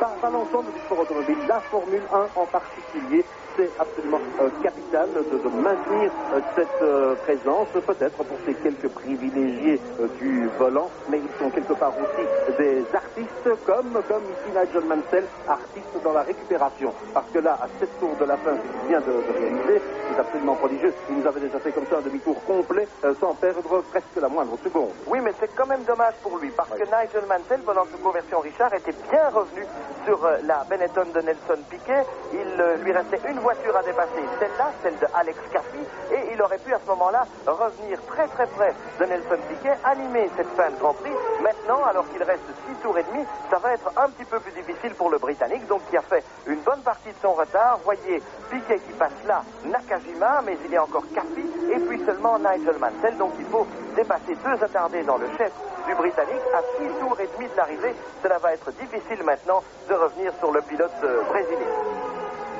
1, pas l'ensemble du sport automobile, la Formule 1 en particulier. C'est absolument capital de maintenir cette présence, peut-être pour ces quelques privilégiés du volant, mais ils sont quelque part aussi des artistes, comme ici Nigel Mansell, artiste dans la récupération. Parce que là, à 7 tours de la fin, qu'il vient de réaliser, c'est absolument prodigieux. Il nous avait déjà fait comme ça un demi-tour complet, sans perdre presque la moindre seconde. Oui, mais c'est quand même dommage pour lui, parce que Nigel Mansell, pendant cette conversion Richard, était bien revenu sur la Benetton de Nelson Piquet. Il lui restait une voiture à dépasser, celle-là, celle de Alex Caffi, et il aurait pu à ce moment-là revenir très très près de Nelson Piquet, animer cette fin de Grand Prix. Maintenant, alors qu'il reste 6 tours et demi, ça va être un petit peu plus difficile pour le Britannique, donc qui a fait une bonne partie de son retard. Voyez Piquet qui passe là, Nakajima, mais il y a encore Caffi, et puis seulement Nigel Mansell, donc il faut dépasser 2 attardés dans le chef du Britannique à 6 tours et demi de l'arrivée. Cela va être difficile maintenant de revenir sur le pilote brésilien.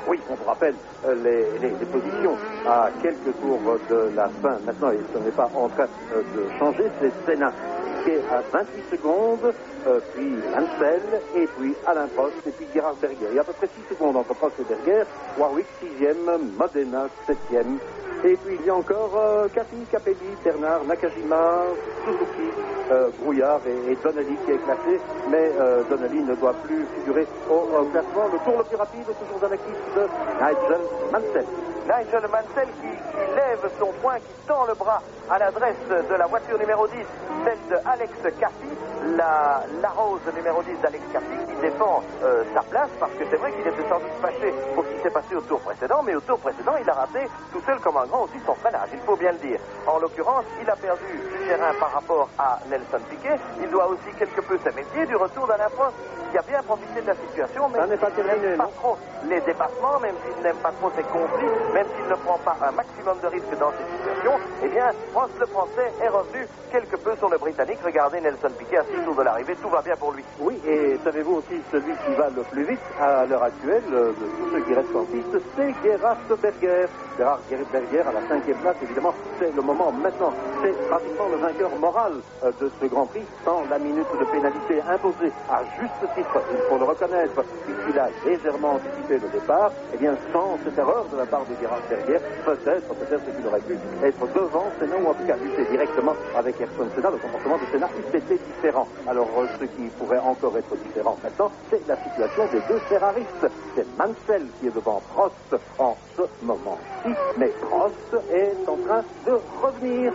Oui, on vous rappelle les positions à quelques tours de la fin maintenant, et ce n'est pas en train de changer. C'est Senna qui est à 28 secondes, puis Mansell, et puis Alain Prost, et puis Gerhard Berger. Il y a à peu près 6 secondes entre Prost et Berger. Warwick 6e, Modena 7e. Et puis il y a encore Caffi, Capelli, Bernard, Nakajima, Suzuki, Brouillard et Donnelly qui est classé, mais Donnelly ne doit plus figurer au classement. Le tour le plus rapide, toujours dans l'équipe de Nigel Mansell. Nigel Mansell qui lève son poing, qui tend le bras à l'adresse de la voiture numéro 10, celle de Alex Caffi, la rose numéro 10 d'Alex Caffi, qui défend sa place, parce que c'est vrai qu'il était sans doute fâché pour ce qui s'est passé au tour précédent, mais au tour précédent, il a raté tout seul comme un grand aussi son freinage, il faut bien le dire. En l'occurrence, il a perdu du terrain par rapport à Nelson Piquet. Il doit aussi quelque peu se méfier du retour d'Alain Prost, qui a bien profité de la situation, mais il n'aime pas trop les dépassements, même s'il n'aime pas trop ses conflits, même s'il ne prend pas un maximum de risques dans ces situations. Eh bien, Prost, le Français, est revenu quelque peu sur le Britannique. Regardez Nelson Piquet à 6 tours de l'arrivée, tout va bien pour lui. Oui, et savez-vous aussi celui qui va le plus vite à l'heure actuelle, de tous ceux qui restent en piste, c'est Gerhard Berger. Gerhard Berger à la 5e place, évidemment, c'est le moment maintenant. C'est pratiquement le vainqueur moral de ce Grand Prix, sans la minute de pénalité imposée à juste titre, il faut le reconnaître, puisqu'il a légèrement anticipé le départ. Eh bien, sans cette erreur de la part de Gerhard Berger, peut-être qu'il aurait pu être devant Senna, ou en tout cas lutter directement avec Ayrton Senna. Le comportement de Senna eût été différent. Alors, ce qui pourrait encore être différent maintenant, c'est la situation des 2 Ferraristes. C'est Mansell qui est devant Prost en ce moment-ci, mais Prost est en train de revenir.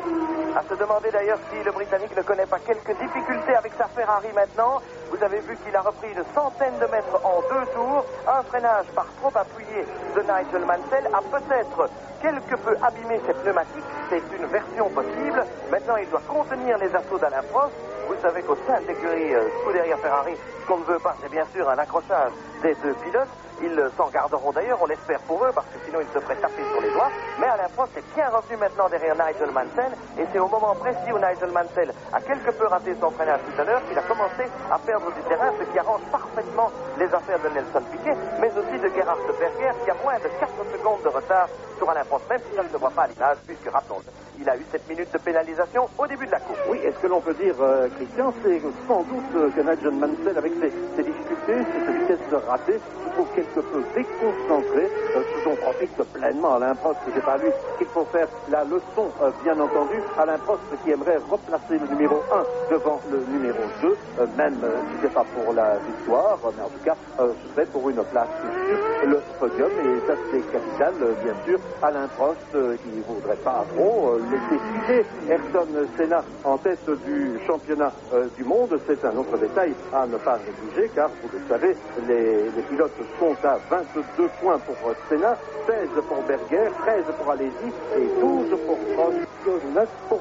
À se demander d'ailleurs si le Britannique ne connaît pas quelques difficultés avec sa Ferrari maintenant. Vous avez vu qu'il a repris une centaine de mètres en 2 tours. Un freinage par trop appuyé de Nigel Mansell a peut-être quelque peu abîmé ses pneumatiques. C'est une version possible. Maintenant, il doit contenir les assauts d'Alain Prost. Vous savez qu'au sein de l'écurie Scuderia Ferrari, ce qu'on ne veut pas, c'est bien sûr un accrochage des 2 pilotes. Ils s'en garderont d'ailleurs, on l'espère pour eux, parce que sinon ils se feraient taper sur les doigts. Mais Alain Prost est bien revenu maintenant derrière Nigel Mansell, et c'est au moment précis où Nigel Mansell a quelque peu raté son freinage tout à l'heure qu'il a commencé à perdre du terrain, ce qui arrange parfaitement les affaires de Nelson Piquet, mais aussi de Gerhard Berger, qui a moins de 4 secondes de retard sur Alain Prost, même si ça ne se voit pas à l'image, puisque, rappelons-le, il a eu 7 minutes de pénalisation au début de la course. Oui, est-ce que l'on peut dire, Christian, c'est sans doute que Nigel Mansell, avec ses difficultés, ses vitesses de raté, se trouve quelque peu déconcentré, ce dont profite pleinement Alain Prost. C'est pas lui qu'il faut faire la leçon, bien entendu. Alain Prost qui aimerait replacer le numéro 1 devant le numéro 2, même si c'est pas pour la victoire, mais en tout cas, ce serait pour une place sur le podium, et ça c'est capital, bien sûr. Alain Prost qui ne voudrait pas trop laisser filer Ayrton Senna en tête du championnat du monde. C'est un autre détail à ne pas négliger, car vous le savez, les pilotes sont à 22 points pour Senna, 16 pour Berger, 13 pour Alesi et 12 pour Prost, 9 pour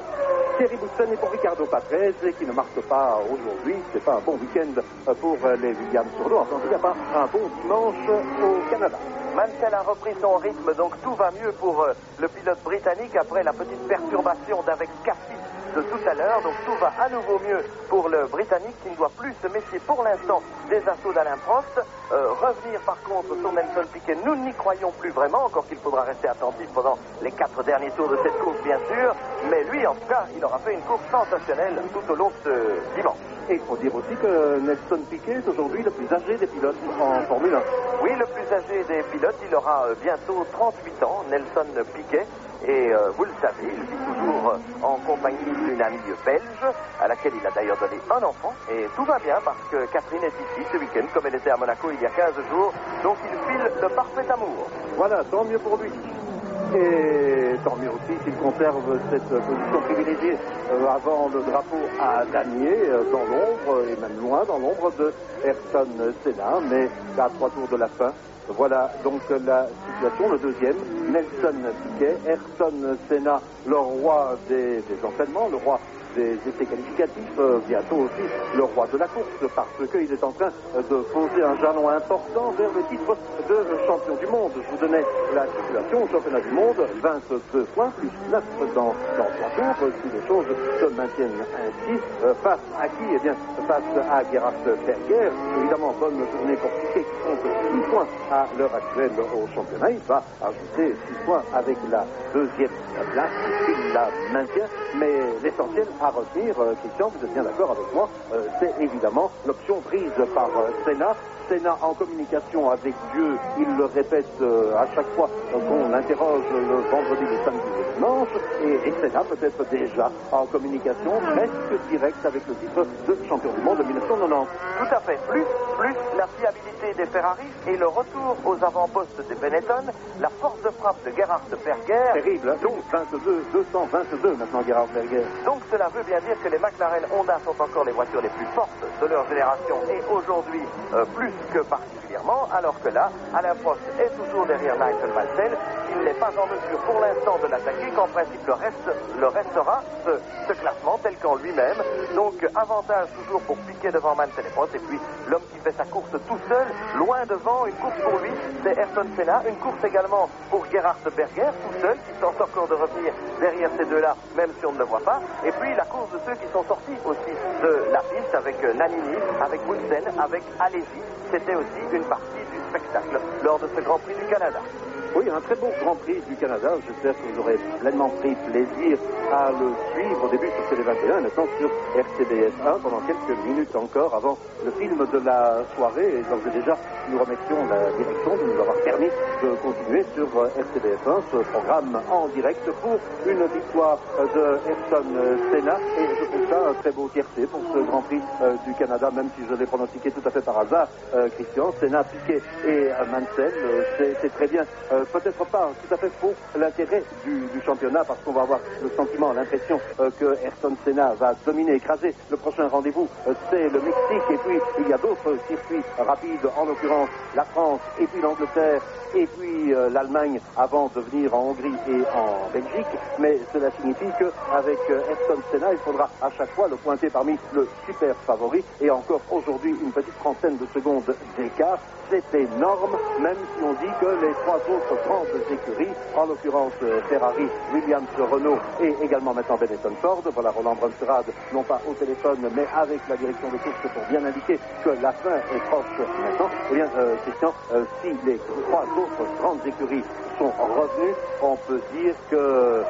Thierry Boutsen et pour Riccardo Patrese, qui ne marque pas aujourd'hui. C'est pas un bon week-end pour les Williams sur l'eau. Enfin, il n'y a pas un bon dimanche au Canada. Mansell a repris son rythme, donc tout va mieux pour le pilote britannique après la petite perturbation d'avec Caffi de tout à l'heure. Donc tout va à nouveau mieux pour le Britannique qui ne doit plus se méfier pour l'instant des assauts d'Alain Prost. Revenir par contre sur Nelson Piquet, nous n'y croyons plus vraiment, encore qu'il faudra rester attentif pendant les 4 derniers tours de cette course bien sûr. Mais lui en tout cas, il aura fait une course sensationnelle tout au long de ce dimanche. Et il faut dire aussi que Nelson Piquet est aujourd'hui le plus âgé des pilotes en Formule 1. Oui, le plus âgé des pilotes, il aura bientôt 38 ans, Nelson Piquet. Et vous le savez, il vit toujours en compagnie d'une amie belge, à laquelle il a d'ailleurs donné un enfant. Et tout va bien parce que Catherine est ici ce week-end, comme elle était à Monaco il y a 15 jours. Donc il file le parfait amour. Voilà, tant mieux pour lui. Et tant mieux aussi s'il conserve cette position privilégiée avant le drapeau à damier, dans l'ombre, et même loin dans l'ombre de Ayrton Senna, mais à 3 tours de la fin. Voilà donc la situation. Le deuxième, Nelson Piquet, Ayrton Senna, le roi des entraînements, le roi des essais qualificatifs, bientôt aussi le roi de la course, parce qu'il est en train de poser un jalon important vers le titre de champion du monde. Je vous donnais la situation au championnat du monde, 22 points, plus 9 dans 3 tours, si les choses se maintiennent ainsi. Face à qui? Eh bien, face à Gerhard Berger, évidemment, bonne journée pour Piquet qui compte 6 points à l'heure actuelle au championnat. Il va ajouter 6 points avec la deuxième place, il la maintient, mais l'essentiel à retenir, Christian, vous êtes bien d'accord avec moi, c'est évidemment l'option prise par Senna. Senna en communication avec Dieu, il le répète à chaque fois qu'on l'interroge le vendredi, le samedi et le dimanche, et Senna peut-être déjà en communication presque directe avec le titre de champion du monde de 1990. Tout à fait. Plus la fiabilité des Ferrari et le retour aux avant-postes des Benetton, la force de frappe de Gerhard Berger. Terrible, hein. Donc 222 maintenant Gerhard Berger. Donc cela veut bien dire que les McLaren Honda sont encore les voitures les plus fortes de leur génération et aujourd'hui plus que particulièrement, alors que là, Alain Prost est toujours derrière Nigel Mansell. Il n'est pas en mesure pour l'instant de l'attaquer, qu'en principe le restera ce classement tel qu'en lui-même. Donc avantage toujours pour Piquet devant Mansell et Prost, et puis l'homme qui fait sa course tout seul, loin devant, une course pour lui, c'est Ayrton Senna, une course également pour Gerhard Berger, tout seul, qui tente encore de revenir derrière ces deux-là, même si on ne le voit pas, et puis la course de ceux qui sont sortis aussi de la piste avec Nannini, avec Wilson, avec Alesi. C'était aussi une partie du spectacle lors de ce Grand Prix du Canada. Oui, un très beau Grand Prix du Canada. J'espère que vous aurez pleinement pris plaisir à le suivre au début sur Télé21 et maintenant sur RTBF 1 pendant quelques minutes encore avant le film de la soirée. Et d'ores et déjà, nous remercions la direction de nous avoir permis de continuer sur RTBF 1 ce programme en direct pour une victoire de Ayrton Senna. Et je trouve ça un très beau tiercé pour ce Grand Prix du Canada, même si je l'ai pronostiqué tout à fait par hasard, Christian. Senna, Piquet et Mansell, c'est très bien. Peut-être pas tout à fait pour l'intérêt du championnat, parce qu'on va avoir le sentiment, l'impression que Ayrton Senna va dominer, écraser. Le prochain rendez-vous, c'est le Mexique, et puis il y a d'autres circuits rapides, en l'occurrence la France, et puis l'Angleterre, et puis l'Allemagne, avant de venir en Hongrie et en Belgique. Mais cela signifie qu'avec Ayrton Senna, il faudra à chaque fois le pointer parmi le super favori, et encore aujourd'hui une petite trentaine de secondes d'écart. C'est énorme, même si on dit que les 3 autres grandes écuries, en l'occurrence Ferrari, Williams, Renault et également maintenant Benetton Ford, voilà Roland Brunsterad, non pas au téléphone, mais avec la direction de course pour bien indiquer que la fin est proche maintenant. Eh bien, Christian, si les 3 autres grandes écuries sont revenus, on peut dire que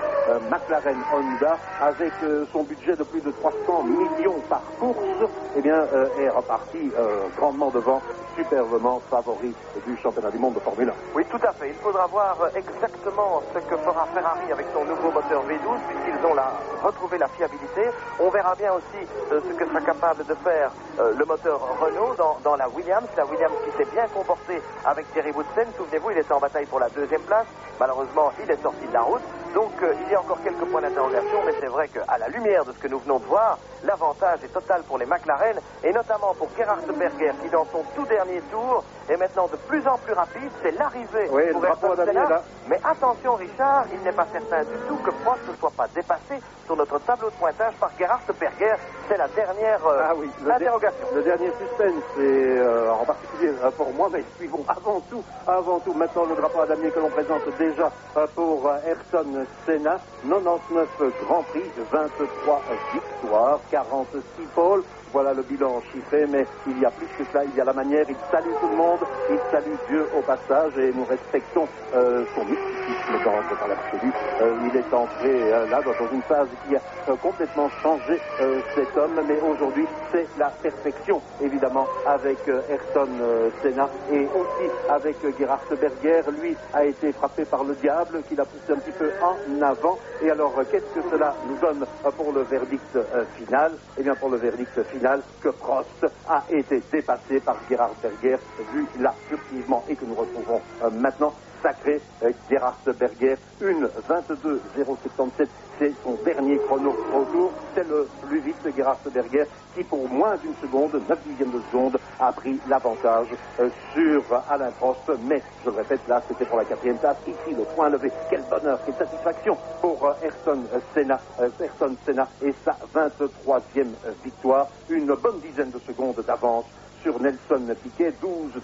McLaren Honda, avec son budget de plus de 300 millions par course, eh bien, est reparti grandement devant, superbement favori du championnat du monde de Formule 1. Oui, tout à fait. Il faudra voir exactement ce que fera Ferrari avec son nouveau moteur V12, puisqu'ils ont retrouvé la fiabilité. On verra bien aussi ce que sera capable de faire le moteur Renault dans la Williams qui s'est bien comportée avec Thierry Woodson. Souvenez-vous, il était en bataille pour la 2e place. Malheureusement, il est sorti de la route. Donc, il y a encore quelques points d'interrogation, mais c'est vrai qu'à la lumière de ce que nous venons de voir, l'avantage est total pour les McLaren, et notamment pour Gerhard Berger, qui dans son tout dernier tour est maintenant de plus en plus rapide. C'est l'arrivée pour Ayrton Senna. Mais attention, Richard, il n'est pas certain du tout que Prost ne soit pas dépassé sur notre tableau de pointage par Gerhard Berger. C'est la dernière interrogation. Le dernier suspense, et en particulier pour moi, mais suivons avant tout maintenant le drapeau à damier que l'on présente déjà pour Ayrton Senna. 99 Grands Prix, 23 victoires, 46 pôles. Voilà le bilan chiffré, mais il y a plus que cela, il y a la manière, il salue tout le monde, il salue Dieu au passage, et nous respectons son mysticisme dans l'absolu. Il est entré là dans une phase qui a complètement changé cet homme, mais aujourd'hui c'est la perfection, évidemment, avec Ayrton Senna, et aussi avec Gerhard Berger. Lui a été frappé par le diable, qui l'a poussé un petit peu en avant. Et alors, qu'est-ce que cela nous donne pour le verdict final? Eh bien, pour le verdict final, que Prost a été dépassé par Gerhard Berger, vu là furtivement, et que nous retrouvons maintenant sacré Gerhard Berger, une 22,077. C'est son dernier chrono au tour. C'est le plus vite Gerhard Berger qui, pour moins d'une seconde, 9 dixièmes de seconde, a pris l'avantage sur Alain Prost. Mais, je le répète, là, c'était pour la 4e place. Ici, le point levé. Quel bonheur, quelle satisfaction pour Ayrton Senna et sa 23e victoire. Une bonne dizaine de secondes d'avance sur Nelson Piquet,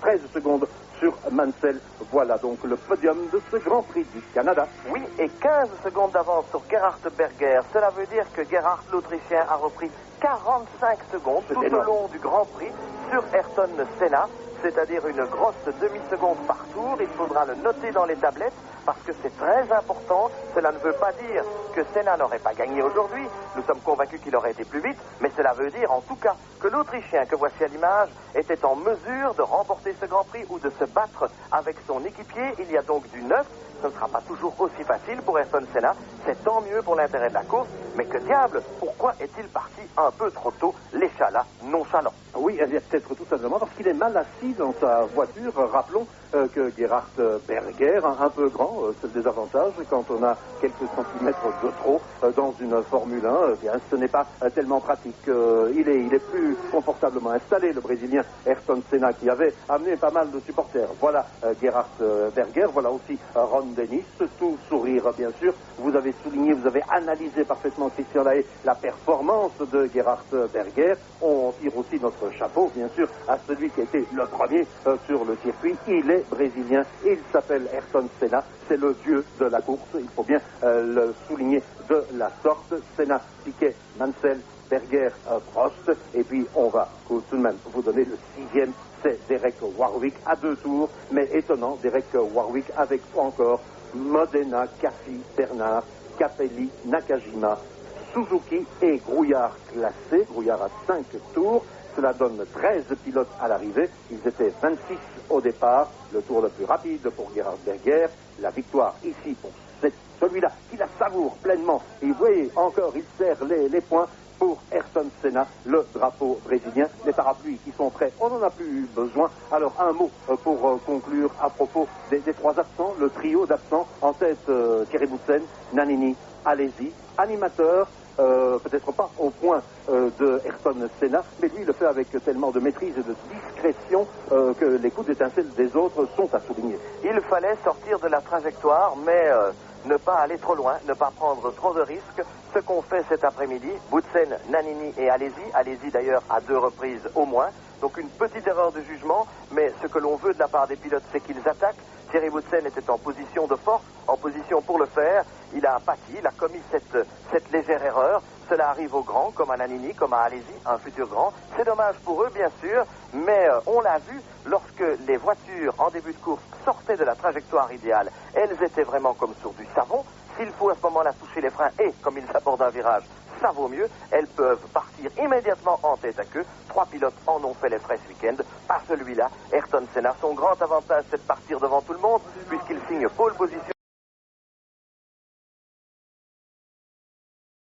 13 secondes sur Mansell. Voilà donc le podium de ce Grand Prix du Canada. Oui, et 15 secondes d'avance sur Gerhard Berger. Cela veut dire que Gerhard, l'Autrichien, a repris 45 secondes tout au long du Grand Prix sur Ayrton Senna, c'est-à-dire une grosse demi-seconde par tour. Il faudra le noter dans les tablettes parce que c'est très important. Cela ne veut pas dire que Senna n'aurait pas gagné aujourd'hui. Nous sommes convaincus qu'il aurait été plus vite, mais cela veut dire en tout cas que l'Autrichien que voici à l'image était en mesure de remporter ce Grand Prix ou de se battre avec son équipier. Il y a donc du neuf. Ce ne sera pas toujours aussi facile pour Ayrton Senna. C'est tant mieux pour l'intérêt de la course. Mais que diable, pourquoi est-il parti un peu trop tôt, l'échalas nonchalant? Oui, il y a peut-être tout simplement parce qu'il est mal assis dans sa voiture. Rappelons que Gerhard Berger, un peu grand, c'est le désavantage quand on a quelques centimètres de trop dans une Formule 1, bien, ce n'est pas tellement pratique. Il est plus confortablement installé, le Brésilien Ayrton Senna, qui avait amené pas mal de supporters. Voilà Gerhard Berger, voilà aussi Ron Dennis, tout sourire bien sûr. Vous avez souligné, vous avez analysé parfaitement, Christian Lahaye, la performance de Gerhard Berger. On tire aussi notre chapeau, bien sûr, à celui qui a été le premier sur le circuit. Il est brésilien, il s'appelle Ayrton Senna, c'est le dieu de la course, il faut bien le souligner de la sorte. Senna, Piquet, Mansell, Berger, Prost, et puis on va tout de même vous donner le 6e, c'est Derek Warwick à 2 tours, mais étonnant, Derek Warwick avec encore Modena, Caffi, Bernard, Capelli, Nakajima, Suzuki et Grouillard classé, Grouillard à 5 tours. Cela donne 13 pilotes à l'arrivée. Ils étaient 26 au départ. Le tour le plus rapide pour Gerhard Berger. La victoire ici pour celui-là qui la savoure pleinement. Et vous voyez encore, il serre les points pour Ayrton Senna, le drapeau brésilien. Les parapluies qui sont prêts, on n'en a plus eu besoin. Alors un mot pour conclure à propos des 3 absents, le trio d'absents. En tête, Thierry Boutsen, Nannini, Alesi, animateur. Peut-être pas au point de Ayrton Senna, mais lui il le fait avec tellement de maîtrise et de discrétion que les coups d'étincelle des autres sont à souligner. Il fallait sortir de la trajectoire, mais ne pas aller trop loin, ne pas prendre trop de risques. Ce qu'on fait cet après-midi, Boutsen, Nannini et Alesi d'ailleurs à 2 reprises au moins. Donc une petite erreur de jugement, mais ce que l'on veut de la part des pilotes, c'est qu'ils attaquent. Thierry Boutsen était en position de force, en position pour le faire. Il a pâti, il a commis cette légère erreur. Cela arrive aux grands, comme à Nannini, comme à Alesi, un futur grand. C'est dommage pour eux, bien sûr, mais on l'a vu, lorsque les voitures, en début de course, sortaient de la trajectoire idéale, elles étaient vraiment comme sur du savon. S'il faut à ce moment-là toucher les freins et, comme ils abordent un virage, ça vaut mieux, elles peuvent partir immédiatement en tête à queue. 3 pilotes en ont fait les frais ce week-end, pas celui-là. Ayrton Senna, son grand avantage, c'est de partir devant tout le monde, puisqu'il signe pole position.